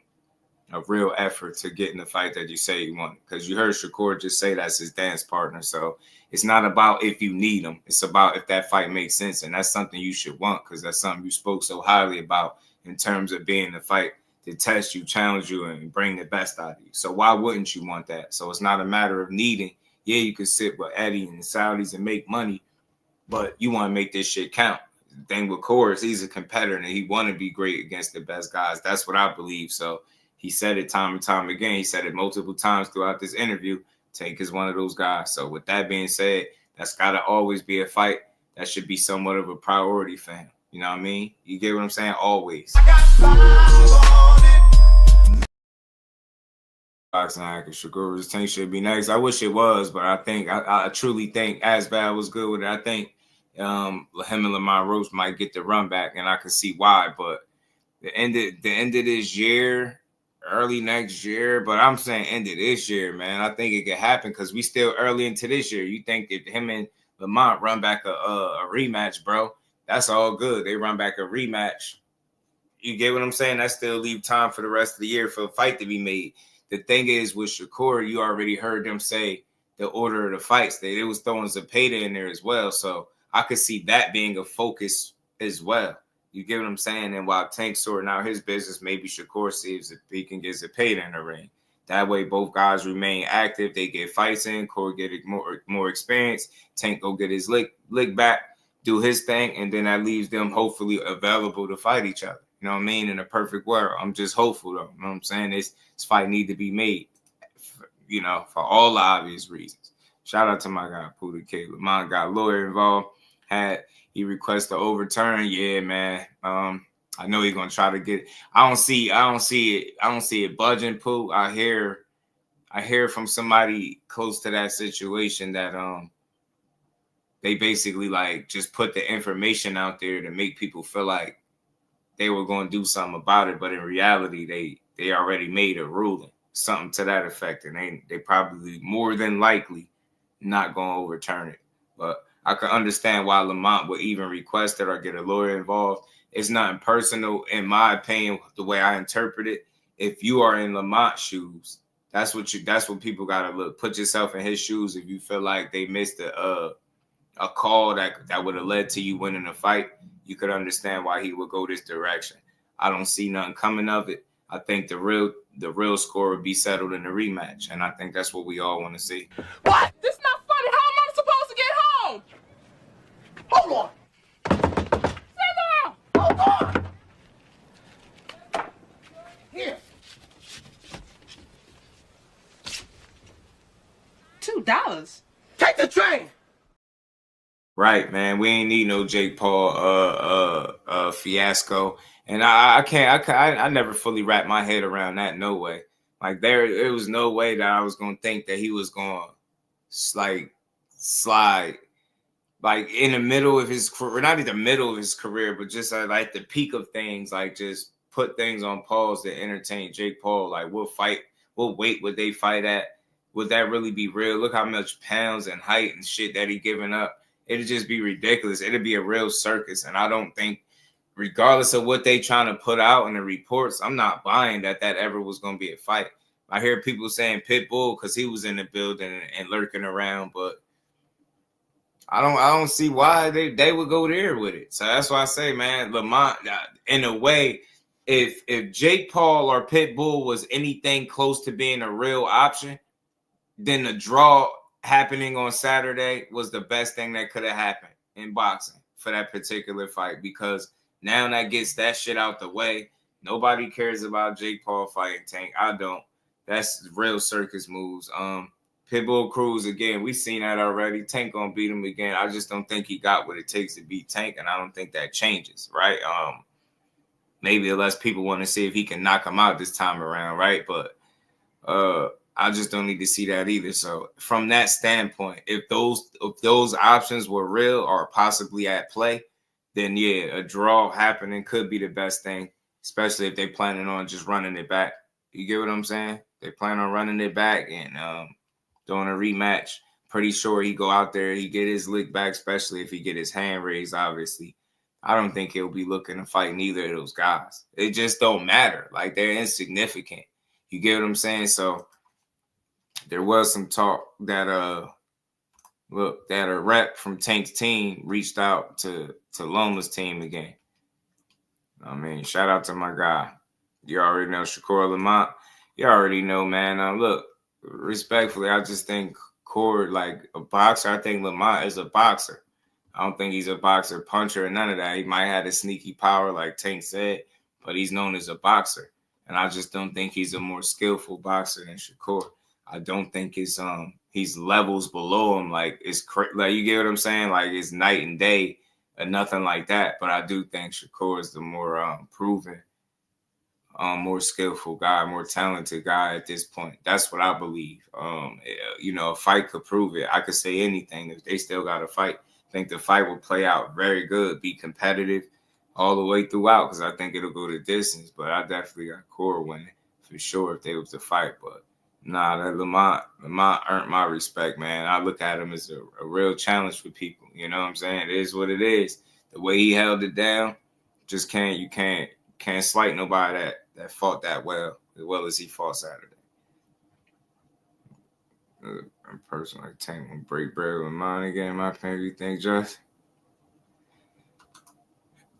[SPEAKER 4] real effort to get in the fight that you say you want. Because you heard Shakur just say that's his dance partner. So it's not about if you need him. It's about if that fight makes sense. And that's something you should want, because that's something you spoke so highly about in terms of being the fight to test you, challenge you, and bring the best out of you. So why wouldn't you want that? So it's not a matter of needing. Yeah, you can sit with Eddie and the Saudis and make money, but you want to make this shit count. The thing with Corey is he's a competitor and he want to be great against the best guys. That's what I believe. So he said it time and time again. He said it multiple times throughout this interview. Tank is one of those guys. So with that being said, that's got to always be a fight that should be somewhat of a priority for him. You know what I mean? You get what I'm saying? Always. Boxing hacker Shakur's Tank should be next. I wish it was, but I truly think Asbad was good with it. I think him and Lamar Rose might get the run back, and I can see why. But the end of this year, early next year, but I'm saying end of this year, man. I think it could happen because we still early into this year. You think that him and Lamont run back a rematch, bro? That's all good. They run back a rematch. You get what I'm saying? That still leave time for the rest of the year for a fight to be made. The thing is with Shakur, you already heard them say the order of the fights. They was throwing Zepeda in there as well. So I could see that being a focus as well. You get what I'm saying? And while Tank's sorting out his business, maybe Shakur sees if he can get Zepeda in the ring. That way both guys remain active. They get fights in. Corey get more experience. Tank go get his lick back, do his thing, and then that leaves them hopefully available to fight each other. You know what I mean? In a perfect world. I'm just hopeful, though. You know what I'm saying? This fight need to be made, for all the obvious reasons. Shout out to my guy, Puda Caleb. Mine got lawyer involved. He requested to overturn. Yeah, man. I know he's gonna try to get it. I don't see it budging, Pooh. I hear from somebody close to that situation that they basically like just put the information out there to make people feel like they were going to do something about it, but in reality, they already made a ruling, something to that effect, and they probably more than likely not going to overturn it. But I can understand why Lamont would even request it or get a lawyer involved. It's nothing personal, in my opinion, the way I interpret it. If you are in Lamont's shoes, that's what people got to look. Put yourself in his shoes. If you feel like they missed a call that would have led to you winning a fight, you could understand why he would go this direction. I don't see nothing coming of it. I think the real score would be settled in the rematch, and I think that's what we all want to see.
[SPEAKER 5] What? This not funny. How am I supposed to get home? Hold on. Sit down. Hold on. Here. $2. Take the train.
[SPEAKER 4] Right, man. We ain't need no Jake Paul fiasco. And I never fully wrapped my head around that. No way. Like there was no way that I was gonna think that he was gonna slide like in the middle of his career, not in the middle of his career, but just like the peak of things, like just put things on pause to entertain Jake Paul. Like what weight would they fight at? Would that really be real? Look how much pounds and height and shit that he giving up. It'd just be ridiculous. It'd be a real circus. And I don't think, regardless of what they trying to put out in the reports, I'm not buying that ever was going to be a fight. I hear people saying Pitbull because he was in the building and lurking around, but I don't see why they would go there with it. So that's why I say, man, Lamont, in a way, if Jake Paul or Pitbull was anything close to being a real option, then the draw happening on Saturday was the best thing that could have happened in boxing for that particular fight, because now that gets that shit out the way. Nobody cares about Jake Paul fighting Tank. I don't. That's real circus moves. Pitbull Cruz, again, we've seen that already. Tank gonna beat him again. I just don't think he got what it takes to beat Tank, and I don't think that changes, right? Maybe unless people want to see if he can knock him out this time around, right? But I just don't need to see that either. So from that standpoint, if those options were real or possibly at play, then yeah, a draw happening could be the best thing, especially if they planning on just running it back. You get what I'm saying? They plan on running it back and doing a rematch. Pretty sure he go out there, he get his lick back, especially if he get his hand raised, obviously. I don't think he'll be looking to fight neither of those guys. It just don't matter. Like, they're insignificant. You get what I'm saying? So there was some talk that that a rep from Tank's team reached out to Loma's team again. I mean, shout out to my guy. You already know Shakur Lamont. You already know, man. Look, respectfully, I just think Cord, like a boxer, I think Lamont is a boxer. I don't think he's a boxer, puncher, or none of that. He might have a sneaky power, like Tank said, but he's known as a boxer. And I just don't think he's a more skillful boxer than Shakur. I don't think he's levels below him. Like, like, you get what I'm saying? Like, it's night and day or nothing like that. But I do think Shakur is the more proven, more skillful guy, more talented guy at this point. That's what I believe. A fight could prove it. I could say anything. If they still got to fight, I think the fight will play out very good, be competitive all the way throughout, because I think it'll go the distance. But I definitely got Core winning for sure if they was to fight. But nah, that Lamont earned my respect, man. I look at him as a real challenge for people. You know what I'm saying? It is what it is. The way he held it down, just can't slight nobody that fought that well as he fought Saturday. A person like Tank will break bread with mine again. My opinion, you think, Josh?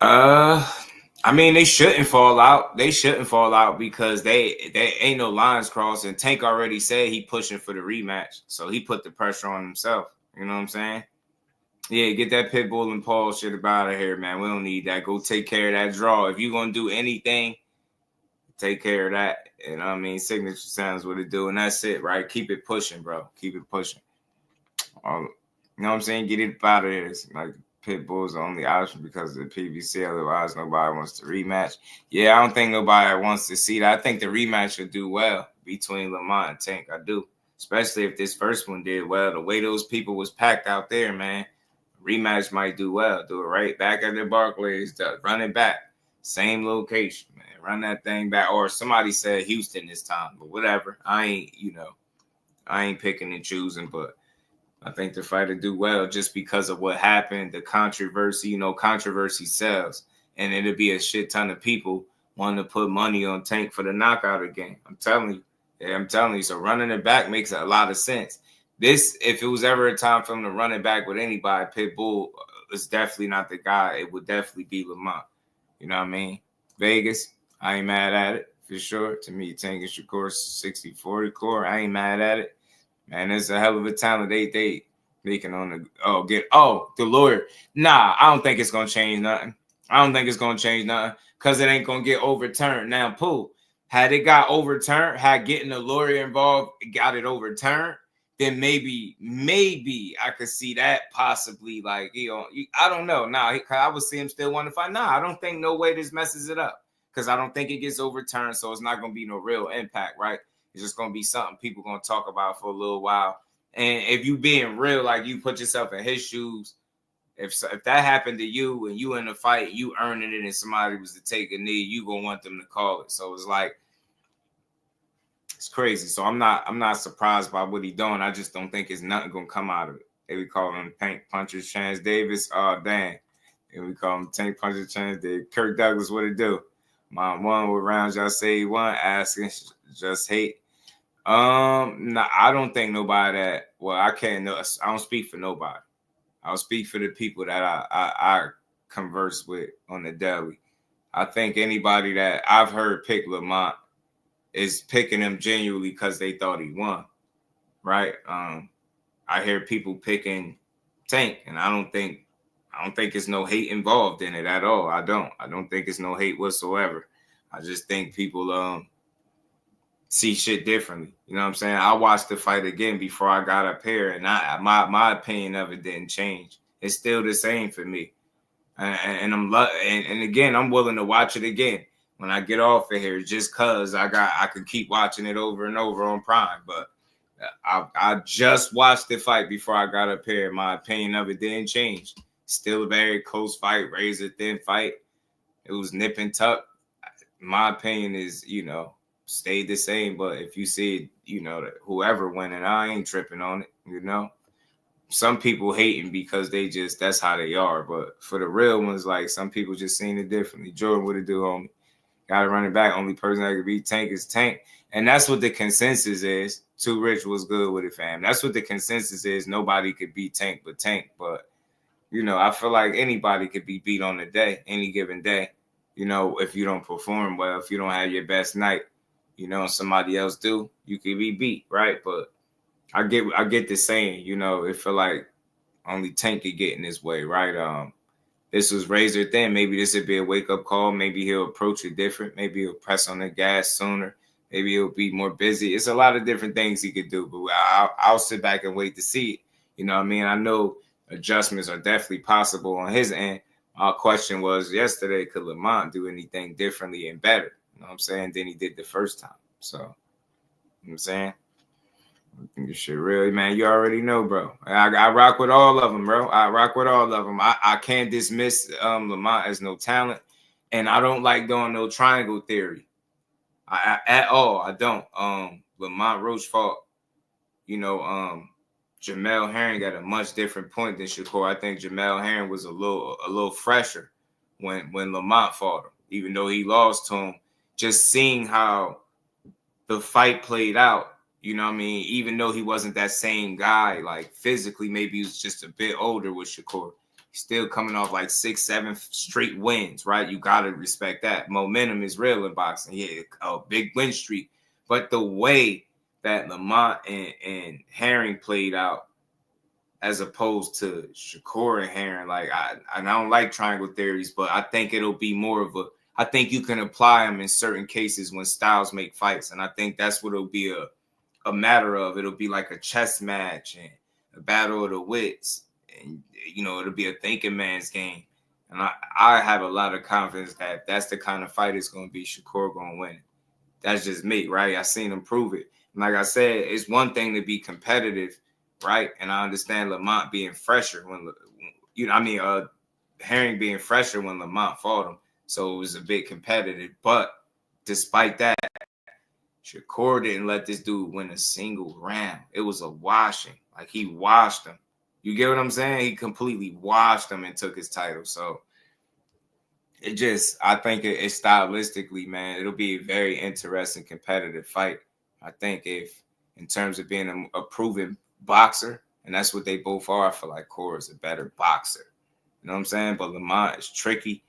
[SPEAKER 4] I mean, they shouldn't fall out. They shouldn't fall out because they ain't no lines crossed. And Tank already said he pushing for the rematch, so he put the pressure on himself. You know what I'm saying? Yeah, get that Pitbull and Paul shit about out of here, man. We don't need that. Go take care of that draw. If you're gonna do anything, take care of that. And I mean, signature sounds what it do, and that's it, right? Keep it pushing, bro. Keep it pushing. You know what I'm saying? Get it out of there. It's like Pitbull's the only option because of the PBC. Otherwise, nobody wants to rematch. Yeah, I don't think nobody wants to see that. I think the rematch will do well between Lamont and Tank. I do, especially if this first one did well. The way those people was packed out there, man. Rematch might do well. Do it right back at the Barclays. Run it back. Same location, man. Run that thing back. Or somebody said Houston this time, but whatever. I ain't picking and choosing, but I think the fight will do well just because of what happened, the controversy. Controversy sells. And it'll be a shit ton of people wanting to put money on Tank for the knockout again. I'm telling you. Yeah, I'm telling you. So running it back makes a lot of sense. If it was ever a time for him to run it back with anybody, Pitbull is definitely not the guy. It would definitely be Lamont. You know what I mean? Vegas, I ain't mad at it for sure. To me, Tank and Shakur 60-40 core. I ain't mad at it. Man, it's a hell of a talent. They can on the lawyer. Nah, I don't think it's gonna change nothing. Because it ain't gonna get overturned. Now, Pooh, had it got overturned, had getting a lawyer involved got it overturned, then maybe I could see that possibly, like, I don't know. Nah, I would see him still want to fight. Nah, I don't think no way this messes it up because I don't think it gets overturned, so it's not going to be no real impact, right? It's just going to be something people going to talk about for a little while. And if you being real, like, you put yourself in his shoes, if that happened to you and you in a fight, you earning it and somebody was to take a knee, you going to want them to call it. So it's like, it's crazy. So I'm not surprised by what he's doing. I just don't think it's nothing gonna come out of it. They we call him Tank Puncher Chance Davis. Oh dang. And we call him Tank Puncher Chance Davis. Kirk Douglas, what it do? My one with rounds y'all say he won, asking just hate. Nah, I don't think nobody that I don't speak for nobody. I'll speak for the people that I converse with on the daily. I think anybody that I've heard pick Lamont is picking him genuinely because they thought he won, right? I hear people picking Tank, and I don't think it's no hate involved in it at all. I don't think it's no hate whatsoever. I just think people see shit differently. You know what I'm saying? I watched the fight again before I got up here, and my opinion of it didn't change. It's still the same for me, and again, I'm willing to watch it again when I get off of here, just cause I could keep watching it over and over on Prime. But I just watched the fight before I got up here. My opinion of it didn't change. Still a very close fight, razor thin fight. It was nip and tuck. My opinion is, stayed the same. But if you see, that whoever winning, I ain't tripping on it, Some people hating because that's how they are. But for the real ones, like, some people just seen it differently. Jordan, what it do, homie? Got to run it back. Only person that could beat Tank is Tank. And that's what the consensus is. Too Rich was good with it, fam. That's what the consensus is. Nobody could beat Tank but Tank. But, I feel like anybody could be beat on the day, any given day. If you don't perform well, if you don't have your best night, somebody else do, you could be beat, right? But I get the saying, it feel like only Tank could get in his way, right? This was razor thin. Maybe this would be a wake-up call. Maybe he'll approach it different. Maybe he'll press on the gas sooner. Maybe he'll be more busy. It's a lot of different things he could do, but I'll sit back and wait to see it. You know what I mean? I know adjustments are definitely possible on his end. Our question was yesterday, could Lamont do anything differently and better? You know what I'm saying? Than he did the first time. So, you know what I'm saying? I think this shit really, man, you already know, bro. I rock with all of them, bro. I rock with all of them. I can't dismiss Lamont as no talent, and I don't like doing no triangle theory at all. I don't. Lamont Roach fought, Jamel Herring at a much different point than Shakur. I think Jamel Herring was a little fresher when Lamont fought him, even though he lost to him. Just seeing how the fight played out. You know what I mean? Even though he wasn't that same guy, like physically, maybe he was just a bit older with Shakur. He's still coming off like 6-7 straight wins, right? You got to respect that. Momentum is real in boxing. Yeah, a big win streak. But the way that Lamont and Herring played out as opposed to Shakur and Herring, like, I don't like triangle theories, but I think it'll be more of I think you can apply them in certain cases when styles make fights. And I think that's what it'll be a matter of. It'll be like a chess match and a battle of the wits, and it'll be a thinking man's game. And I have a lot of confidence that that's the kind of fight it's going to be. Shakur going to win. That's just me, right? I seen him prove it. And like I said, it's one thing to be competitive, right? And I understand Lamont being fresher Herring being fresher when Lamont fought him, so it was a bit competitive. But despite that, Shakur didn't let this dude win a single round. It was a washing. Like, he washed him. You get what I'm saying? He completely washed him and took his title. So I think it stylistically, man, it'll be a very interesting competitive fight. I think if, in terms of being a proven boxer, and that's what they both are, I feel like Cora is a better boxer. You know what I'm saying? But Lamont is tricky.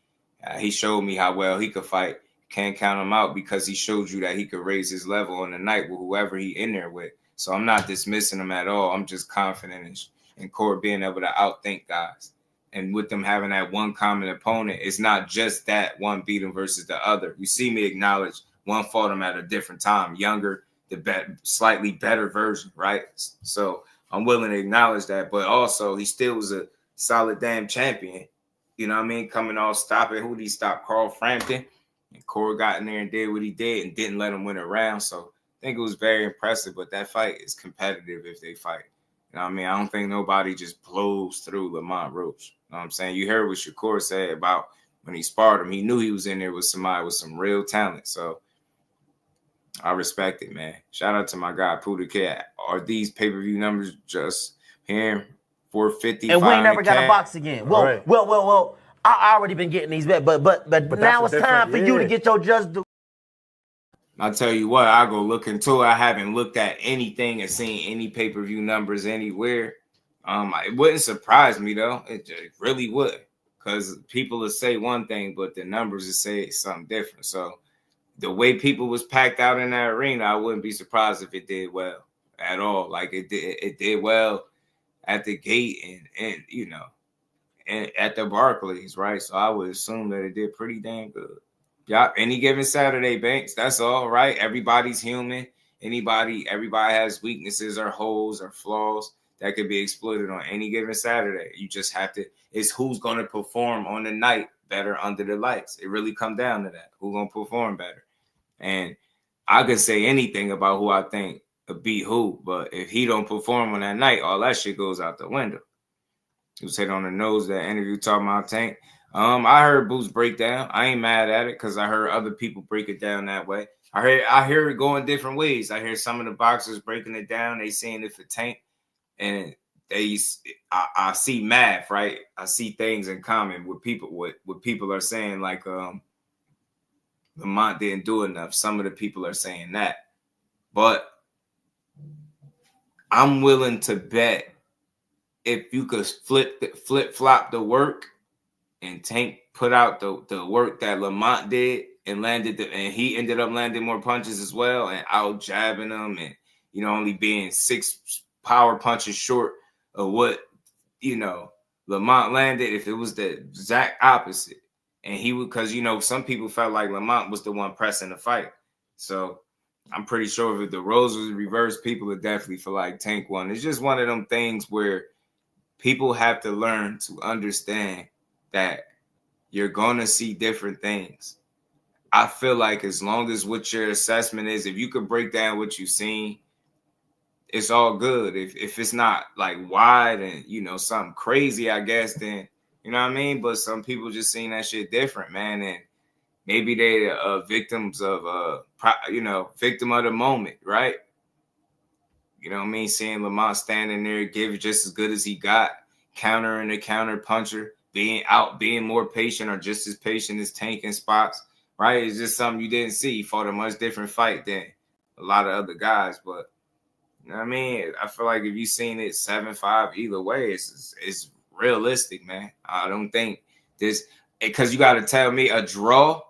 [SPEAKER 4] He showed me how well he could fight. Can't count him out because he showed you that he could raise his level on the night with whoever he in there with. So I'm not dismissing him at all. I'm just confident in Cora being able to outthink guys. And with them having that one common opponent, it's not just that one beat him versus the other. You see me acknowledge one fought him at a different time, younger, slightly better version, right? So I'm willing to acknowledge that. But also, he still was a solid damn champion. You know what I mean? Coming off stopping. Who did he stop? Carl Frampton. And Cora got in there and did what he did and didn't let him win a round. So I think it was very impressive. But that fight is competitive if they fight. You know what I mean? I don't think nobody just blows through Lamont Roach. You know what I'm saying? You heard what Shakur said about when he sparred him. He knew he was in there with somebody with some real talent. So I respect it, man. Shout out to my guy, Puda Cat. Are these pay-per-view numbers just here? 450,
[SPEAKER 1] and we ain't never got a box again. Well,
[SPEAKER 12] right.
[SPEAKER 1] well. I already been getting these bet, but now it's time for you to get your just do.
[SPEAKER 4] I'll tell you what, I'll go look into it. I haven't looked at anything and seen any pay-per-view numbers anywhere. It wouldn't surprise me though. It really would, because people will say one thing, but the numbers will say something different. So the way people was packed out in that arena, I wouldn't be surprised if it did well at all. Like it did well at the gate and and at the Barclays, right? So I would assume that it did pretty damn good. Yeah, any given Saturday, Banks. That's all, right? Everybody's human. Everybody has weaknesses or holes or flaws that could be exploited on any given Saturday. You just have to, it's who's going to perform on the night better under the lights. It really come down to that. Who's going to perform better? And I could say anything about who I think beat who, but if he don't perform on that night, all that shit goes out the window. He was hit on the nose. That interview talking about Tank. I heard Boots break down. I ain't mad at it because I heard other people break it down that way. I hear it going different ways. I hear some of the boxers breaking it down. They saying it for Tank, and I see math, right? I see things in common with people. What people are saying, like Lamont didn't do enough. Some of the people are saying that, but I'm willing to bet if you could flip flop the work, and Tank put out the work that Lamont did and and he ended up landing more punches as well and out jabbing them, and only being 6 power punches short of what Lamont landed. If it was the exact opposite, and he would, because some people felt like Lamont was the one pressing the fight, so I'm pretty sure if the roles was reversed, people would definitely feel like Tank won. It's just one of them things where people have to learn to understand that you're going to see different things. I feel like as long as what your assessment is, if you could break down what you've seen, it's all good. If it's not like wide and, something crazy, I guess, then, you know what I mean? But some people just seen that shit different, man. And maybe they victims of, victim of the moment, right? You know what I mean? Seeing Lamont standing there, give just as good as he got, countering the counter puncher, being more patient or just as patient as Tank in spots, right? It's just something you didn't see. He fought a much different fight than a lot of other guys. But, you know what I mean? I feel like if you've seen it 7-5 either way, it's realistic, man. I don't think this, because you got to tell me a draw.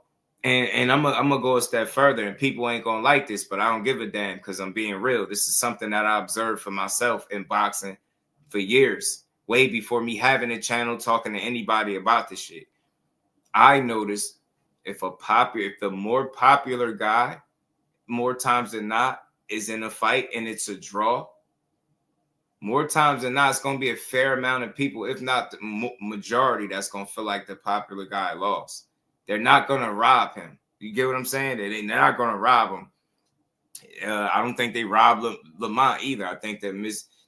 [SPEAKER 4] And I'm gonna go a step further, and people ain't gonna like this, but I don't give a damn because I'm being real. This is something that I observed for myself in boxing for years, way before me having a channel, talking to anybody about this shit. I noticed if the more popular guy, more times than not, is in a fight and it's a draw, more times than not, it's gonna be a fair amount of people, if not the majority, that's gonna feel like the popular guy lost. They're not going to rob him. You get what I'm saying? They're not going to rob him. I don't think they robbed Lamont either. I think that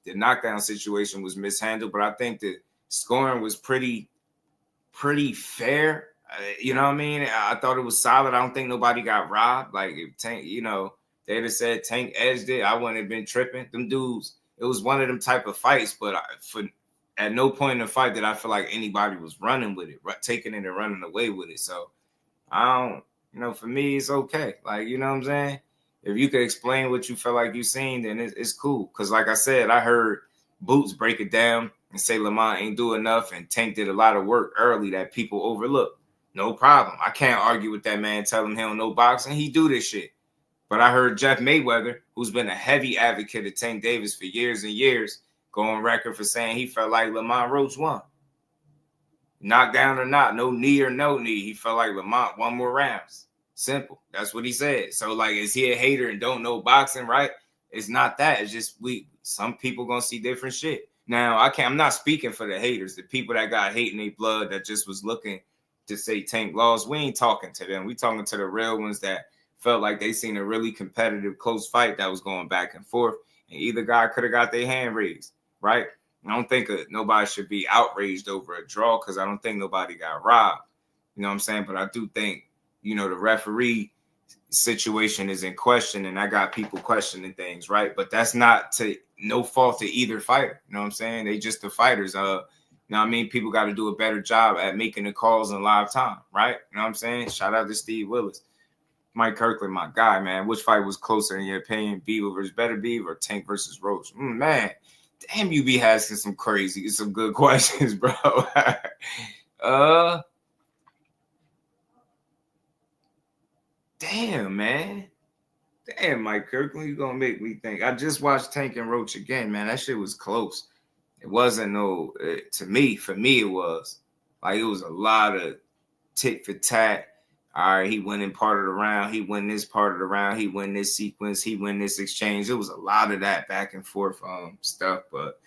[SPEAKER 4] the knockdown situation was mishandled, but I think the scoring was pretty fair. You know what I mean? I thought it was solid. I don't think nobody got robbed. Like if Tank, they'd have said Tank edged it, I wouldn't have been tripping. Them dudes, it was one of them type of fights, but at no point in the fight did I feel like anybody was running with it, taking it and running away with it. So I don't, for me, it's okay. Like, you know what I'm saying? If you could explain what you felt like you seen, then it's cool. Because like I said, I heard Boots break it down and say Lamont ain't do enough, and Tank did a lot of work early that people overlook. No problem. I can't argue with that man telling him he don't know boxing. He do this shit. But I heard Jeff Mayweather, who's been a heavy advocate of Tank Davis for years and years, go on record for saying he felt like Lamont Roach won. Knockdown or not, no knee or no knee, he felt like Lamont won more rounds. Simple. That's what he said. So, like, is he a hater and don't know boxing, right? It's not that. It's just some people gonna see different shit. Now, I'm not speaking for the haters, the people that got hate in their blood that just was looking to say Tank lost. We ain't talking to them. We talking to the real ones that felt like they seen a really competitive, close fight that was going back and forth, and either guy could have got their hand raised, right? I don't think nobody should be outraged over a draw because I don't think nobody got robbed. You know what I'm saying? But I do think, the referee situation is in question, and I got people questioning things, right? But that's not no fault to either fighter. You know what I'm saying? They just the fighters. You know what I mean? People got to do a better job at making the calls in live time, right? You know what I'm saying? Shout out to Steve Willis. Mike Kirkland, my guy, man. Which fight was closer in your opinion? Beaver versus Beterbiev or Tank versus Roach? Man. Damn, you be asking some good questions, bro. Damn, man. Damn, Mike Kirkland, you gonna make me think. I just watched Tank and Roach again, man. That shit was close. It wasn't for me, it was. Like, it was a lot of tit for tat. All right, he went in part of the round. He won this part of the round. He won this sequence. He won this exchange. It was a lot of that back and forth stuff. But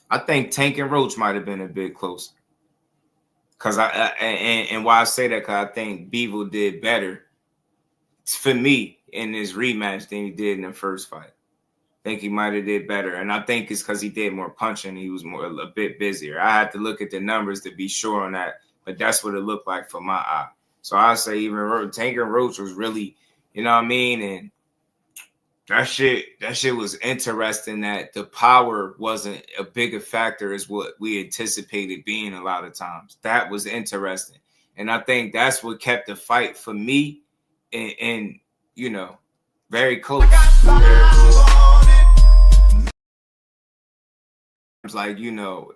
[SPEAKER 4] I think Tank and Roach might have been a bit closer. Because and why I say that, because I think Beaver did better for me in this rematch than he did in the first fight. think he might have did better. And I think it's because he did more punching. He was a bit busier. I had to look at the numbers to be sure on that, but that's what it looked like for my eye. So I say even Tank and Roach was really, you know what I mean? And that shit was interesting that the power wasn't a bigger factor as what we anticipated being a lot of times. That was interesting. And I think that's what kept the fight for me and you know, very close. It's like, you know,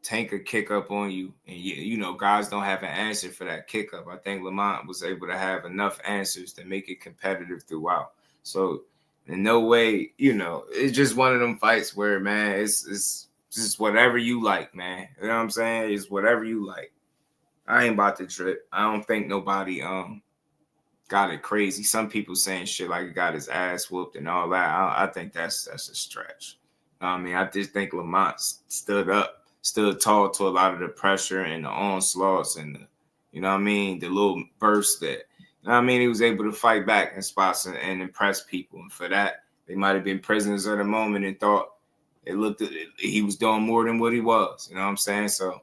[SPEAKER 4] Tank could kick up on you, and you know, guys don't have an answer for that kick up. I think Lamont was able to have enough answers to make it competitive throughout. So in no way, you know, it's just one of them fights where, man, it's just whatever you like, man. You know what I'm saying? It's whatever you like. I ain't about to trip. I don't think nobody got it crazy. Some people saying shit like he got his ass whooped and all that. I think that's a stretch. I mean, I just think Lamont stood tall to a lot of the pressure and the onslaughts and the, you know what I mean, the little bursts that, you know what I mean, he was able to fight back in spots and impress people. And for that, they might have been prisoners of the moment and thought he was doing more than what he was. You know what I'm saying? So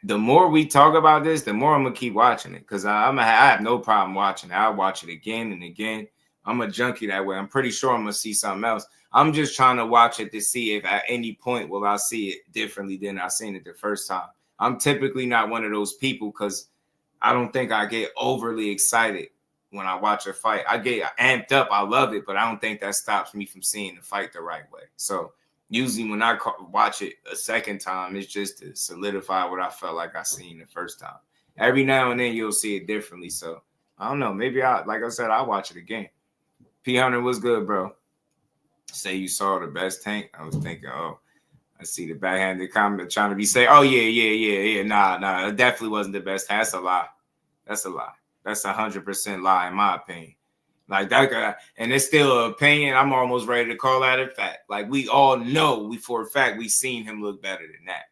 [SPEAKER 4] the more we talk about this, the more I'm gonna keep watching it, because I have no problem watching it. I'll watch it again and again. I'm a junkie that way. I'm pretty sure I'm gonna see something else. I'm just trying to watch it to see if at any point will I see it differently than I seen it the first time. I'm typically not one of those people because I don't think I get overly excited when I watch a fight. I get amped up. I love it, but I don't think that stops me from seeing the fight the right way. So usually when I watch it a second time, it's just to solidify what I felt like I seen the first time. Every now and then you'll see it differently. So I don't know. Maybe like I said, I'll watch it again. P. Hunter was good, bro. Say you saw the best Tank. I was thinking, oh, I see the backhanded comment trying to be say, oh yeah. Nah, it definitely wasn't the best. That's a lie. That's a lie. That's 100% lie in my opinion. Like that guy, and it's still an opinion. I'm almost ready to call that a fact. Like we all know, for a fact, we seen him look better than that,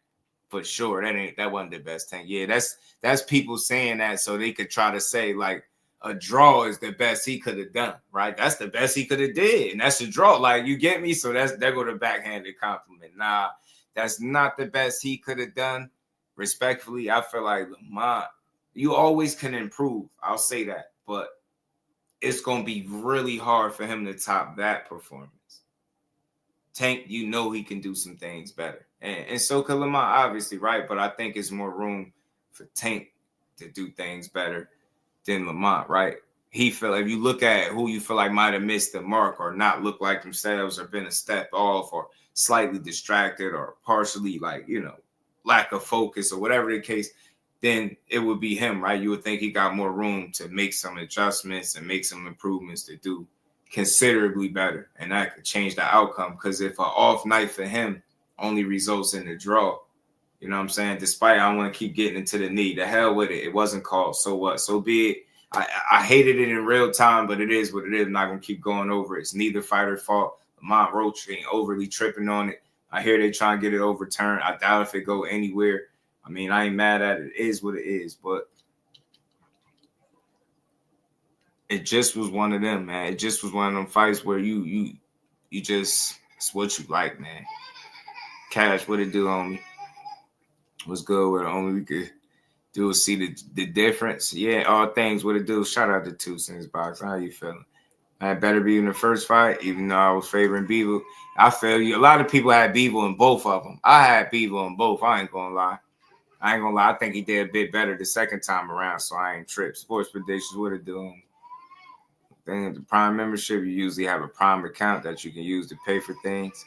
[SPEAKER 4] for sure. That wasn't the best Tank. Yeah, that's people saying that so they could try to say like a draw is the best he could have done, right? That's the best he could have did, and that's a draw. Like you get me? So there go the backhanded compliment. Nah, that's not the best he could have done. Respectfully, I feel like Lamont, you always can improve. I'll say that, but it's going to be really hard for him to top that performance. Tank, you know he can do some things better. And so could Lamont, obviously, right? But I think it's more room for Tank to do things better than Lamont, right? If you look at who you feel like might have missed the mark or not look like themselves or been a step off or slightly distracted or partially like, you know, lack of focus or whatever the case, then it would be him, right? You would think he got more room to make some adjustments and make some improvements to do considerably better. And that could change the outcome, because if an off night for him only results in a draw, you know what I'm saying? Despite I don't want to keep getting into the knee, the hell with it. It wasn't called. So what? So be it. I hated it in real time, but it is what it is. I'm not going to keep going over it. It's neither fighter's fault. Lamont Roach ain't overly tripping on it. I hear they trying to get it overturned. I doubt if it go anywhere. I mean, I ain't mad at it. It is what it is, but it just was one of them, man. It just was one of them fights where you just, it's what you like, man. Cash, what it do, homie? What's good with it, homie? We could do see the difference. Yeah, all things, what it do. Shout out to TuesdayBuild. How you feeling? I had better be in the first fight, even though I was favoring Beaver. I feel you. A lot of people had Beaver in both of them. I had Beaver in both. I ain't gonna lie. I think he did a bit better the second time around, so I ain't tripped. Sports predictions, what it doing? Then the Prime membership, you usually have a Prime account that you can use to pay for things.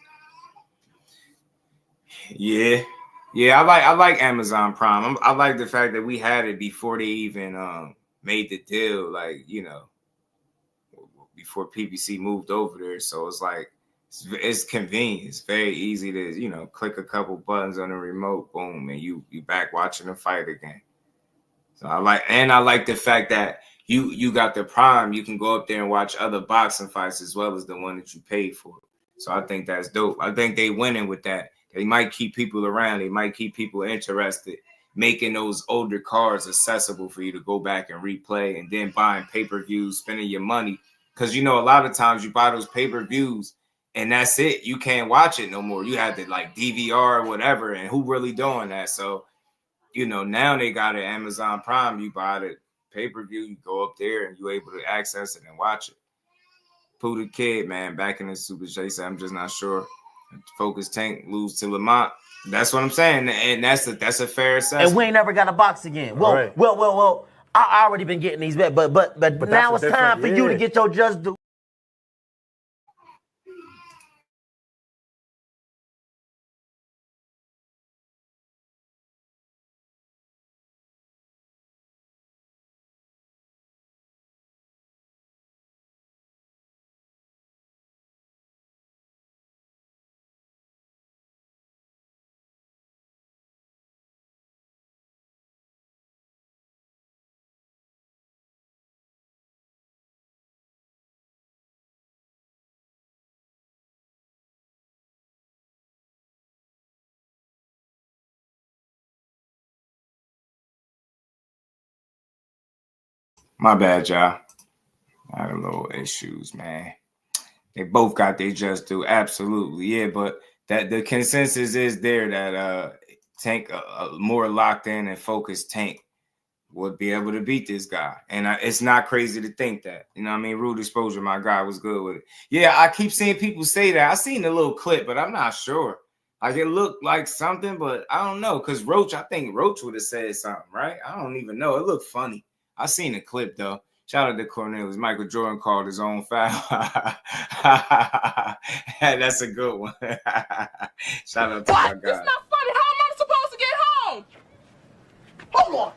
[SPEAKER 4] Yeah, I like Amazon Prime. I like the fact that we had it before they even made the deal, like, you know, before PPC moved over there. So it's like it's convenient. It's very easy to, you know, click a couple buttons on the remote, boom, and you back watching the fight again. So I like the fact that you got the Prime. You can go up there and watch other boxing fights as well as the one that you paid for. So I think that's dope. I think they winning with that. They might keep people around. They might keep people interested, making those older cards accessible for you to go back and replay, and then buying pay-per-views, spending your money. Because, you know, a lot of times you buy those pay-per-views and that's it. You can't watch it no more. You have to like DVR or whatever, and who really doing that? So, you know, now they got it Amazon Prime. You buy the pay-per-view, you go up there, and you're able to access it and watch it. Pooh the Kid, man, back in the Super J said, I'm just not sure. Focus Tank lose to Lamont. That's what I'm saying, and that's a fair assessment.
[SPEAKER 1] And we ain't never got a box again. Well,
[SPEAKER 12] Right.
[SPEAKER 1] well. I already been getting these bet, but now it's time for you to get your just due.
[SPEAKER 4] My bad, y'all. I had a little issues, man. They both got their just due, absolutely, yeah. But that the consensus is there that Tank, more locked in and focused Tank, would be able to beat this guy. And it's not crazy to think that. You know what I mean? Rude exposure, my guy was good with it. Yeah, I keep seeing people say that. I seen a little clip, but I'm not sure. Like, it looked like something, but I don't know. Because Roach, I think Roach would have said something, right? I don't even know. It looked funny. I seen the clip, though. Shout out to Cornelius. Michael Jordan called his own foul. That's a good one. Shout out to my guy.
[SPEAKER 5] It's not funny. How am I supposed to get home? Hold on.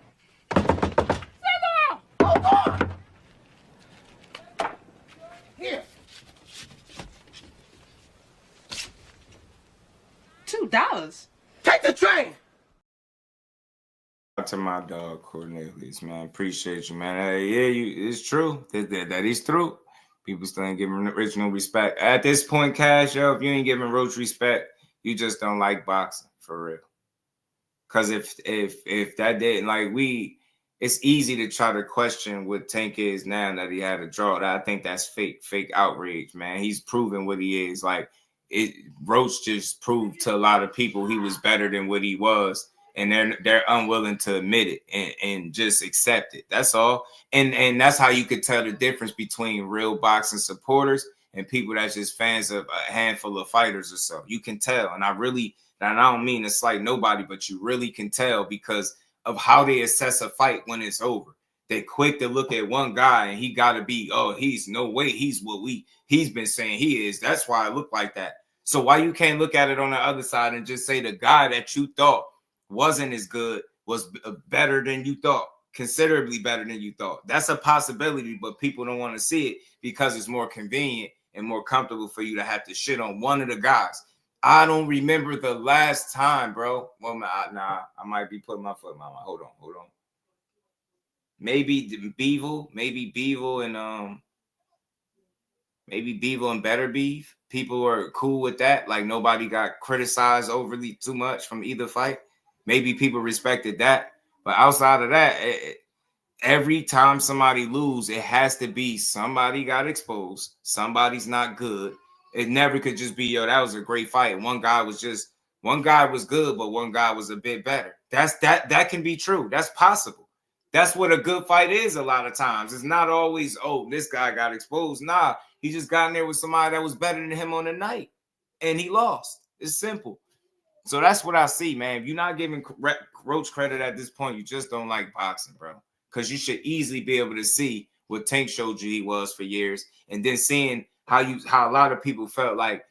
[SPEAKER 5] Hold on. Here. $2. Take the train.
[SPEAKER 4] To my dog Cornelius, man, appreciate you, man. Hey, yeah, it's true that is true. People still ain't giving Rich no respect at this point. Cash, yo, if you ain't giving Roach respect, you just don't like boxing for real. Because if that didn't it's easy to try to question what Tank is now that he had a draw. I think that's fake outrage, man. He's proven what he is. Like Roach just proved to a lot of people he was better than what he was. And they're unwilling to admit it and just accept it. That's all. And that's how you could tell the difference between real boxing supporters and people that's just fans of a handful of fighters or so. You can tell. And I don't mean to slight nobody, but you really can tell because of how they assess a fight when it's over. They're quick to look at one guy and he got to be, he's no way. He's what he's been saying he is. That's why it looked like that. So why you can't look at it on the other side and just say the guy that you thought wasn't as good was better than you thought, considerably better than you thought. That's a possibility, but people don't want to see it because it's more convenient and more comfortable for you to have to shit on one of the guys. I don't remember the last time, bro. Well, I might be putting my foot in my mouth. Hold on. Maybe Beevil and maybe Beevil and Better Beef. People were cool with that. Like nobody got criticized overly too much from either fight. Maybe people respected that. But outside of that, every time somebody lose, it has to be somebody got exposed. Somebody's not good. It never could just be, that was a great fight. One guy was good, but one guy was a bit better. That can be true. That's possible. That's what a good fight is a lot of times. It's not always, this guy got exposed. Nah, he just got in there with somebody that was better than him on the night. And he lost. It's simple. So that's what I see, man. If you're not giving Roach credit at this point, you just don't like boxing, bro. Because you should easily be able to see what Tank showed you he was for years. And then seeing how a lot of people felt like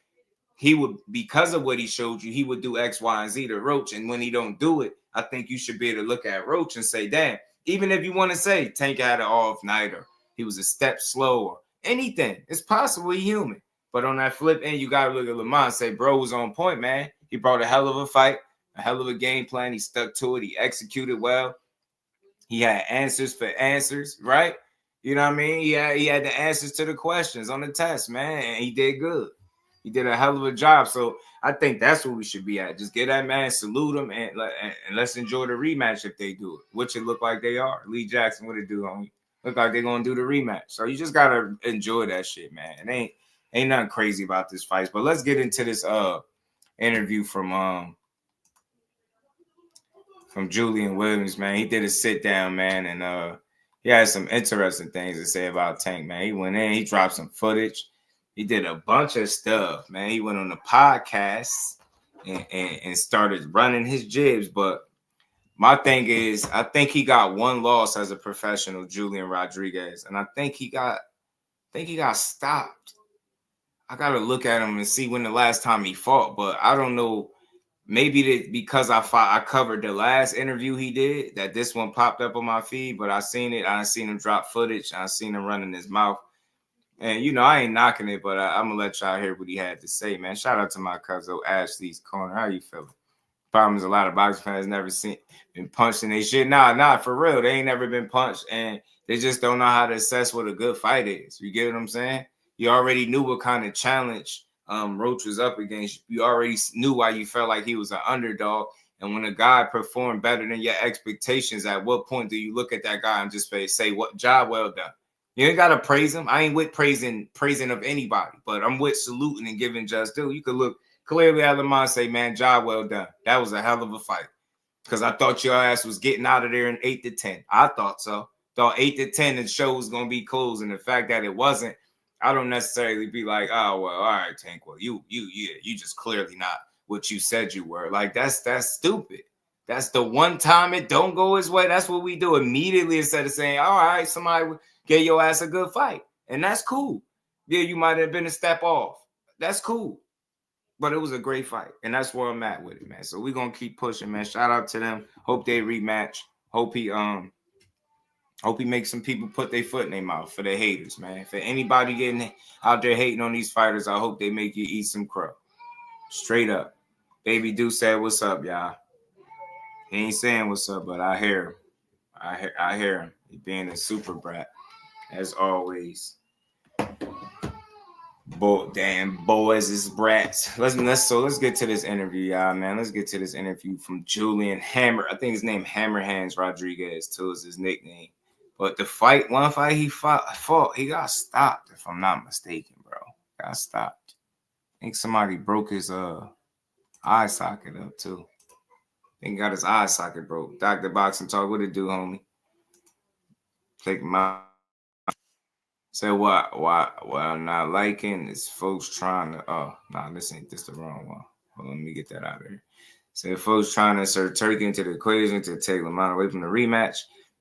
[SPEAKER 4] he would, because of what he showed you, he would do X, Y, and Z to Roach. And when he don't do it, I think you should be able to look at Roach and say, damn, even if you want to say Tank had an off night or he was a step slow or anything, it's possible he's human. But on that flip end, you got to look at Lamont and say, bro was on point, man. He brought a hell of a fight, a hell of a game plan. He stuck to it. He executed well. He had answers for answers, right? You know what I mean? He had the answers to the questions on the test, man, and he did good. He did a hell of a job. So I think that's where we should be at. Just get that man, salute him, and let's enjoy the rematch if they do it, which it look like they are. Lee Jackson, what it do, homie? Look like they're going to do the rematch. So you just got to enjoy that shit, man. It Ain't nothing crazy about this fight. But let's get into this interview from Julian Williams, man. He did a sit down, man, and he had some interesting things to say about Tank, man. He went in, he dropped some footage. He did a bunch of stuff, man. He went on the podcast and started running his jibs. But my thing is, I think he got one loss as a professional, Julian Rodriguez, and I think he got stopped. I gotta look at him and see when the last time he fought, but I don't know. Maybe because I covered the last interview he did, that this one popped up on my feed, but I seen it. I seen him drop footage. I seen him running his mouth. And, you know, I ain't knocking it, but I'm going to let y'all hear what he had to say, man. Shout out to my cousin Ashley's Corner. How you feeling? Problem is a lot of boxing fans never been punched in their shit. Nah, for real. They ain't never been punched, and they just don't know how to assess what a good fight is. You get what I'm saying? You already knew what kind of challenge Roach was up against. You already knew why you felt like he was an underdog. And when a guy performed better than your expectations, at what point do you look at that guy and just say, "What job well done"? You ain't gotta praise him. I ain't with praising of anybody, but I'm with saluting and giving just due. You could look clearly at Lamont and say, "Man, job well done. That was a hell of a fight." Because I thought your ass was getting out of there in 8 to 10. I thought so. Thought 8 to 10 the show was gonna be closed, and the fact that it wasn't, I don't necessarily be like, "Oh well, all right, Tank. Well, you just clearly not what you said you were." Like that's stupid. That's the one time it don't go his way. That's what we do immediately instead of saying, "All right, somebody get your ass a good fight," and that's cool. Yeah, you might have been a step off. That's cool, but it was a great fight, and that's where I'm at with it, man. So we're gonna keep pushing, man. Shout out to them. Hope they rematch. Hope he makes some people put their foot in their mouth for the haters, man. For anybody getting out there hating on these fighters, I hope they make you eat some crow. Straight up. Baby Deuce said, "What's up, y'all?" He ain't saying what's up, but I hear him. I hear him. He being a super brat, as always. Boys is brats. Let's get to this interview, y'all, man. Let's get to this interview from Julian Hammer. I think his name Hammerhands Rodriguez too is his nickname. But one fight he fought, he got stopped, if I'm not mistaken, bro. Got stopped. I think somebody broke his eye socket up too. I think he got his eye socket broke. Dr. Boxing Talk, what it do, homie? Take my Say what I'm not liking is folks trying to this the wrong one. Well, let me get that out of here. Say folks trying to insert Turkey into the equation to take Lamont away from the rematch.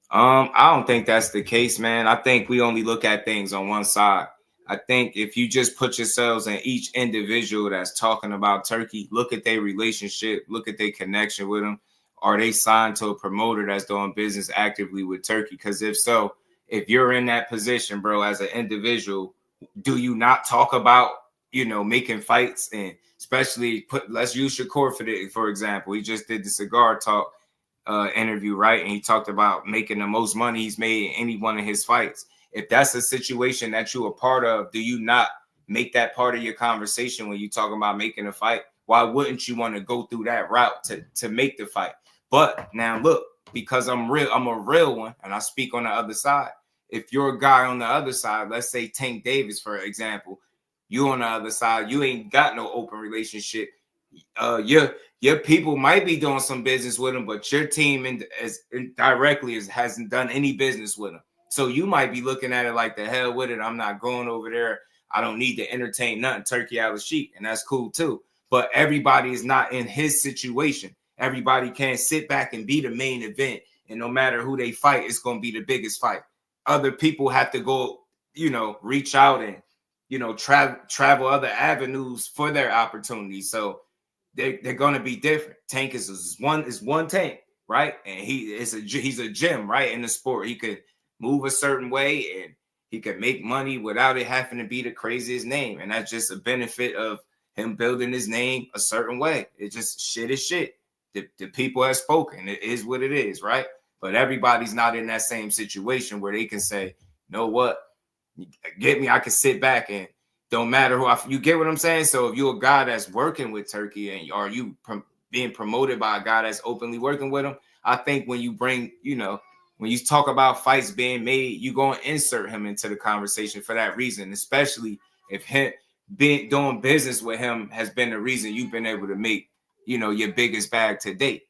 [SPEAKER 4] I don't think that's the case, man. I think we only look at things on one side. I think if you just put yourselves in each individual that's talking about Turkey, look at their relationship, look at their connection with them. Are they signed to a promoter that's doing business actively with Turkey? Because if so, if you're in that position, bro, as an individual, do you not talk about, making fights? And especially let's use Shakur for example. He just did the Cigar Talk interview, right? And he talked about making the most money he's made in any one of his fights. If that's a situation that you're a part of, do you not make that part of your conversation when you talk about making a fight? Why wouldn't you want to go through that route to make the fight? But now look, because I'm a real one, and I speak on the other side. If you're a guy on the other side, let's say Tank Davis, for example, you on the other side, you ain't got no open relationship. Your people might be doing some business with him, but your team hasn't done any business with him. So you might be looking at it like, the hell with it. I'm not going over there. I don't need to entertain nothing Turkey Al-Sheikh, and that's cool too. But everybody is not in his situation. Everybody can't sit back and be the main event, and no matter who they fight, it's going to be the biggest fight. Other people have to go, reach out and, travel other avenues for their opportunities. So they're going to be different. Tank is one Tank, right? And he's a gem, right, in the sport. He could move a certain way and he could make money without it having to be the craziest name. And that's just a benefit of him building his name a certain way. It's just shit is shit. The people have spoken. It is what it is, right? But everybody's not in that same situation where they can say, "You know what? Get me. I can sit back and don't matter who you get what I'm saying." So if you're a guy that's working with Turkey and are you being promoted by a guy that's openly working with him, I think when you bring, when you talk about fights being made, you're going to insert him into the conversation for that reason, especially if doing business with him has been the reason you've been able to make, your biggest bag to date.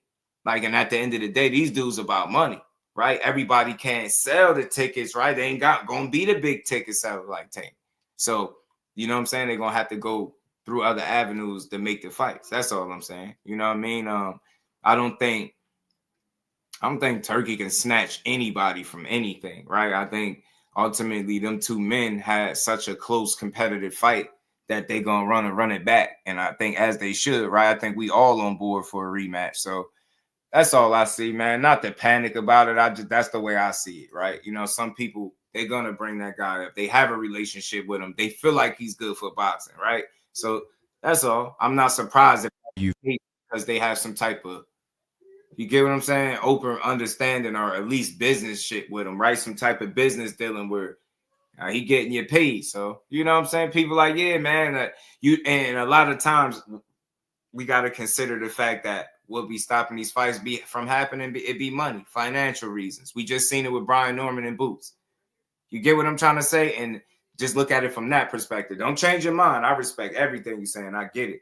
[SPEAKER 4] Like, and at the end of the day, these dudes about money, right? Everybody can't sell the tickets, right? They ain't gonna be the big ticket seller like Tank. So, you know what I'm saying? They're gonna have to go through other avenues to make the fights. That's all I'm saying. You know what I mean? I don't think Turkey can snatch anybody from anything, right? I think ultimately them two men had such a close competitive fight that they gonna run it back. And I think as they should, right? I think we all on board for a rematch. So that's all I see, man. Not to panic about it. That's the way I see it, right? Some people, they're gonna bring that guy up. They have a relationship with him. They feel like he's good for boxing, right? So that's all. I'm not surprised if you hate because they have some type of, you get what I'm saying, open understanding or at least business shit with him, right? Some type of business dealing where he getting you paid. So you know what I'm saying? People like, yeah, man, and a lot of times we got to consider the fact that what be stopping these fights from happening, it be money, financial reasons. We just seen it with Brian Norman and Boots. You get what I'm trying to say? And just look at it from that perspective. Don't change your mind. I respect everything you're saying. I get it.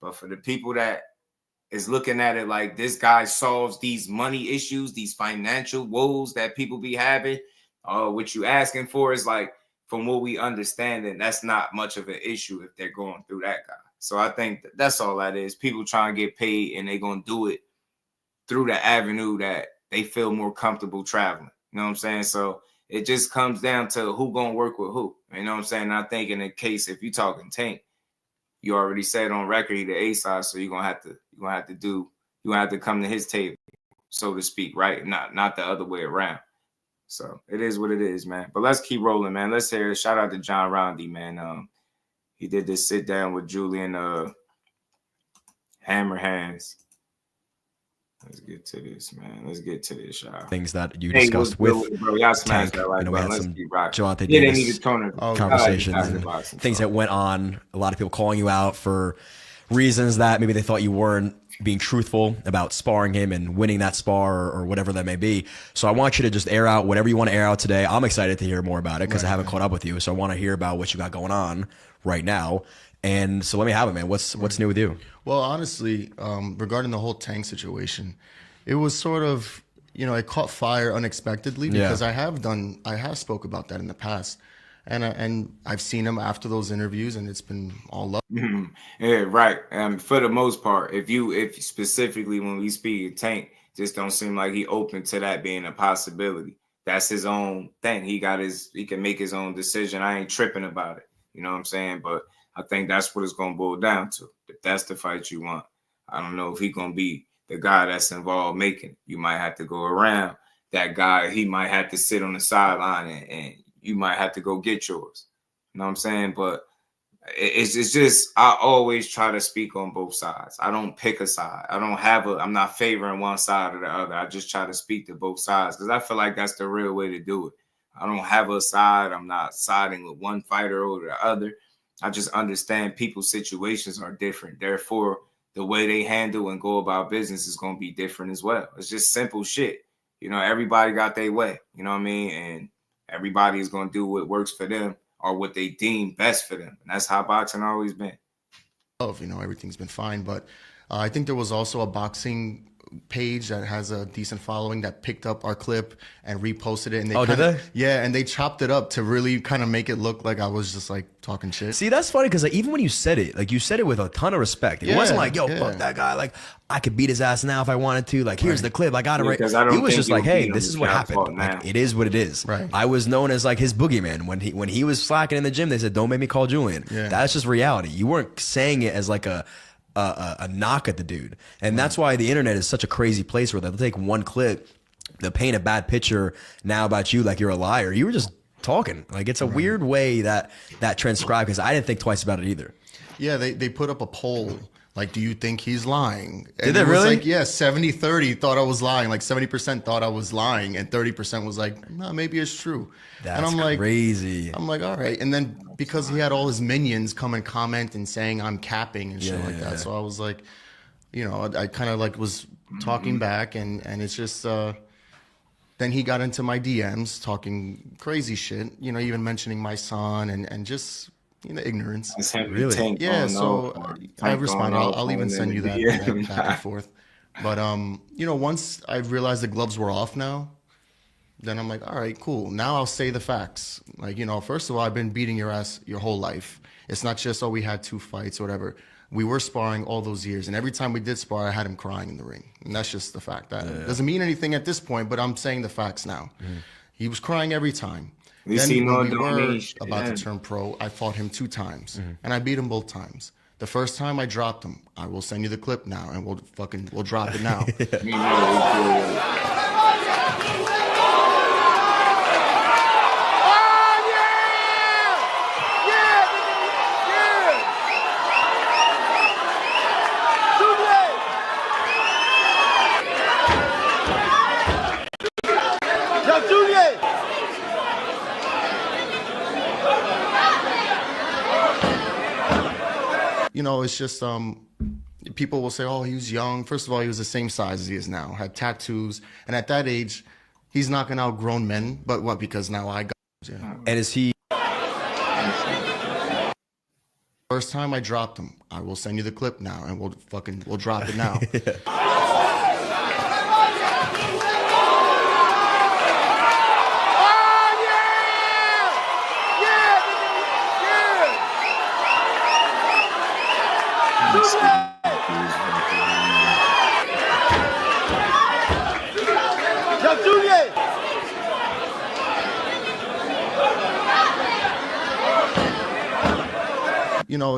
[SPEAKER 4] But for the people that is looking at it like this guy solves these money issues, these financial woes that people be having, what you asking for is like, from what we understand, and that's not much of an issue if they're going through that guy. So I think that's all that is. People trying to get paid and they're going to do it through the avenue that they feel more comfortable traveling. You know what I'm saying? So it just comes down to who going to work with who. You know what I'm saying? And I think in the case, if you're talking Tank, you already said on record he the A side, so you're gonna have to come to his table, so to speak, right? Not the other way around. So it is what it is, man. But let's keep rolling, man. Let's hear it. Shout out to John Rondi, man. He did this sit down with Julian Hammer Hands. Let's get to this, man. Let's get to this, y'all.
[SPEAKER 12] Things that you discussed with
[SPEAKER 4] bro. Y'all smashed
[SPEAKER 12] Tank.
[SPEAKER 4] that right,
[SPEAKER 12] We
[SPEAKER 4] bro.
[SPEAKER 12] had
[SPEAKER 4] Let's
[SPEAKER 12] some
[SPEAKER 4] keep rocking.
[SPEAKER 12] Gervonta
[SPEAKER 4] Yeah, they
[SPEAKER 12] Davis
[SPEAKER 4] need to tone
[SPEAKER 12] conversations and things that went on. A lot of people calling you out for reasons that maybe they thought you weren't being truthful about sparring him and winning that spar or whatever that may be. So I want you to just air out whatever you want to air out today. I'm excited to hear more about it because I haven't caught up with you. So I want to hear about what you got going on right now. And so let me have it, man. What's new with you?
[SPEAKER 13] Well, honestly, regarding the whole Tank situation, it was sort of, it caught fire unexpectedly because I have spoke about that in the past. And I've seen him after those interviews, and it's been all love.
[SPEAKER 4] Mm-hmm. Yeah, right. For the most part, if specifically when we speak of Tank, just don't seem like he open to that being a possibility. That's his own thing. He can make his own decision. I ain't tripping about it. You know what I'm saying? But I think that's what it's gonna boil down to. If that's the fight you want, I don't know if he's gonna be the guy that's involved making it. You might have to go around that guy. He might have to sit on the sideline and you might have to go get yours. You know what I'm saying? But it's just, I always try to speak on both sides. I don't pick a side. I'm not favoring one side or the other. I just try to speak to both sides because I feel like that's the real way to do it. I don't have a side. I'm not siding with one fighter over the other. I just understand people's situations are different. Therefore, the way they handle and go about business is going to be different as well. It's just simple shit. Everybody got their way. You know what I mean? And everybody is going to do what works for them or what they deem best for them. And that's how boxing always been.
[SPEAKER 13] Everything's been fine. But I think there was also a boxing page that has a decent following that picked up our clip and reposted it. And
[SPEAKER 12] did they?
[SPEAKER 13] Yeah, and they chopped it up to really kind of make it look like I was just like talking shit.
[SPEAKER 12] See, that's funny because even when you said it, you said it with a ton of respect. It wasn't like, yo, fuck that guy. Like, I could beat his ass now if I wanted to. Like, here's the clip. I got it right. It was just like, hey, this is what happened. Like, it is what it is. Right. I was known as like his boogeyman. When he was slacking in the gym, they said, don't make me call Julian. Yeah. That's just reality. You weren't saying it as like a knock at the dude. And that's why the internet is such a crazy place where they'll take one clip, they'll paint a bad picture now about you like you're a liar. You were just talking. Like, it's a weird way that transcribed because I didn't think twice about it either.
[SPEAKER 13] Yeah, they put up a poll. Like, do you think he's lying?
[SPEAKER 12] Did they really?
[SPEAKER 13] Like, yeah, 70-30 thought I was lying. Like 70% thought I was lying, and 30% was like, no, maybe it's true.
[SPEAKER 12] That's
[SPEAKER 13] and I'm
[SPEAKER 12] crazy.
[SPEAKER 13] Like, I'm like, all right. And then because he had all his minions come and comment and saying I'm capping and shit like that, so I was like, I kind of like was talking back, and it's just. Then he got into my DMs talking crazy shit. Even mentioning my son and just ignorance.
[SPEAKER 4] It's him,
[SPEAKER 12] Really?
[SPEAKER 4] Tank
[SPEAKER 13] Yeah,
[SPEAKER 4] going
[SPEAKER 13] so
[SPEAKER 4] off,
[SPEAKER 13] I
[SPEAKER 4] Tank
[SPEAKER 13] responded.
[SPEAKER 4] going
[SPEAKER 13] I'll
[SPEAKER 4] off
[SPEAKER 13] even
[SPEAKER 4] on
[SPEAKER 13] send
[SPEAKER 4] the
[SPEAKER 13] you that
[SPEAKER 4] DM.
[SPEAKER 13] back and forth. But once I realized the gloves were off now, then I'm like, all right, cool. Now I'll say the facts. Like, first of all, I've been beating your ass your whole life. It's not just, we had 2 fights or whatever. We were sparring all those years. And every time we did spar, I had him crying in the ring. And that's just the fact. That doesn't mean anything at this point, but I'm saying the facts now. He was crying every time. Then when we were about to turn pro, I fought him 2 times. And I beat him both times. The first time I dropped him. I will send you the clip now, and we'll drop it now. It's just people will say, oh, he was young. First of all, he was the same size as he is now, had tattoos, and at that age, he's knocking out grown men. But what? Because now I got. Yeah.
[SPEAKER 12] And is he?
[SPEAKER 13] First time I dropped him. I will send you the clip now, and we'll drop it now.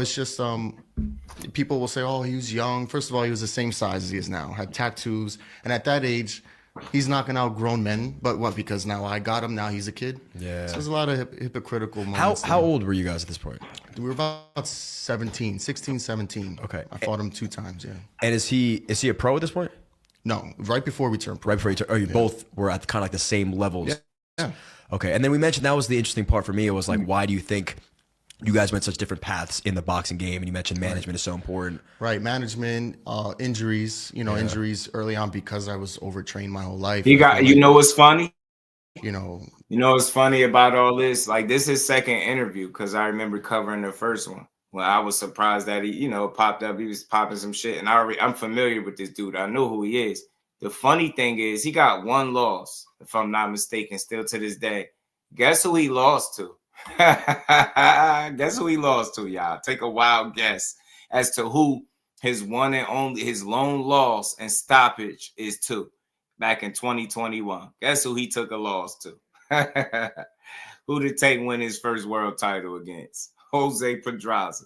[SPEAKER 13] It's just people will say, oh, he was young. First of all, he was the same size as he is now, had tattoos, and at that age, he's knocking out grown men. But what? Because now I got him. Now he's a kid.
[SPEAKER 12] Yeah.
[SPEAKER 13] So there's a lot of hypocritical moments.
[SPEAKER 12] How old were you guys at this point?
[SPEAKER 13] We were about 16, 17.
[SPEAKER 12] Okay.
[SPEAKER 13] I fought him 2 times. Yeah.
[SPEAKER 12] And is he a pro at this point?
[SPEAKER 13] No, right before we turned pro.
[SPEAKER 12] Right before you turned. Oh, you both were at kind of like the same levels.
[SPEAKER 13] Yeah.
[SPEAKER 12] Okay. And then we mentioned that was the interesting part for me. It was like, why do you think you guys went such different paths in the boxing game? And you mentioned management is so important.
[SPEAKER 13] Right. Management, injuries, injuries early on because I was overtrained my whole life.
[SPEAKER 4] What's funny?
[SPEAKER 13] What's
[SPEAKER 4] funny about all this? Like, this is his second interview because I remember covering the first one. Well, I was surprised that he, popped up. He was popping some shit. And I'm familiar with this dude. I know who he is. The funny thing is he got 1 loss, if I'm not mistaken, still to this day. Guess who he lost to? Guess who he lost to, y'all? Take a wild guess as to who his one and only, his lone loss and stoppage is to back in 2021. Guess who he took a loss to? Who did Tank win his first world title against? Jose Pedraza.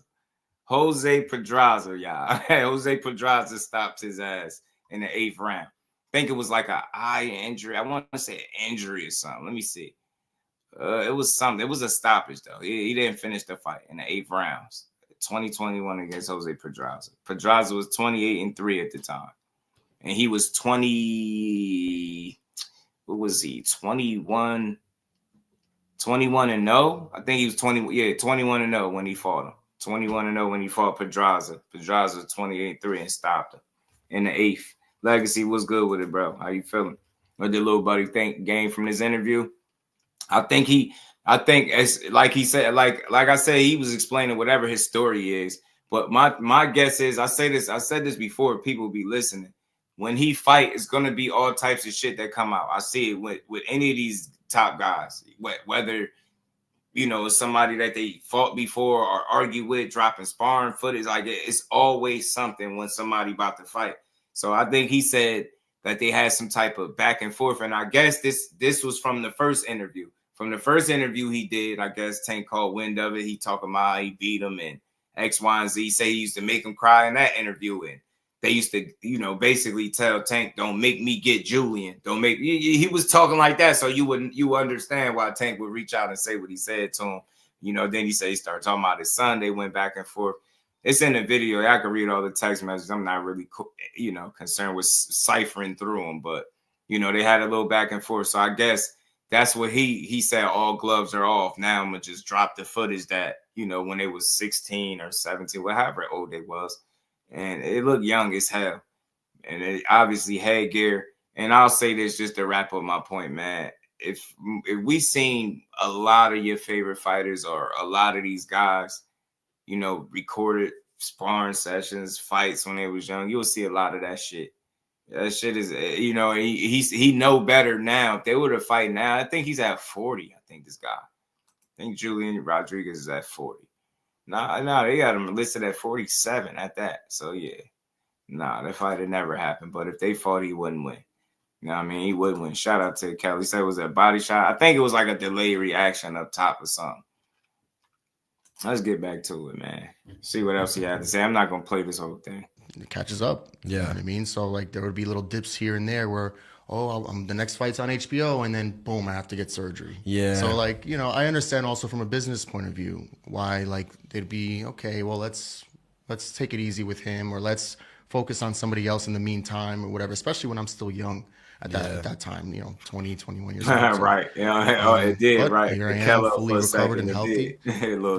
[SPEAKER 4] Jose Pedraza, y'all. Jose Pedraza stopped his ass in the 8th round. I think it was like an eye injury. I want to say an injury or something. Let me see. It was something. It was a stoppage, though. He didn't finish the fight in the 8th rounds. 2021 against Jose Pedraza. Pedraza was 28-3 at the time. And he was 20... What was he? 21 and 0? I think he was 21 and 0 when he fought him. 21 and 0 when he fought Pedraza. Pedraza was 28-3 and stopped him in the 8th. Legacy, what's good with it, bro? How you feeling? What did little buddy think gained from this interview? I think as like he said, like I said, he was explaining whatever his story is. But my guess is, I said this before, people be listening. When he fight, it's gonna be all types of shit that come out. I see it with any of these top guys, whether it's somebody that they fought before or argued with, dropping sparring footage. Like, it's always something when somebody about to fight. So I think he said that they had some type of back and forth. And I guess this was from the first interview. From the first interview he did, I guess Tank caught wind of it. He talking about how he beat him and X, Y, and Z. Say he used to make him cry in that interview. And they used to, basically tell Tank, don't make me get Julian. Don't make, he was talking like that. So you understand why Tank would reach out and say what he said to him. Then he said he started talking about his son. They went back and forth. It's in the video. I can read all the text messages. I'm not really, concerned with ciphering through them, but, they had a little back and forth. So I guess that's what he said. All gloves are off. Now I'm going to just drop the footage that, when they was 16 or 17, whatever old they was. And it looked young as hell. And it obviously had gear. And I'll say this just to wrap up my point, man. If we seen a lot of your favorite fighters or a lot of these guys you know, recorded sparring sessions, fights when they was young, you'll see a lot of that shit. That shit is, you know, he know better now. If they were to fight now, I think he's at 40. I think this guy. I think Julian Rodriguez is at 40. Nah, they got him listed at 47 at that. So yeah. Nah, that fight had never happened. But if they fought, he wouldn't win. You know what I mean? He would win. Shout out to Kelly. He said it was a body shot. I think it was like a delayed reaction up top or something. Let's get back to it, man. See what else he had to say. I'm not going to play this whole thing.
[SPEAKER 13] It catches up.
[SPEAKER 12] Yeah.
[SPEAKER 13] You know what I mean? So, like, there would be little dips here and there where, the next fight's on HBO, and then, boom, I have to get surgery.
[SPEAKER 12] Yeah.
[SPEAKER 13] So, like, you know, I understand also from a business point of view why, like, they'd be, okay, well, let's take it easy with him, or let's focus on somebody else in the meantime or whatever, especially when I'm still young at that time, you know, 20, 21 years old. So,
[SPEAKER 4] right. Yeah, it did, right.
[SPEAKER 13] Here I am, fully recovered and healthy.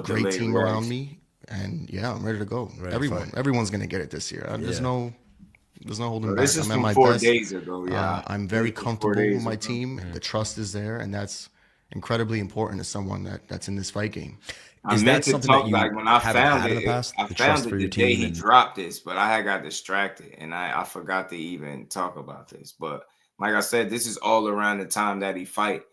[SPEAKER 13] Great team around me. And, yeah, I'm ready to go. Everyone's going to get it this year. There's no holding back.
[SPEAKER 4] This is from 4 days ago, yeah.
[SPEAKER 13] I'm very comfortable with my team. The trust is there, and that's incredibly important to someone that's in this fight game.
[SPEAKER 12] Is that something that you like when I found it?
[SPEAKER 4] I found it the day he dropped this, but I had got distracted and I forgot to even talk about this. But like I said, this is all around the time that he fight.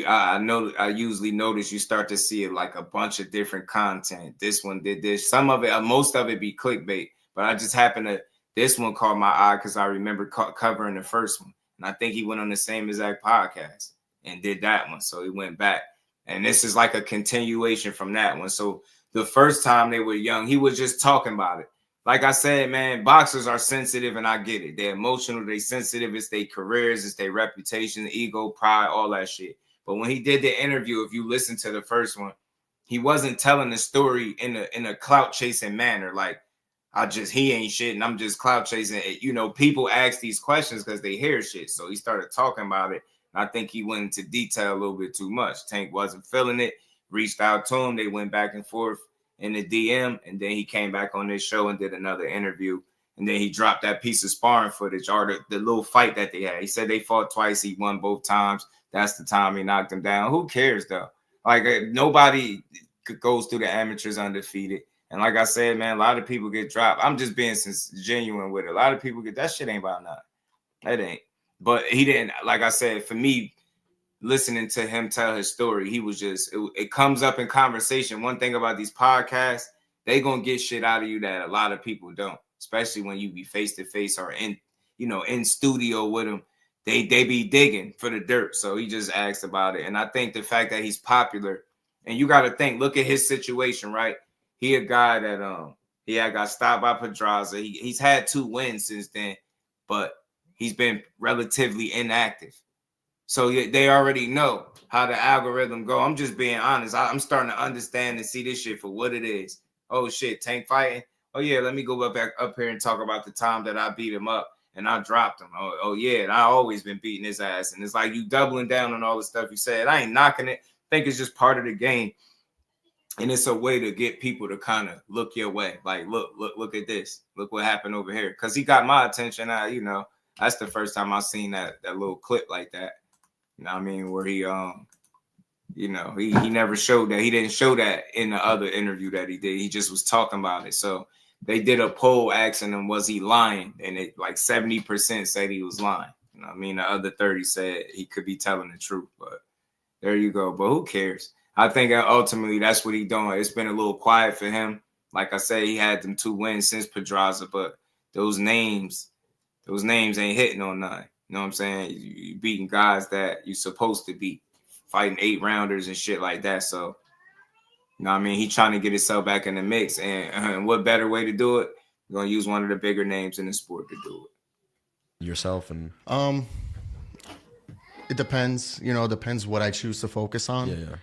[SPEAKER 4] I know I usually notice you start to see like a bunch of different content. This one did this. Some of it, most of it be clickbait, but I just happened to. This one caught my eye because I remember covering the first one, and I think he went on the same exact podcast and did that one. So he went back. And this is like a continuation from that one. So the first time they were young, he was just talking about it. Like I said, man, boxers are sensitive, and I get it. They're emotional, they're sensitive. It's their careers, it's their reputation, ego, pride, all that shit. But when he did the interview, if you listen to the first one, he wasn't telling the story in a clout chasing manner. Like, he ain't shit, and I'm just clout chasing. You know, people ask these questions because they hear shit. So he started talking about it. I think he went into detail a little bit too much. Tank wasn't feeling it, reached out to him. They went back and forth in the DM, and then he came back on this show and did another interview. And then he dropped that piece of sparring footage or the little fight that they had. He said they fought twice. He won both times. That's the time he knocked him down. Who cares, though? Like, nobody goes through the amateurs undefeated. And like I said, man, a lot of people get dropped. I'm just being genuine with it. A lot of people that shit ain't about nothing. That ain't. But he didn't, like I said, for me, listening to him tell his story, he was just, it comes up in conversation. One thing about these podcasts, they going to get shit out of you that a lot of people don't, especially when you be face to face or in studio with them. They be digging for the dirt. So he just asked about it. And I think the fact that he's popular, and you got to think, look at his situation, right? He a guy that he had got stopped by Pedraza. He's had 2 wins since then, but he's been relatively inactive. So they already know how the algorithm go. I'm just being honest. I'm starting to understand and see this shit for what it is. Oh, shit, Tank fighting? Oh, yeah, let me go back up here and talk about the time that I beat him up and I dropped him. Oh yeah, and I always been beating his ass. And it's like you doubling down on all the stuff you said. I ain't knocking it. I think it's just part of the game. And it's a way to get people to kind of look your way. Like, look at this. Look what happened over here. Because he got my attention. That's the first time I seen that little clip like that. You know what I mean? Where he, he never showed that. He didn't show that in the other interview that he did. He just was talking about it. So they did a poll asking him, was he lying? And it like 70% said he was lying. You know what I mean? The other 30 said he could be telling the truth. But there you go. But who cares? I think ultimately that's what he's doing. It's been a little quiet for him. Like I said, he had them 2 wins since Pedraza, but those names ain't hitting on nothing. You know what I'm saying? You beating guys that you're supposed to beat, fighting 8-rounders and shit like that. So, you know what I mean? He's trying to get himself back in the mix. And what better way to do it? You're going to use one of the bigger names in the sport to do it.
[SPEAKER 12] Yourself and...
[SPEAKER 13] It depends. It depends what I choose to focus on.
[SPEAKER 12] Yeah.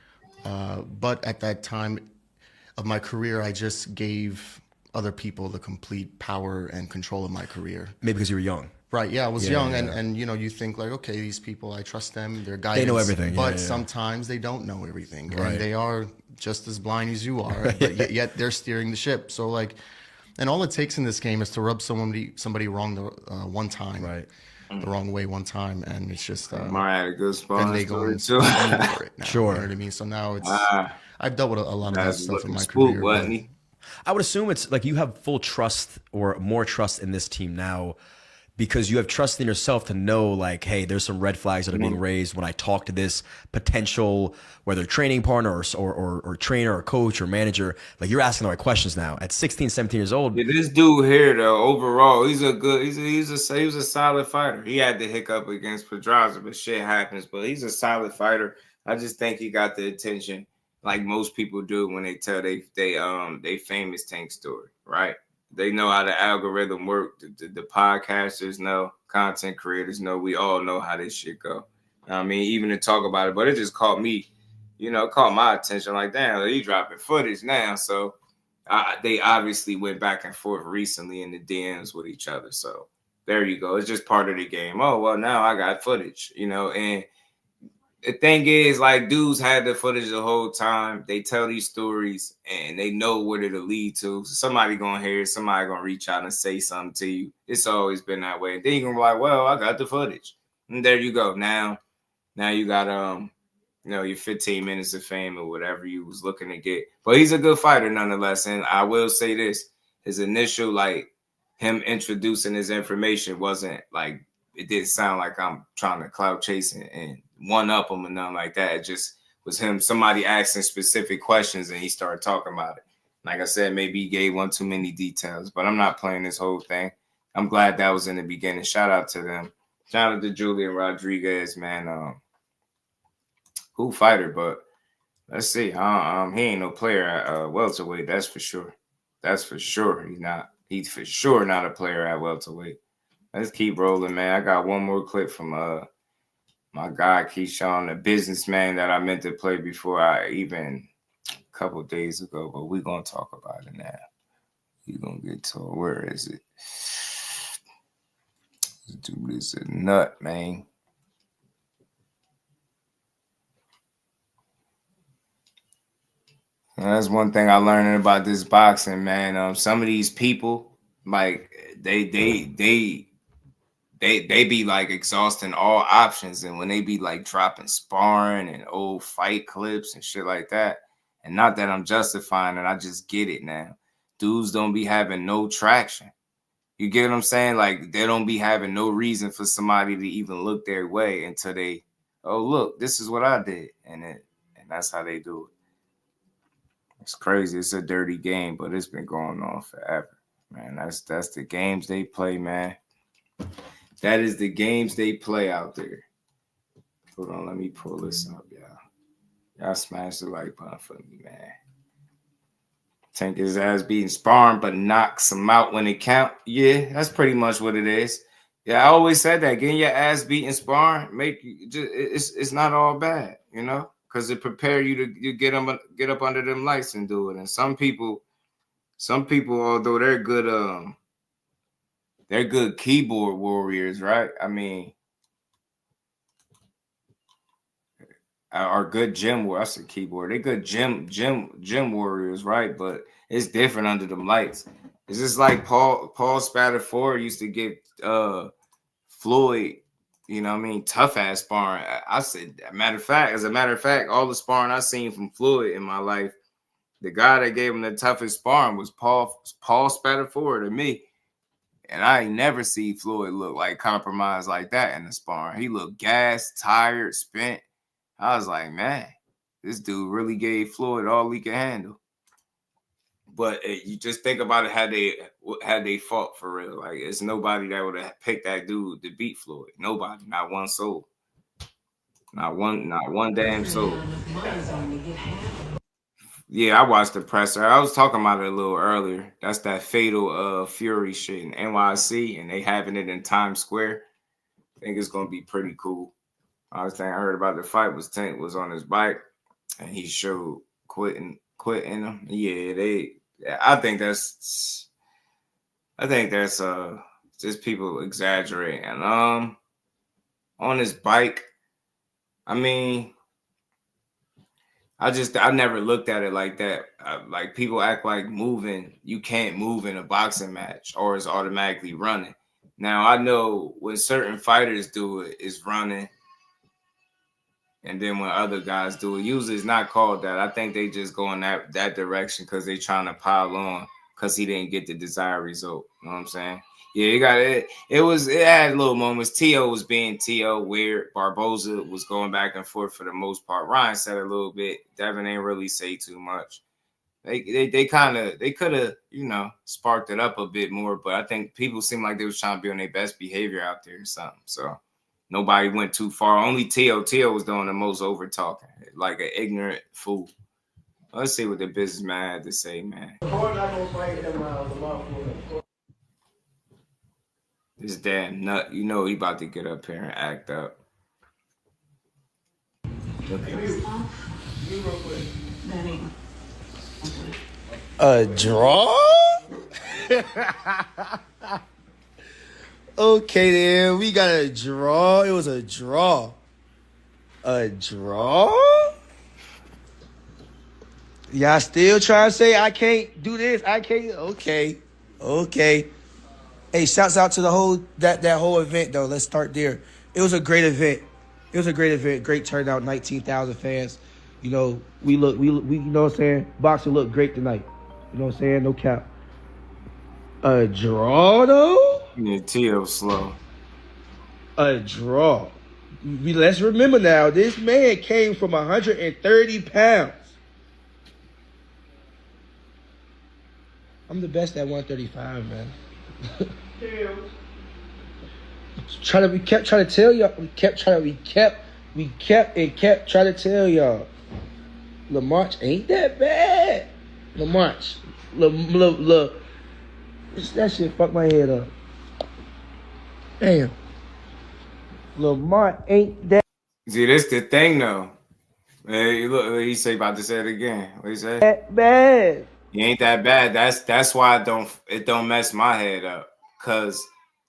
[SPEAKER 13] But at that time of my career, I just gave other people the complete power and control of my career.
[SPEAKER 12] Maybe because you were young.
[SPEAKER 13] Right, yeah, I was young, and you think like, okay, these people, I trust them, their guidance.
[SPEAKER 12] They know everything.
[SPEAKER 13] But sometimes they don't know everything, and they are just as blind as you are, but yet they're steering the ship. So like, and all it takes in this game is to rub somebody wrong one time.
[SPEAKER 12] Right.
[SPEAKER 13] The wrong way one time, and it's just
[SPEAKER 4] Mara had a good spot.
[SPEAKER 13] And they go into it now.
[SPEAKER 12] Sure.
[SPEAKER 13] You know what I mean? So now it's I've dealt with a lot of that stuff in my
[SPEAKER 4] spook,
[SPEAKER 13] career.
[SPEAKER 4] wasn't he?
[SPEAKER 12] I would assume it's like you have full trust or more trust in this team now because you have trust in yourself to know, like, hey, there's some red flags that are being raised when I talk to this potential, whether training partner or trainer or coach or manager. Like, you're asking the right questions now at 16, 17 years old.
[SPEAKER 4] Yeah, this dude here, though, overall, he was a solid fighter. He had the hiccup against Pedraza, but shit happens. But he's a solid fighter. I just think he got the attention like most people do when they tell they famous Tank story, right? They know how the algorithm work. The podcasters know, content creators know. We all know how this shit go. I mean, even to talk about it, but it just caught me, caught my attention. Like, damn, he dropping footage now. So they obviously went back and forth recently in the DMs with each other. So there you go. It's just part of the game. Oh, well, now I got footage, and the thing is, like, dudes had the footage the whole time. They tell these stories and they know what it'll lead to. Somebody gonna hear it, somebody gonna reach out and say something to you. It's always been that way. Then you're gonna be like, well, I got the footage. And there you go. Now you got your 15 minutes of fame or whatever you was looking to get. But he's a good fighter nonetheless. And I will say this, his initial, like, him introducing his information wasn't like, it didn't sound like I'm trying to clout chase and one up him or nothing like that. It just was him, somebody asking specific questions and he started talking about it. Like I said, maybe he gave one too many details, but I'm not playing this whole thing. I'm glad that was in the beginning. Shout out to them. Shout out to Julian Rodriguez, man. Cool fighter, but let's see. He ain't no player at welterweight. That's for sure. That's for sure. He's for sure not a player at welterweight. Let's keep rolling, man. I got one more clip from my guy Keyshawn, the businessman that I meant to play before a couple of days ago, but we're gonna talk about it now. You're gonna get to it. Where is it? This dude is a nut, man. And that's one thing I learned about this boxing, man. Some of these people, like, they be like exhausting all options, and when they be like dropping sparring and old fight clips and shit like that, and not that I'm justifying it, I just get it now. Dudes don't be having no traction. You get what I'm saying? Like, they don't be having no reason for somebody to even look their way until they, oh, look, this is what I did, and that's how they do it. It's crazy. It's a dirty game, but it's been going on forever, man. That's the games they play, man. That is the games they play out there. Hold on, let me pull this up, y'all. Y'all smash the like button for me, man. Tank his ass beating sparring, but knocks him out when it count. Yeah, that's pretty much what it is. Yeah, I always said that. Getting your ass beaten sparring, it's not all bad, because it prepare you to get up under them lights and do it. And some people, although they're good keyboard warriors, right? I mean, are good gym warriors. I said keyboard. They're good gym warriors, right? But it's different under them lights. It's just like Paul Spadafore used to get Floyd, tough ass sparring. I said, as a matter of fact, all the sparring I seen from Floyd in my life, the guy that gave him the toughest sparring was Paul Spadafore to me. And I ain't never seen Floyd look like compromised like that in the sparring. He looked gassed, tired, spent. I was like, man, this dude really gave Floyd all he could handle. But you just think about it, had they fought for real. Like, it's nobody that would have picked that dude to beat Floyd. Nobody, not one soul. Not one damn soul. Yeah, I watched the presser. I was talking about it a little earlier. That's that Fatal Fury shit in NYC, and they having it in Times Square. I think it's gonna be pretty cool. I heard about the fight was Tank was on his bike, and he showed quitting him. Yeah, I think that's just people exaggerating. And on his bike, I mean, I never looked at it like that. Like, people act like you can't move in a boxing match or it's automatically running. Now, I know when certain fighters do it, it's running. And then when other guys do it, usually it's not called that. I think they just go in that direction because they trying to pile on because he didn't get the desired result. You know what I'm saying? Yeah, you got it. It had little moments. T.O. was being T.O. weird. Barboza was going back and forth for the most part. Ryan said a little bit. Devin ain't really say too much. They could have, you know, sparked it up a bit more, but I think people seem like they was trying to be on their best behavior out there or something. So nobody went too far. Only T.O. was doing the most over talking, like an ignorant fool. Let's see what the businessman had to say, man. This damn nut, you know he about to get up here and act up.
[SPEAKER 14] A draw? Okay, then we got a draw. It was a draw. A draw? Y'all still trying to say I can't do this? I can't. Okay. Hey, shouts out to the whole that whole event though. Let's start there. It was a great event. Great turnout, 19,000 fans. You know, we you know what I'm saying? Boxing looked great tonight. You know what I'm saying? No cap. A draw though?
[SPEAKER 4] Yeah, T.O. slow.
[SPEAKER 14] A draw. Let's remember now, this man came from 130 pounds. I'm the best at 135, man. We kept trying to tell y'all. Lamarche ain't that bad. Lamarche. That shit fucked my head up. Damn. Lamar ain't that.
[SPEAKER 4] See, this the thing though. Hey, look, he say about to say it again. What he say?
[SPEAKER 14] That bad.
[SPEAKER 4] He ain't that bad. That's why it don't mess my head up. Cause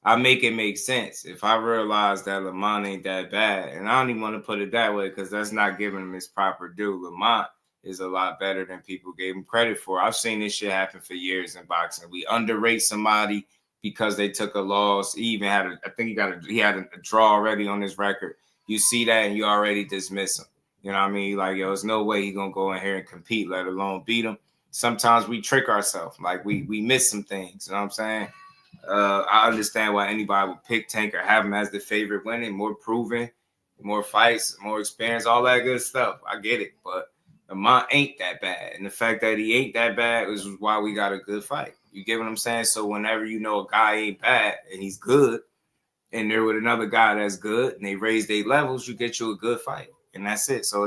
[SPEAKER 4] I make it make sense. If I realize that Lamont ain't that bad, and I don't even want to put it that way because that's not giving him his proper due. Lamont is a lot better than people gave him credit for. I've seen this shit happen for years in boxing. We underrate somebody because they took a loss. He even had he had a draw already on his record. You see that and you already dismiss him. You know what I mean? Like, yo, there's no way he gonna go in here and compete, let alone beat him. Sometimes we trick ourselves. Like we miss some things. You know what I'm saying? I understand why anybody would pick Tank or have him as the favorite winning, more proven, more fights, more experience, all that good stuff. I get it, but Lamont ain't that bad. And the fact that he ain't that bad is why we got a good fight. You get what I'm saying? So whenever you know a guy ain't bad and he's good, and they're with another guy that's good, and they raise their levels, you get you a good fight. And that's it. So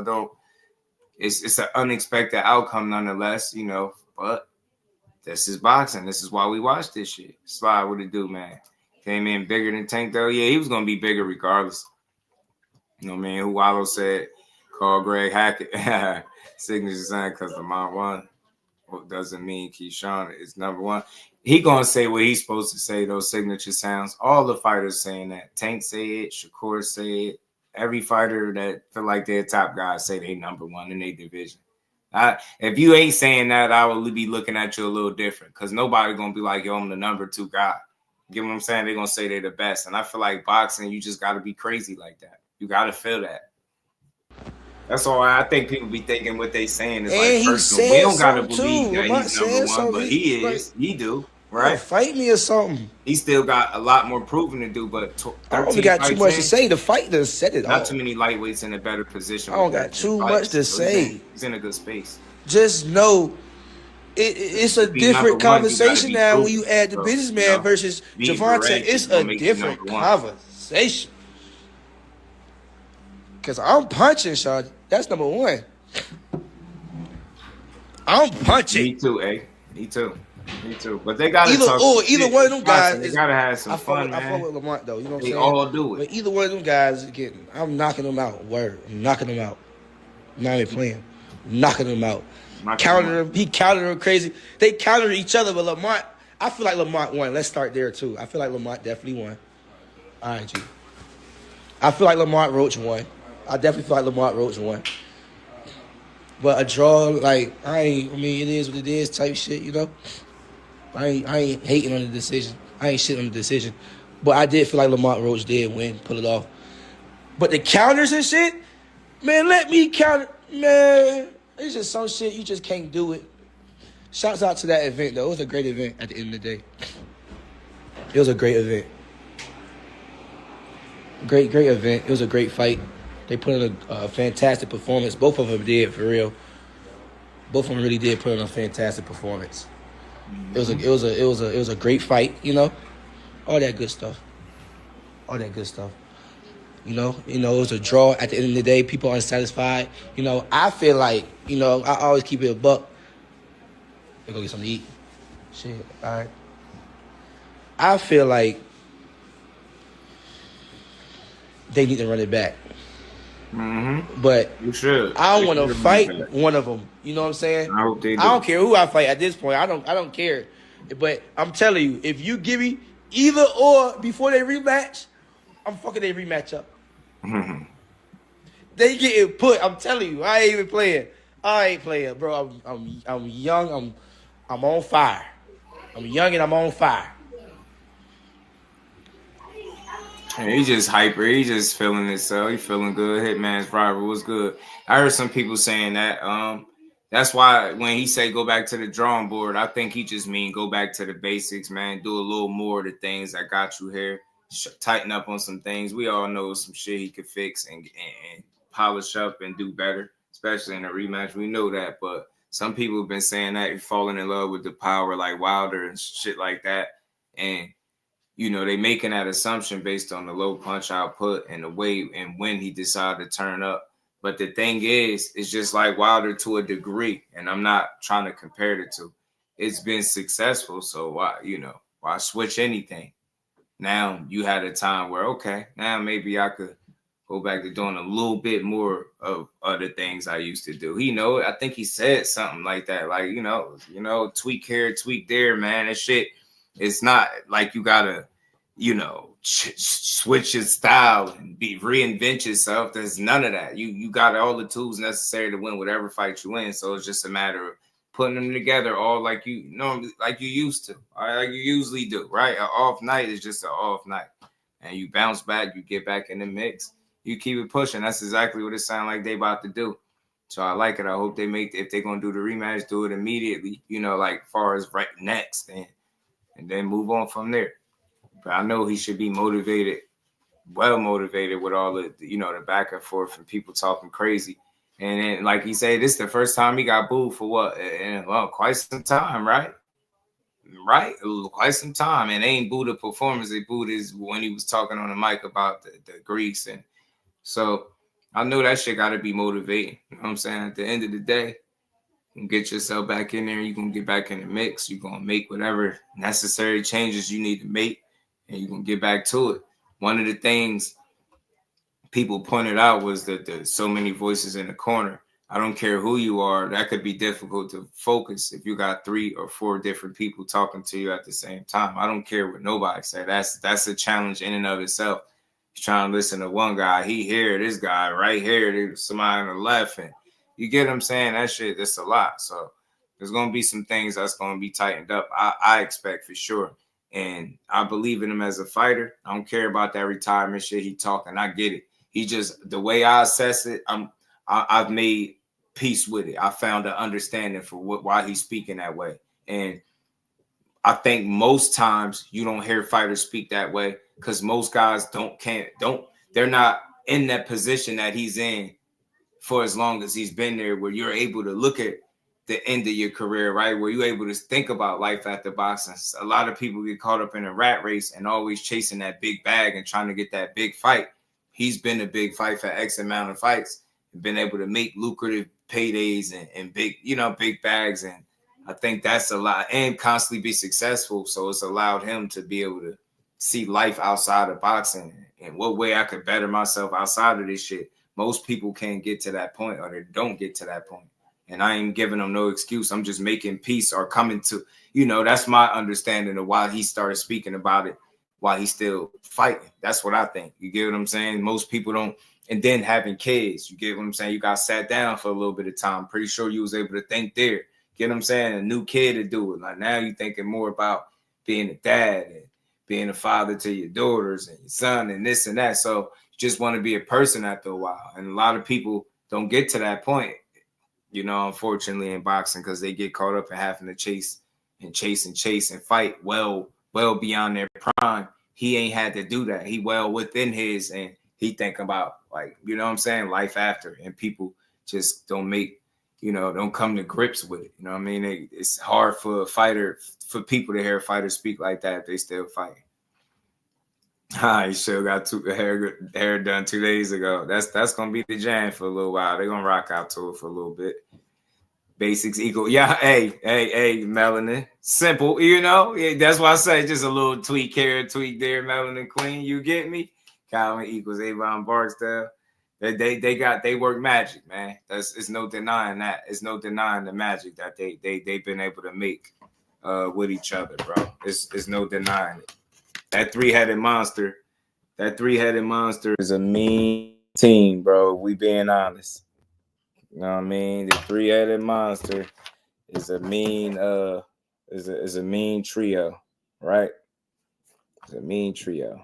[SPEAKER 4] it's an unexpected outcome nonetheless, you know, but this is boxing. This is why we watch this shit. Slide, what it do, man? Came in bigger than Tank, though. Yeah, he was going to be bigger regardless. You know what I mean? Wallow said, call Greg Hackett. Signature sign because Lamont won. What doesn't mean Keyshawn is number one. He going to say what he's supposed to say, those signature sounds. All the fighters saying that. Tank say it. Shakur say it. Every fighter that feel like they're top guys say they number one in their division. If you ain't saying that, I will be looking at you a little different because nobody going to be like, yo, I'm the number two guy. Get what I'm saying? They're going to say they're the best. And I feel like boxing, you just got to be crazy like that. You got to feel that. That's all. I think people be thinking what they saying is like personal. We don't got to believe that he's number one, but he is. He do. Right?
[SPEAKER 14] Fight me or something.
[SPEAKER 4] He still got a lot more proving to do, but
[SPEAKER 14] I don't got too much to say. The fight done said it all.
[SPEAKER 4] Not too many lightweights in a better position.
[SPEAKER 14] I don't got too much to say.
[SPEAKER 4] He's in a good space.
[SPEAKER 14] Just know it's a different conversation now when you add the businessman versus Gervonta. It's a different conversation. Because I'm punching, Shawty. That's number one. I'm punching.
[SPEAKER 4] Me too, eh? Me too. But they got to talk.
[SPEAKER 14] Either one of them guys.
[SPEAKER 4] They got to have some fun, man.
[SPEAKER 14] I fuck with Lamont, though. You know what I'm saying?
[SPEAKER 4] They all do it.
[SPEAKER 14] But either one of them guys is getting. I'm knocking them out. Word. I'm knocking them out. I'm not even playing. I'm knocking them out. Counter him. He countered him crazy. They countered each other, but Lamont. I feel like Lamont won. Let's start there, too. I feel like Lamont definitely won. All right, G. I feel like Lamont Roach won. I definitely feel like Lamont Roach won. But a draw, like, it is what it is type shit, you know? I ain't hating on the decision. I ain't shitting on the decision. But I did feel like Lamont Roach did win, pull it off. But the counters and shit, Man, let me count it. Man, it's just some shit you just can't do it. Shouts out to that event, though. It was a great event at the end of the day. It was a great event. Great event. It was a great fight. They put in a fantastic performance. Both of them did, for real. Both of them really did put in a fantastic performance. It was a great fight, you know? All that good stuff. You know, it was a draw at the end of the day. People unsatisfied. You know, I feel like, you know, I always keep it a buck. Let's go get something to eat. Shit, all right. I feel like they need to run it back.
[SPEAKER 4] Mm-hmm.
[SPEAKER 14] But
[SPEAKER 4] you should.
[SPEAKER 14] I don't want to fight one of them. You know what I'm saying?
[SPEAKER 4] I hope they do.
[SPEAKER 14] I don't care who I fight at this point. I don't care. But I'm telling you, if you give me either or before they rematch, I'm fucking their rematch up.
[SPEAKER 4] Mm-hmm.
[SPEAKER 14] They getting put. I'm telling you, I ain't even playing. I ain't playing, bro. I'm young. I'm on fire. I'm young and I'm on fire.
[SPEAKER 4] And he just hyper. He just feeling himself. He feeling good. Hitman's rival was good. I heard some people saying that. That's why when he say go back to the drawing board, I think he just mean go back to the basics, man. Do a little more of the things that got you here. Tighten up on some things. We all know some shit he could fix and polish up and do better, especially in a rematch. We know that, but some people have been saying that you're falling in love with the power like Wilder and shit like that. And you know, they making that assumption based on the low punch output and the way and when he decided to turn up. But the thing is, it's just like Wilder to a degree, and I'm not trying to compare the two. It's been successful, so why switch anything? Now you had a time where, okay, now maybe I could go back to doing a little bit more of other things I used to do. I think he said something like that, like, tweak here, tweak there, man. That shit, it's not like you gotta, switch your style and reinvent yourself. There's none of that. You got all the tools necessary to win whatever fight you win. So it's just a matter of putting them together all like you used to, like you usually do, right? An off night is just an off night. And you bounce back, you get back in the mix, you keep it pushing. That's exactly what it sounds like they about to do. So I like it. I hope if they're going to do the rematch, do it immediately, like far as right next and then move on from there. But I know he should be motivated, well motivated with all the, the back and forth and people talking crazy. And then, like he said, this is the first time he got booed for what? Quite some time, right? Right? Quite some time. And they ain't booed a performance. They booed his when he was talking on the mic about the Greeks. And so I know that shit got to be motivating. You know what I'm saying? At the end of the day, you can get yourself back in there. You're going to get back in the mix. You're going to make whatever necessary changes you need to make. And you can get back to it. One of the things people pointed out was that there's so many voices in the corner. I don't care who you are. That could be difficult to focus if you got 3 or 4 different people talking to you at the same time. I don't care what nobody say. That's a challenge in and of itself. He's trying to listen to one guy. He here, this guy right here, there's somebody on the left. And you get what I'm saying? That shit, that's a lot. So there's going to be some things that's going to be tightened up. I expect for sure. And I believe in him as a fighter. I don't care about that retirement shit he talking. I get it. He just, the way I assess it, I've made peace with it. I found an understanding for why he's speaking that way. And I think most times you don't hear fighters speak that way because most guys they're not in that position that he's in for as long as he's been there, where you're able to look at the end of your career, right? Where you're able to think about life after boxing. A lot of people get caught up in a rat race and always chasing that big bag and trying to get that big fight. He's been a big fight for X amount of fights and been able to make lucrative paydays and big, big bags. And I think that's a lot, and constantly be successful. So it's allowed him to be able to see life outside of boxing and what way I could better myself outside of this shit. Most people can't get to that point, or they don't get to that point. And I ain't giving them no excuse. I'm just making peace or coming to, that's my understanding of why he started speaking about it, why he's still fighting. That's what I think. You get what I'm saying? Most people don't. And then having kids, you get what I'm saying? You got sat down for a little bit of time. Pretty sure you was able to think there. Get what I'm saying? A new kid to do it. Like now you're thinking more about being a dad and being a father to your daughters and your son and this and that. So just want to be a person after a while. And a lot of people don't get to that point, you know, unfortunately, in boxing, because they get caught up in having to chase and fight well beyond their prime. He ain't had to do that. He well within his, and he think about, like, you know what I'm saying, life after. And people just don't come to grips with it. You know what I mean? It's hard for people to hear a fighter speak like that if they still fighting. He still got hair done 2 days ago. That's gonna be the jam for a little while. They're gonna rock out to it for a little bit. Basics equal. Yeah, hey, melanin. Simple, you know? Yeah, that's why I say just a little tweak here, tweak there, melanin queen. You get me? Calvin equals Avon Barksdale. They work magic, man. It's no denying that. It's no denying the magic that they've been able to make with each other, bro. It's no denying it. That three-headed monster is a mean team, bro. We being honest. You know what I mean? The three-headed monster is a mean is a mean trio, right? It's a mean trio.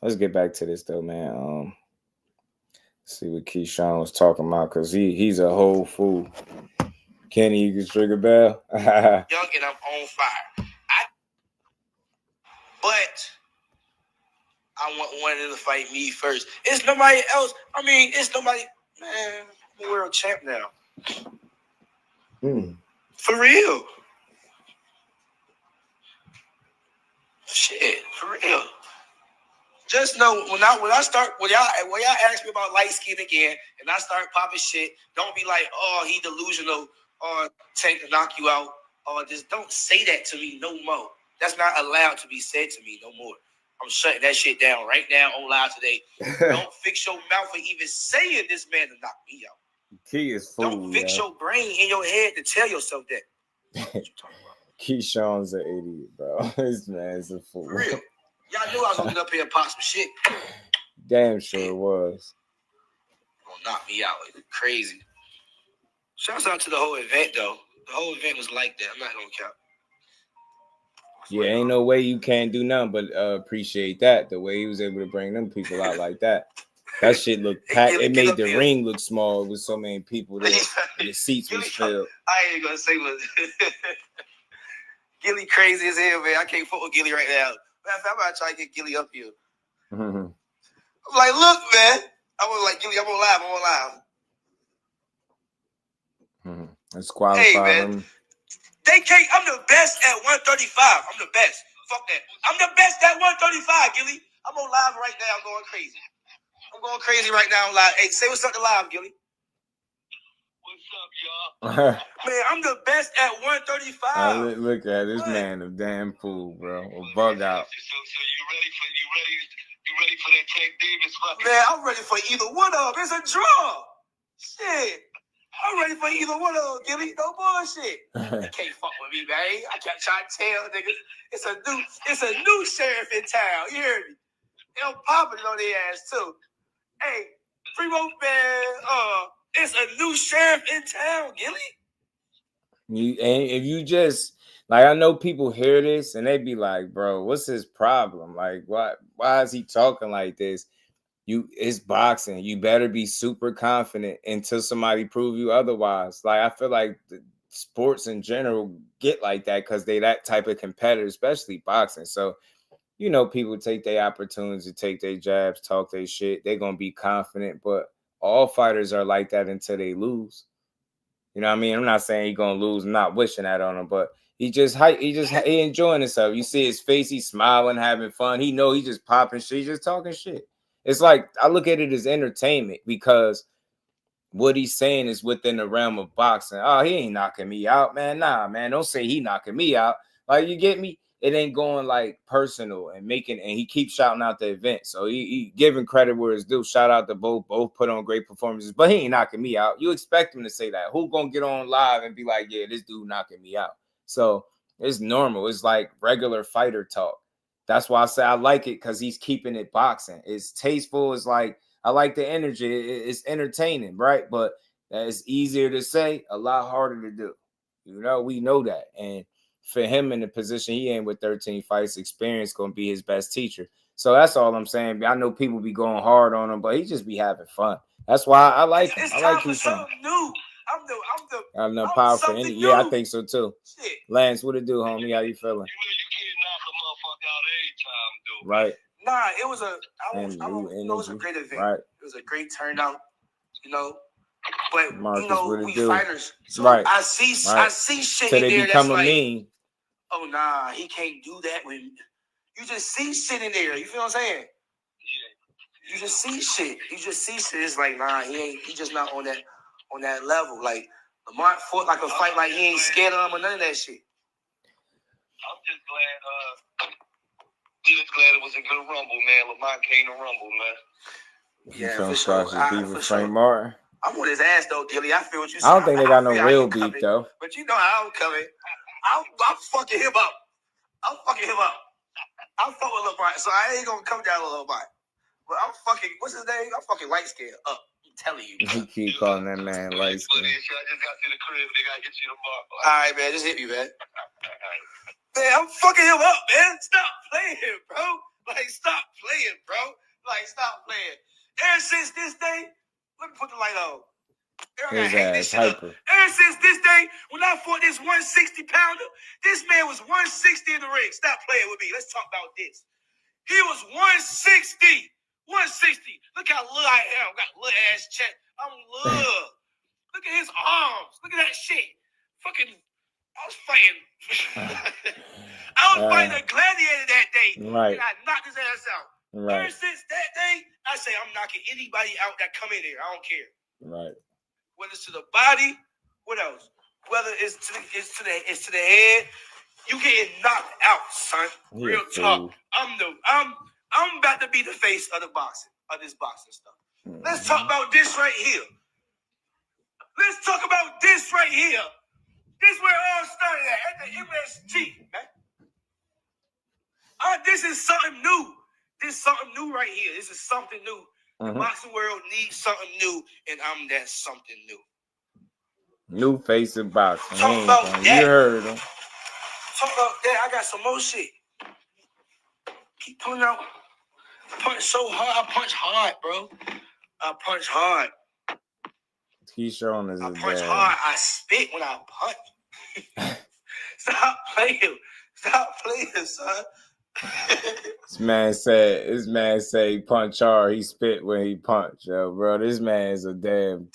[SPEAKER 4] Let's get back to this though, man. See what Keyshawn was talking about, because he's a whole fool. Kenny, you can trigger bell.
[SPEAKER 14] Young and I'm on fire. But I want one of them to fight me first. It's nobody else. I mean, it's nobody. Man, I'm a world champ now. For real. Shit, for real. Just know when y'all ask me about light skin again, and I start popping shit, don't be like, oh, he delusional, or Tank to knock you out, or just don't say that to me no more. That's not allowed to be said to me no more. I'm shutting that shit down right now on live today. Don't fix your mouth for even saying this man to knock me out.
[SPEAKER 4] He is fool.
[SPEAKER 14] Don't fix your brain in your head to tell yourself that. What you talking about?
[SPEAKER 4] Keyshawn's an idiot, bro. This man's a fool.
[SPEAKER 14] For real. Y'all knew I was gonna get up here and pop some shit.
[SPEAKER 4] Damn sure it was.
[SPEAKER 14] Gonna knock me out. It's crazy. Shouts out to the whole event though. The whole event was like that. I'm not gonna count.
[SPEAKER 4] Yeah, ain't no way you can't do nothing but appreciate that. The way he was able to bring them people out like that. That shit looked packed. It made the ring look small with so many people there. The seats was filled.
[SPEAKER 14] I ain't gonna say what. Gilly crazy as hell, man. I can't fuck with Gilly right now. Man, I'm about to try to get Gilly up here. I'm like, look, man. I was like, Gilly, I'm on live.
[SPEAKER 4] Let's qualify
[SPEAKER 14] them. They can't. I'm the best at 135. I'm the best. Fuck that. I'm the best at 135, Gilly. I'm on live right now. I'm going crazy. I'm going crazy right now on live. Hey, say what's up to live, Gilly. What's up, y'all? Man, I'm the best at 135.
[SPEAKER 4] Look at this man, a damn fool, bro. A bug out.
[SPEAKER 14] So you ready for that Tank Davis fucking? Man, I'm ready for either one of them. It's a draw. Shit. I'm ready for either one of them, Gilly. No bullshit. You can't fuck with me, man. I can't try to tell niggas. It's a new sheriff in town. You hear me? They'll pop it on their ass too. Hey, Primo, man, it's a new sheriff in town, Gilly.
[SPEAKER 4] If you just, like, I know people hear this and they be like, bro, what's his problem? Like, why is he talking like this? It's boxing. You better be super confident until somebody prove you otherwise. Like, I feel like the sports in general get like that because they that type of competitor, especially boxing. So, you know, people take their opportunities to take their jabs, talk their shit. They're going to be confident, but all fighters are like that until they lose. You know what I mean? I'm not saying he's going to lose. I'm not wishing that on him, but he enjoying himself. You see his face. He's smiling, having fun. He know he just popping shit. He's just talking shit. It's like, I look at it as entertainment because what he's saying is within the realm of boxing. Oh, he ain't knocking me out, man. Nah, man. Don't say he knocking me out. Like, you get me? It ain't going like personal and he keeps shouting out the event. So he giving credit where it's due. Shout out to both put on great performances, but he ain't knocking me out. You expect him to say that. Who gonna get on live and be like, yeah, this dude knocking me out? So it's normal. It's like regular fighter talk. That's why I say I like it, because he's keeping it boxing. It's tasteful. It's like, I like the energy. It's entertaining, right? But it's easier to say, a lot harder to do. You know, we know that. And for him in the position he in with 13 fights, experience going to be his best teacher. So that's all I'm saying. I know people be going hard on him, but he just be having fun. That's why I like him.
[SPEAKER 14] It's
[SPEAKER 4] I
[SPEAKER 14] time
[SPEAKER 4] like
[SPEAKER 14] for
[SPEAKER 4] Keyshawn.
[SPEAKER 14] something new. I'm
[SPEAKER 4] Enough power for any. Yeah, I think so too.
[SPEAKER 14] Shit.
[SPEAKER 4] Lance, what it do, homie? How you feeling? Right.
[SPEAKER 14] Nah, it was a great event.
[SPEAKER 4] Right.
[SPEAKER 14] It was a great turnout, you know. But
[SPEAKER 4] Marcus,
[SPEAKER 14] you know,
[SPEAKER 4] what it
[SPEAKER 14] we
[SPEAKER 4] do?
[SPEAKER 14] fighters. So
[SPEAKER 4] Right.
[SPEAKER 14] I see shit
[SPEAKER 4] so
[SPEAKER 14] in
[SPEAKER 4] they
[SPEAKER 14] there
[SPEAKER 4] become
[SPEAKER 14] that's
[SPEAKER 4] a
[SPEAKER 14] like,
[SPEAKER 4] meme.
[SPEAKER 14] oh nah, he can't do that with me. You just see shit in there. You feel what I'm saying? You just see shit. It's like, nah, he just not on that level. Like Lamar fought like a fight like he ain't scared of him or none of that shit.
[SPEAKER 15] I'm just glad it was a good rumble, man. Lamar came to rumble, man.
[SPEAKER 14] Yeah,
[SPEAKER 4] for
[SPEAKER 14] sure.
[SPEAKER 4] Beef with Frank Martin.
[SPEAKER 14] I'm on his ass though, Gilly. I feel what you
[SPEAKER 4] I don't think they got no real beef though.
[SPEAKER 14] But you know how I'm coming. I'm fucking him up. I fuck with Lamar, so I ain't gonna come down a little bit. But I'm fucking, what's his name? I'm fucking light scared up. I'm telling you.
[SPEAKER 4] He keep calling that man light skin.
[SPEAKER 15] I just got to the crib. They got to hit you tomorrow.
[SPEAKER 14] All right, man. Just hit me, man. Man, I'm fucking him up, man. Stop playing, bro. Like, stop playing, bro. Like, stop playing. Ever since this day, let me put the light on.
[SPEAKER 4] His ass hyper.
[SPEAKER 14] Ever since this day, when I fought this 160 pounder, this man was 160 in the ring. Stop playing with me. Let's talk about this. He was 160. 160. Look how little I am. Got little ass chest. I'm little. Look at his arms. Look at that shit. Fucking, I was fighting. I was fighting a gladiator that day.
[SPEAKER 4] Right.
[SPEAKER 14] And I knocked his ass out.
[SPEAKER 4] Right.
[SPEAKER 14] Ever since that day, I say I'm knocking anybody out that come in here. I don't care.
[SPEAKER 4] Right.
[SPEAKER 14] Whether it's to the body, what else? Whether it's to the head, you getting knocked out, son. Real talk. I'm about to be the face of this boxing stuff. Let's talk about this right here. Let's talk about this right here. This is where it all started at the MSG, man. This is something new. This is something new right here. This is something new. The boxing world needs something new, and I'm that something new.
[SPEAKER 4] New face of boxing.
[SPEAKER 14] Talk about that.
[SPEAKER 4] You heard him.
[SPEAKER 14] Talk about that. I got some more shit. Keep pulling out. Punch so hard. I punch hard, bro. I punch hard.
[SPEAKER 4] Keyshawn is
[SPEAKER 14] I punch hard. I spit when I punch. Stop playing, son.
[SPEAKER 4] This man say punch hard. He spit when he punch, yo, bro. This man is a damn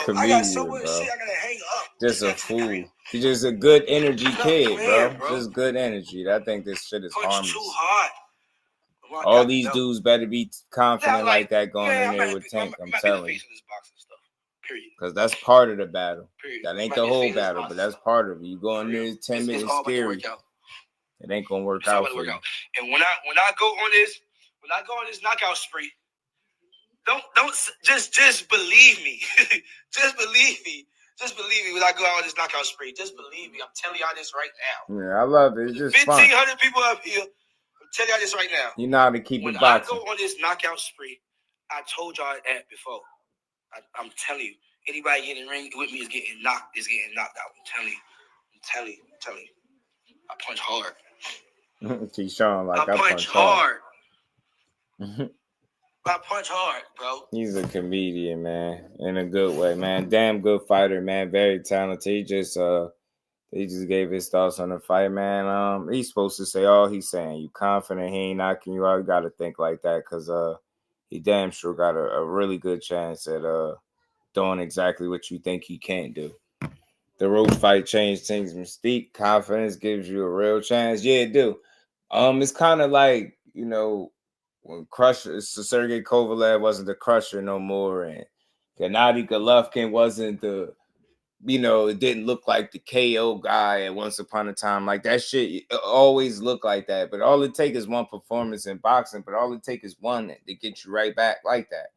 [SPEAKER 4] comedian,
[SPEAKER 14] I got so much
[SPEAKER 4] bro.
[SPEAKER 14] shit I gotta hang up.
[SPEAKER 4] Just a fool. He's just a good energy kid, bro. Just good energy. I think this shit is harmless.
[SPEAKER 14] Too hard.
[SPEAKER 4] All these dudes better be confident like that going in there with Tank. I'm telling you. Because that's part of the battle. That ain't the whole battle, but that's part of it. You go in there 10 minutes scary. It ain't gonna work out for you.
[SPEAKER 14] And when I go on this knockout spree, don't just believe me. Just believe me. Just believe me when I go out on this knockout spree. Just believe me. I'm telling y'all this right now.
[SPEAKER 4] Yeah, I love it. It's just
[SPEAKER 14] 1,500 people up here. I'm telling y'all this right now.
[SPEAKER 4] You know how to keep
[SPEAKER 14] when
[SPEAKER 4] it boxing.
[SPEAKER 14] I go on this knockout spree, I told y'all that before. I'm telling you, anybody in the ring with me is getting knocked out. I'm telling you. I punch hard.
[SPEAKER 4] Keyshawn, like I
[SPEAKER 14] punch hard. I punch hard, bro.
[SPEAKER 4] He's a comedian, man, in a good way, man. Damn good fighter, man. Very talented. He just gave his thoughts on the fight, man. He's supposed to say all he's saying. You confident he ain't knocking you out? You got to think like that, because he damn sure got a really good chance at doing exactly what you think he can't do. The Roach fight changed things. Mystique, confidence gives you a real chance. Yeah, it do. It's kind of like, you know, when Sergey Kovalev wasn't the Crusher no more, and Gennady Golovkin wasn't the, you know, it didn't look like the KO guy at once upon a time. Like that shit always looked like that. But all it takes is one performance in boxing, but all it takes is one to get you right back like that.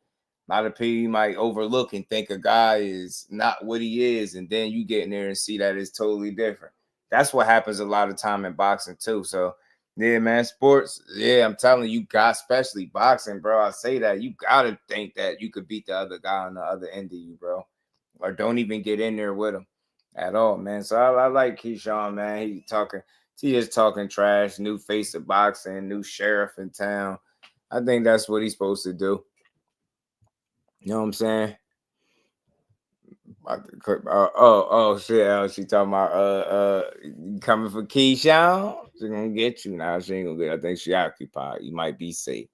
[SPEAKER 4] A lot of people might overlook and think a guy is not what he is, and then you get in there and see that it's totally different. That's what happens a lot of time in boxing too. So, yeah, man, sports, yeah, I'm telling you, especially boxing, bro. I say that you got to think that you could beat the other guy on the other end of you, bro. Or don't even get in there with him at all, man. So I like Keyshawn, man. He just talking trash, new face of boxing, new sheriff in town. I think that's what he's supposed to do. You know what I'm saying? Shit! She talking about coming for Keyshawn. She gonna get you now. She ain't gonna get. I think she occupied. You might be safe.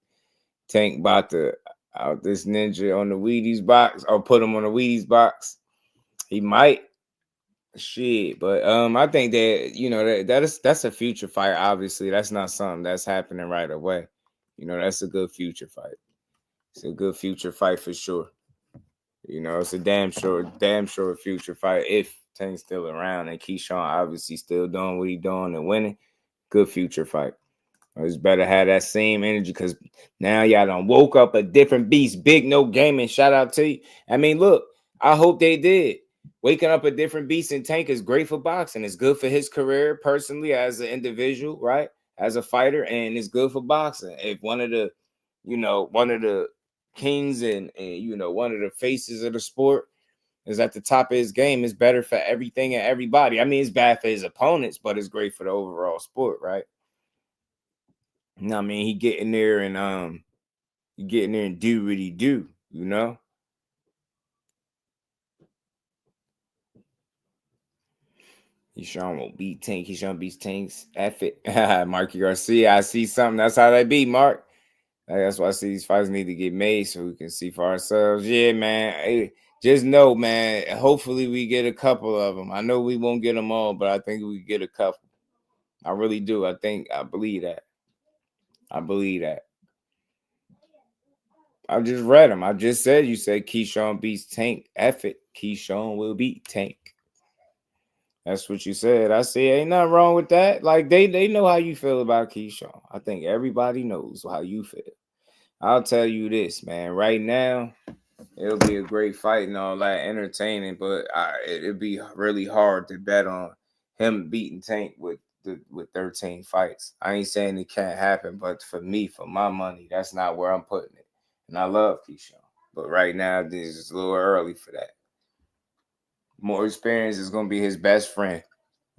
[SPEAKER 4] Tank about to out this ninja on the Wheaties box or put him on the Wheaties box. He might. Shit, but I think that that's a future fight. Obviously, that's not something that's happening right away. That's a good future fight. It's a good future fight for sure. It's a damn sure future fight if Tank's still around and Keyshawn obviously still doing what he's doing and winning. Good future fight. It's better have that same energy because now y'all done woke up a different beast. Big No Gaming, shout out to you. I mean, look, I hope they did. Waking up a different beast in Tank is great for boxing. It's good for his career personally as an individual, right? As a fighter, and it's good for boxing. If one of the kings and one of the faces of the sport is at the top of his game, it's better for everything and everybody. I mean, it's bad for his opponents, but it's great for the overall sport, right? I mean, he getting there and do what he do, Keyshawn will beat Tank. Keyshawn beats Tank's effort. Marky Garcia, I see something. That's how they be, Mark. That's why I see these fights need to get made so we can see for ourselves. Yeah, man. Hey, just know, man, hopefully we get a couple of them. I know we won't get them all, but I think we get a couple. I really do. I believe that. I believe that. I just read them. I just said you said Keyshawn beats Tank. F it. Keyshawn will beat Tank. That's what you said. I say ain't nothing wrong with that. Like they know how you feel about Keyshawn. I think everybody knows how you feel. I'll tell you this, man. Right now, it'll be a great fight and all that, entertaining, but it'd be really hard to bet on him beating Tank with 13 fights. I ain't saying it can't happen, but for me, for my money, that's not where I'm putting it. And I love Keyshawn, but right now, this is a little early for that. More experience is going to be his best friend.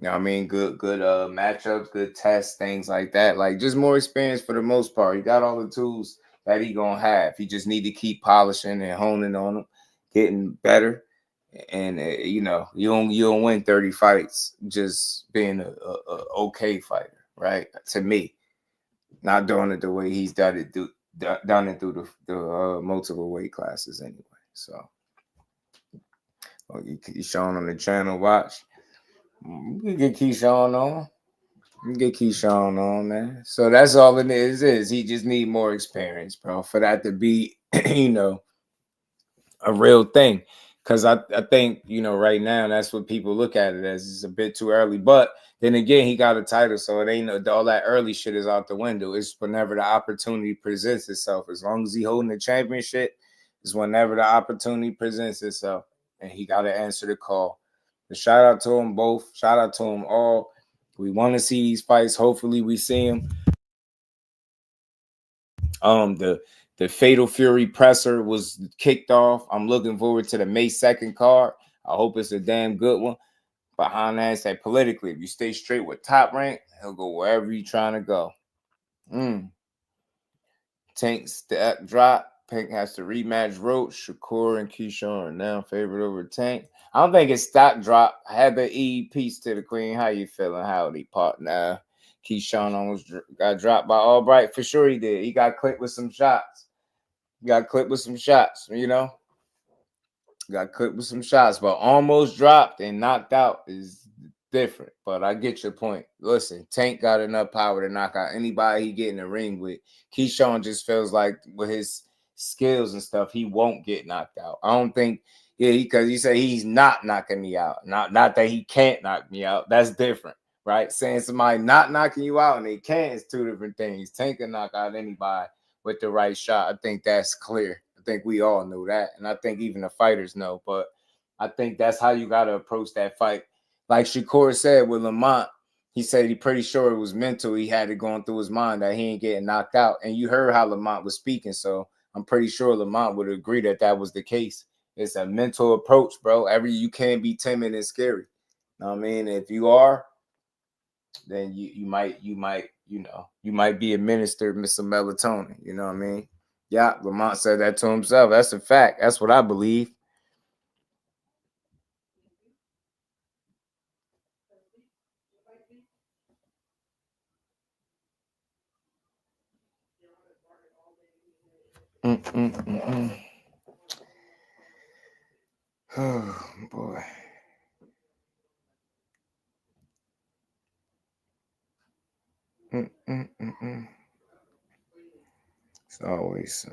[SPEAKER 4] You know what I mean? Good matchups, good tests, things like that. Like, just more experience for the most part. He got all the tools that he going to have. He just need to keep polishing and honing on them, getting better. And, you don't win 30 fights just being a okay fighter, right? To me. Not doing it the way he's done it through the multiple weight classes anyway. So, Keyshawn on the channel, watch. We can get Keyshawn on. Man. So that's all it is. He just need more experience, bro, for that to be, a real thing. Because I think, right now, that's what people look at it as. It's a bit too early. But then again, he got a title, so it ain't all that early shit is out the window. It's whenever the opportunity presents itself. As long as he holding the championship, it's whenever the opportunity presents itself. And he got to answer the call. But shout out to them both. Shout out to them all. We want to see these fights. Hopefully we see them. The Fatal Fury presser was kicked off. I'm looking forward to the May 2nd card. I hope it's a damn good one. Behind that, say politically, if you stay straight with Top Rank, he'll go wherever you're trying to go. Tank step drop. Pink has to rematch Roach. Shakur and Keyshawn are now favored over Tank. I don't think it's stock drop. I had the E piece to the Queen. How you feeling? Howdy, partner. Keyshawn almost got dropped by Albright. For sure he did. He got clipped with some shots. Got clipped with some shots, Got clipped with some shots, but almost dropped and knocked out is different. But I get your point. Listen, Tank got enough power to knock out anybody he get in the ring with. Keyshawn just feels like with his skills and stuff, he won't get knocked out. I don't think, because he said he's not knocking me out. Not that he can't knock me out. That's different, right? Saying somebody not knocking you out and they can't is two different things. Tank can knock out anybody with the right shot. I think that's clear. I think we all know that. And I think even the fighters know. But I think that's how you got to approach that fight. Like Shakur said with Lamont, he said he pretty sure it was mental. He had it going through his mind that he ain't getting knocked out. And you heard how Lamont was speaking. So I'm pretty sure Lamont would agree that that was the case. It's a mental approach, bro. You can't be timid and scary. Know what I mean? If you are, then you might you know, you might be administered some melatonin. You know what I mean? Yeah, Lamont said that to himself. That's a fact. That's what I believe. Oh, boy. It's always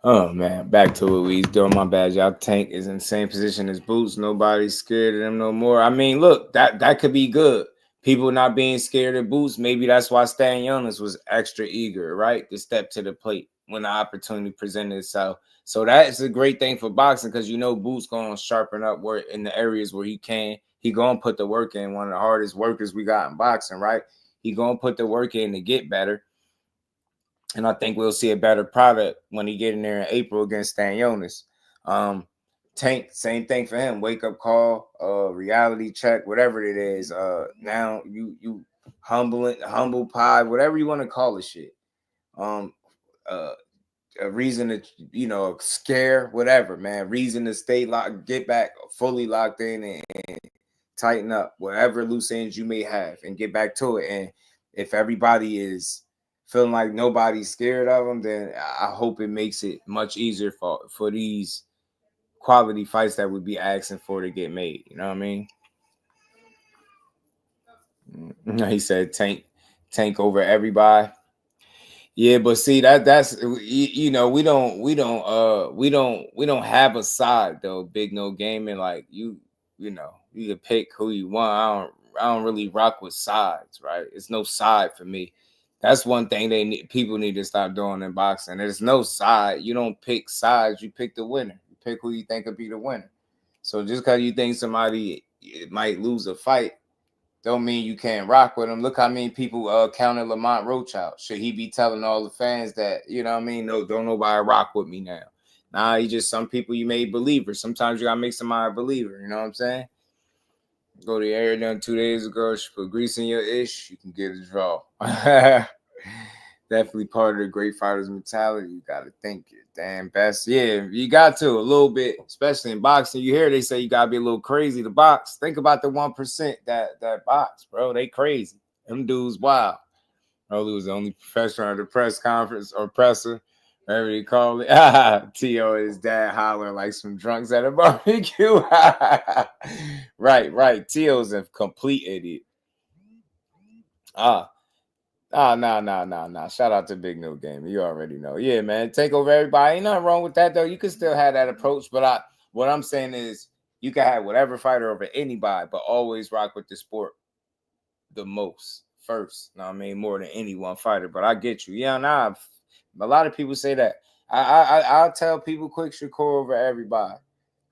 [SPEAKER 4] oh man, back to what we was doing. My bad, y'all. Tank is in the same position as Boots. Nobody's scared of them no more. I mean, look, that could be good. People not being scared of Boots. Maybe that's why Stan Jonas was extra eager, right, to step to the plate when the opportunity presented itself. So that's a great thing for boxing because you know Boots gonna sharpen up work in the areas where he can. He gonna put the work in. One of the hardest workers we got in boxing, right? He gonna put the work in to get better. And I think we'll see a better product when he get in there in April against Stan Jonas. Tank, same thing for him. Wake up call, reality check, whatever it is. Now you humble pie, whatever you want to call it, shit. A reason to, you know, scare, whatever, man. Reason to stay locked, get back fully locked in and tighten up whatever loose ends you may have and get back to it. And if everybody is feeling like nobody's scared of them, then I hope it makes it much easier for these quality fights that we'd be asking for to get made. You know what I mean? He said tank over everybody. Yeah, but see that's you know we don't have a side though. Big No Gaming, like you know you can pick who you want. I don't really rock with sides, right? It's no side for me. That's one thing people need to stop doing in boxing. There's no side. You don't pick sides. You pick the winner. You pick who you think will be the winner. So just because you think somebody might lose a fight, don't mean you can't rock with him. Look how many people counted Lamont Roach out. Should he be telling all the fans that, you know what I mean? No, don't nobody rock with me now. Nah, he just some people you made believers. Sometimes you gotta make somebody a believer. You know what I'm saying? Go to the area done 2 days ago. She put grease in your ish. You can get a draw. Definitely part of the great fighters mentality. You got to think your damn best. Yeah, you got to a little bit, especially in boxing. You hear they say you got to be a little crazy to box. Think about the 1% that box, bro. They crazy. Them dudes wild. Rolly was the only professional at the press conference or presser, whatever you call it. T.O. and his dad hollering like some drunks at a barbecue. Right. T.O.'s a complete idiot. Nah. Shout out to Big No Game. You already know. Yeah, man. Take over everybody. Ain't nothing wrong with that, though. You can still have that approach. But what I'm saying is you can have whatever fighter over anybody, but always rock with the sport the most first. You know what I mean? More than any one fighter. But I get you. Yeah, nah. A lot of people say that. I'll tell people quick Shakur over everybody.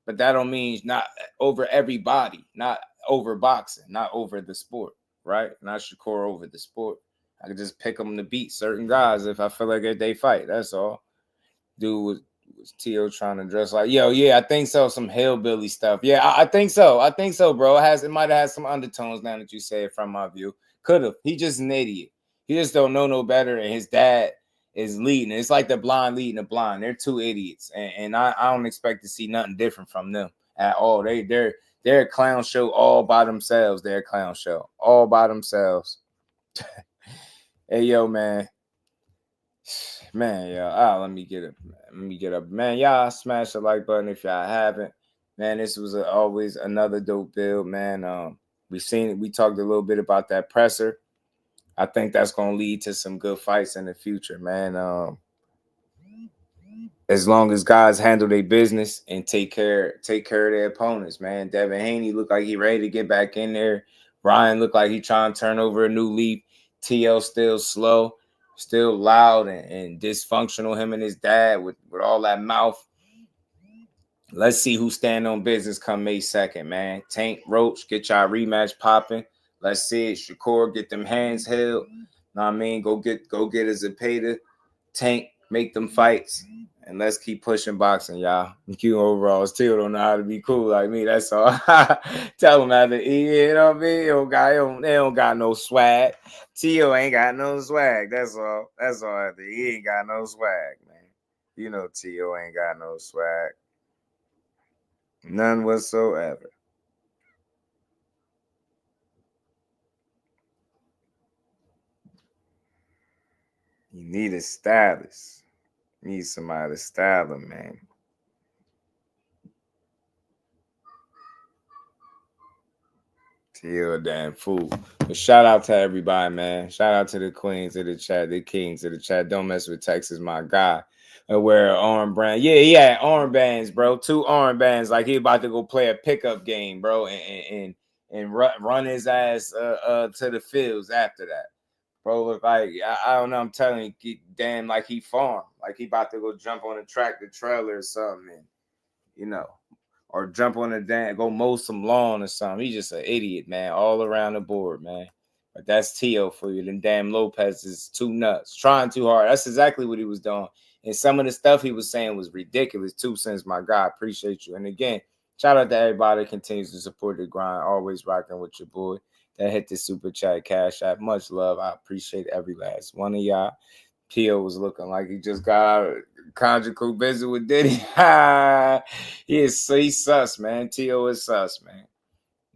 [SPEAKER 4] But that don't mean not over everybody. Not over boxing. Not over the sport. Right? Not Shakur over the sport. I could just pick them to beat certain guys if I feel like they fight. That's all. Dude was T.O. trying to dress like, yo, yeah, I think so. Some hillbilly stuff. Yeah, I think so. I think so, bro. It might have had some undertones now that you say it from my view. Could have. He just an idiot. He just don't know no better, and his dad is leading. It's like the blind leading the blind. They're two idiots, and I don't expect to see nothing different from them at all. They're a clown show all by themselves. They're a clown show all by themselves. Hey, yo, man. Man, yeah. Let me get up. Man, y'all smash the like button if y'all haven't. Man, this was always another dope build, man. We talked a little bit about that presser. I think that's going to lead to some good fights in the future, man. As long as guys handle their business and take care of their opponents, man. Devin Haney looked like he ready to get back in there. Ryan looked like he trying to turn over a new leaf. TL still slow, still loud and dysfunctional, him and his dad with all that mouth. Let's see who stand on business come May 2nd, man. Tank, Roach, get y'all rematch popping. Let's see it. Shakur, get them hands held. Know what I mean? Go get a Zepeda. Tank, make them fights. And let's keep pushing boxing, y'all. Q overall still don't know how to be cool like me. That's all. Tell them after you know what I mean? They don't got no swag. Tio ain't got no swag. That's all. That's all after. He ain't got no swag, man. You know Tio ain't got no swag. None whatsoever. You need a stylist. Need somebody to style him, man. Tio a damn fool. But shout out to everybody, man. Shout out to the queens of the chat, the kings of the chat. Don't mess with Texas, my guy. I wear an armband. Yeah, he had armbands, bro. 2 armbands. Like he about to go play a pickup game, bro, and run his ass to the fields after that. Bro, look like I don't know. I'm telling you, damn, like he farmed, like he about to go jump on a tractor trailer or something, and, you know, or jump on a damn go mow some lawn or something. He's just an idiot, man, all around the board, man. But that's Tio for you. Then damn Lopez is too nuts, trying too hard. That's exactly what he was doing, and some of the stuff he was saying was ridiculous. 2 cents, my God, appreciate you. And again, shout out to everybody that continues to support the grind, always rocking with your boy. That hit the super chat cash app. Much love. I appreciate every last one of y'all. Tio was looking like he just got out of conjugal visit with Diddy. He's sus, man. Tio is sus, man.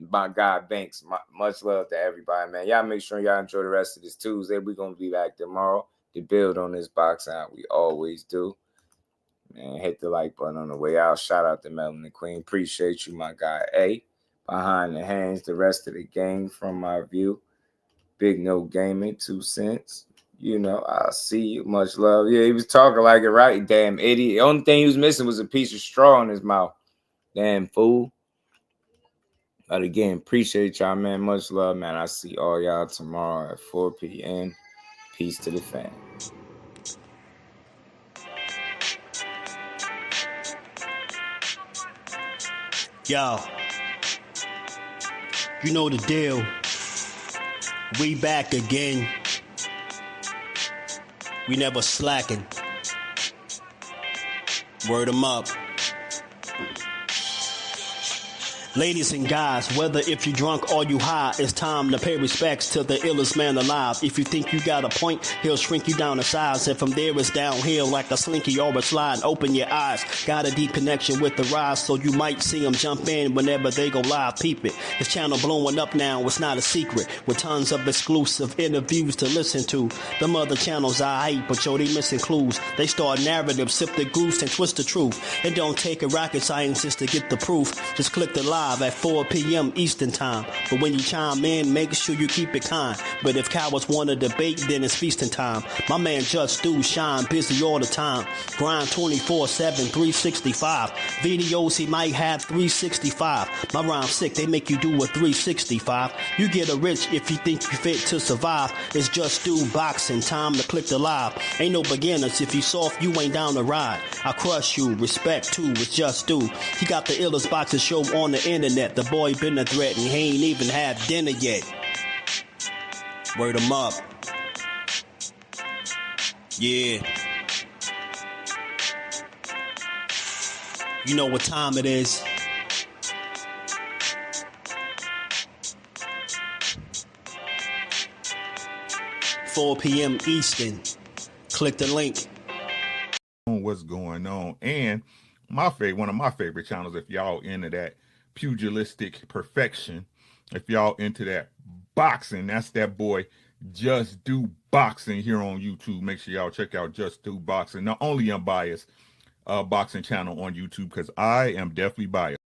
[SPEAKER 4] My God, Banks. Much love to everybody, man. Y'all make sure y'all enjoy the rest of this Tuesday. We're going to be back tomorrow to build on this box out. We always do. Man, hit the like button on the way out. Shout out to Melon the Queen. Appreciate you, my guy. A. Behind the hands, the rest of the game from my view. Big No Gaming, 2 cents. You know, I'll see you. Much love. Yeah, he was talking like it right. Damn idiot. The only thing he was missing was a piece of straw in his mouth. Damn fool. But again, appreciate y'all, man. Much love, man. I'll see all y'all tomorrow at 4 p.m. Peace to the fam.
[SPEAKER 3] Yo, you know the deal. We back again. We never slacking. Word 'em up. Ladies and guys, whether if you drunk or you high, it's time to pay respects to the illest man alive. If you think you got a point, he'll shrink you down to size. And from there it's downhill like a slinky or a slide. Open your eyes, got a deep connection with the rise, so you might see them jump in whenever they go live. Peep it, this channel blowing up now, it's not a secret. With tons of exclusive interviews to listen to. Them other channels I hate, but yo, they missing clues. They start narratives, sip the goose and twist the truth. It don't take a rocket scientist to get the proof. Just click the live at 4 p.m. Eastern time. But when you chime in, make sure you keep it kind. But if cowards want to debate, then it's feasting time. My man Jusdu shine busy all the time. Grind 24/7, 365. Videos he might have 365. My rhyme's sick, they make you do a 365. You get a rich if you think you fit to survive. It's Jusdueboxing, time to click the live. Ain't no beginners, if you soft, you ain't down to ride. I crush you, respect too, it's Jusdu. He got the illest boxing show on the internet. The boy been a threat and he ain't even had dinner yet. Word 'em up. Yeah. You know what time it is. "4 p.m. Eastern. Click the link."
[SPEAKER 16] What's going on? And one of my favorite channels, if y'all into that pugilistic perfection, if y'all into that boxing, that's that boy Jusdueboxing here on YouTube. Make sure y'all check out Jusdueboxing, the only unbiased boxing channel on YouTube, because I am definitely biased.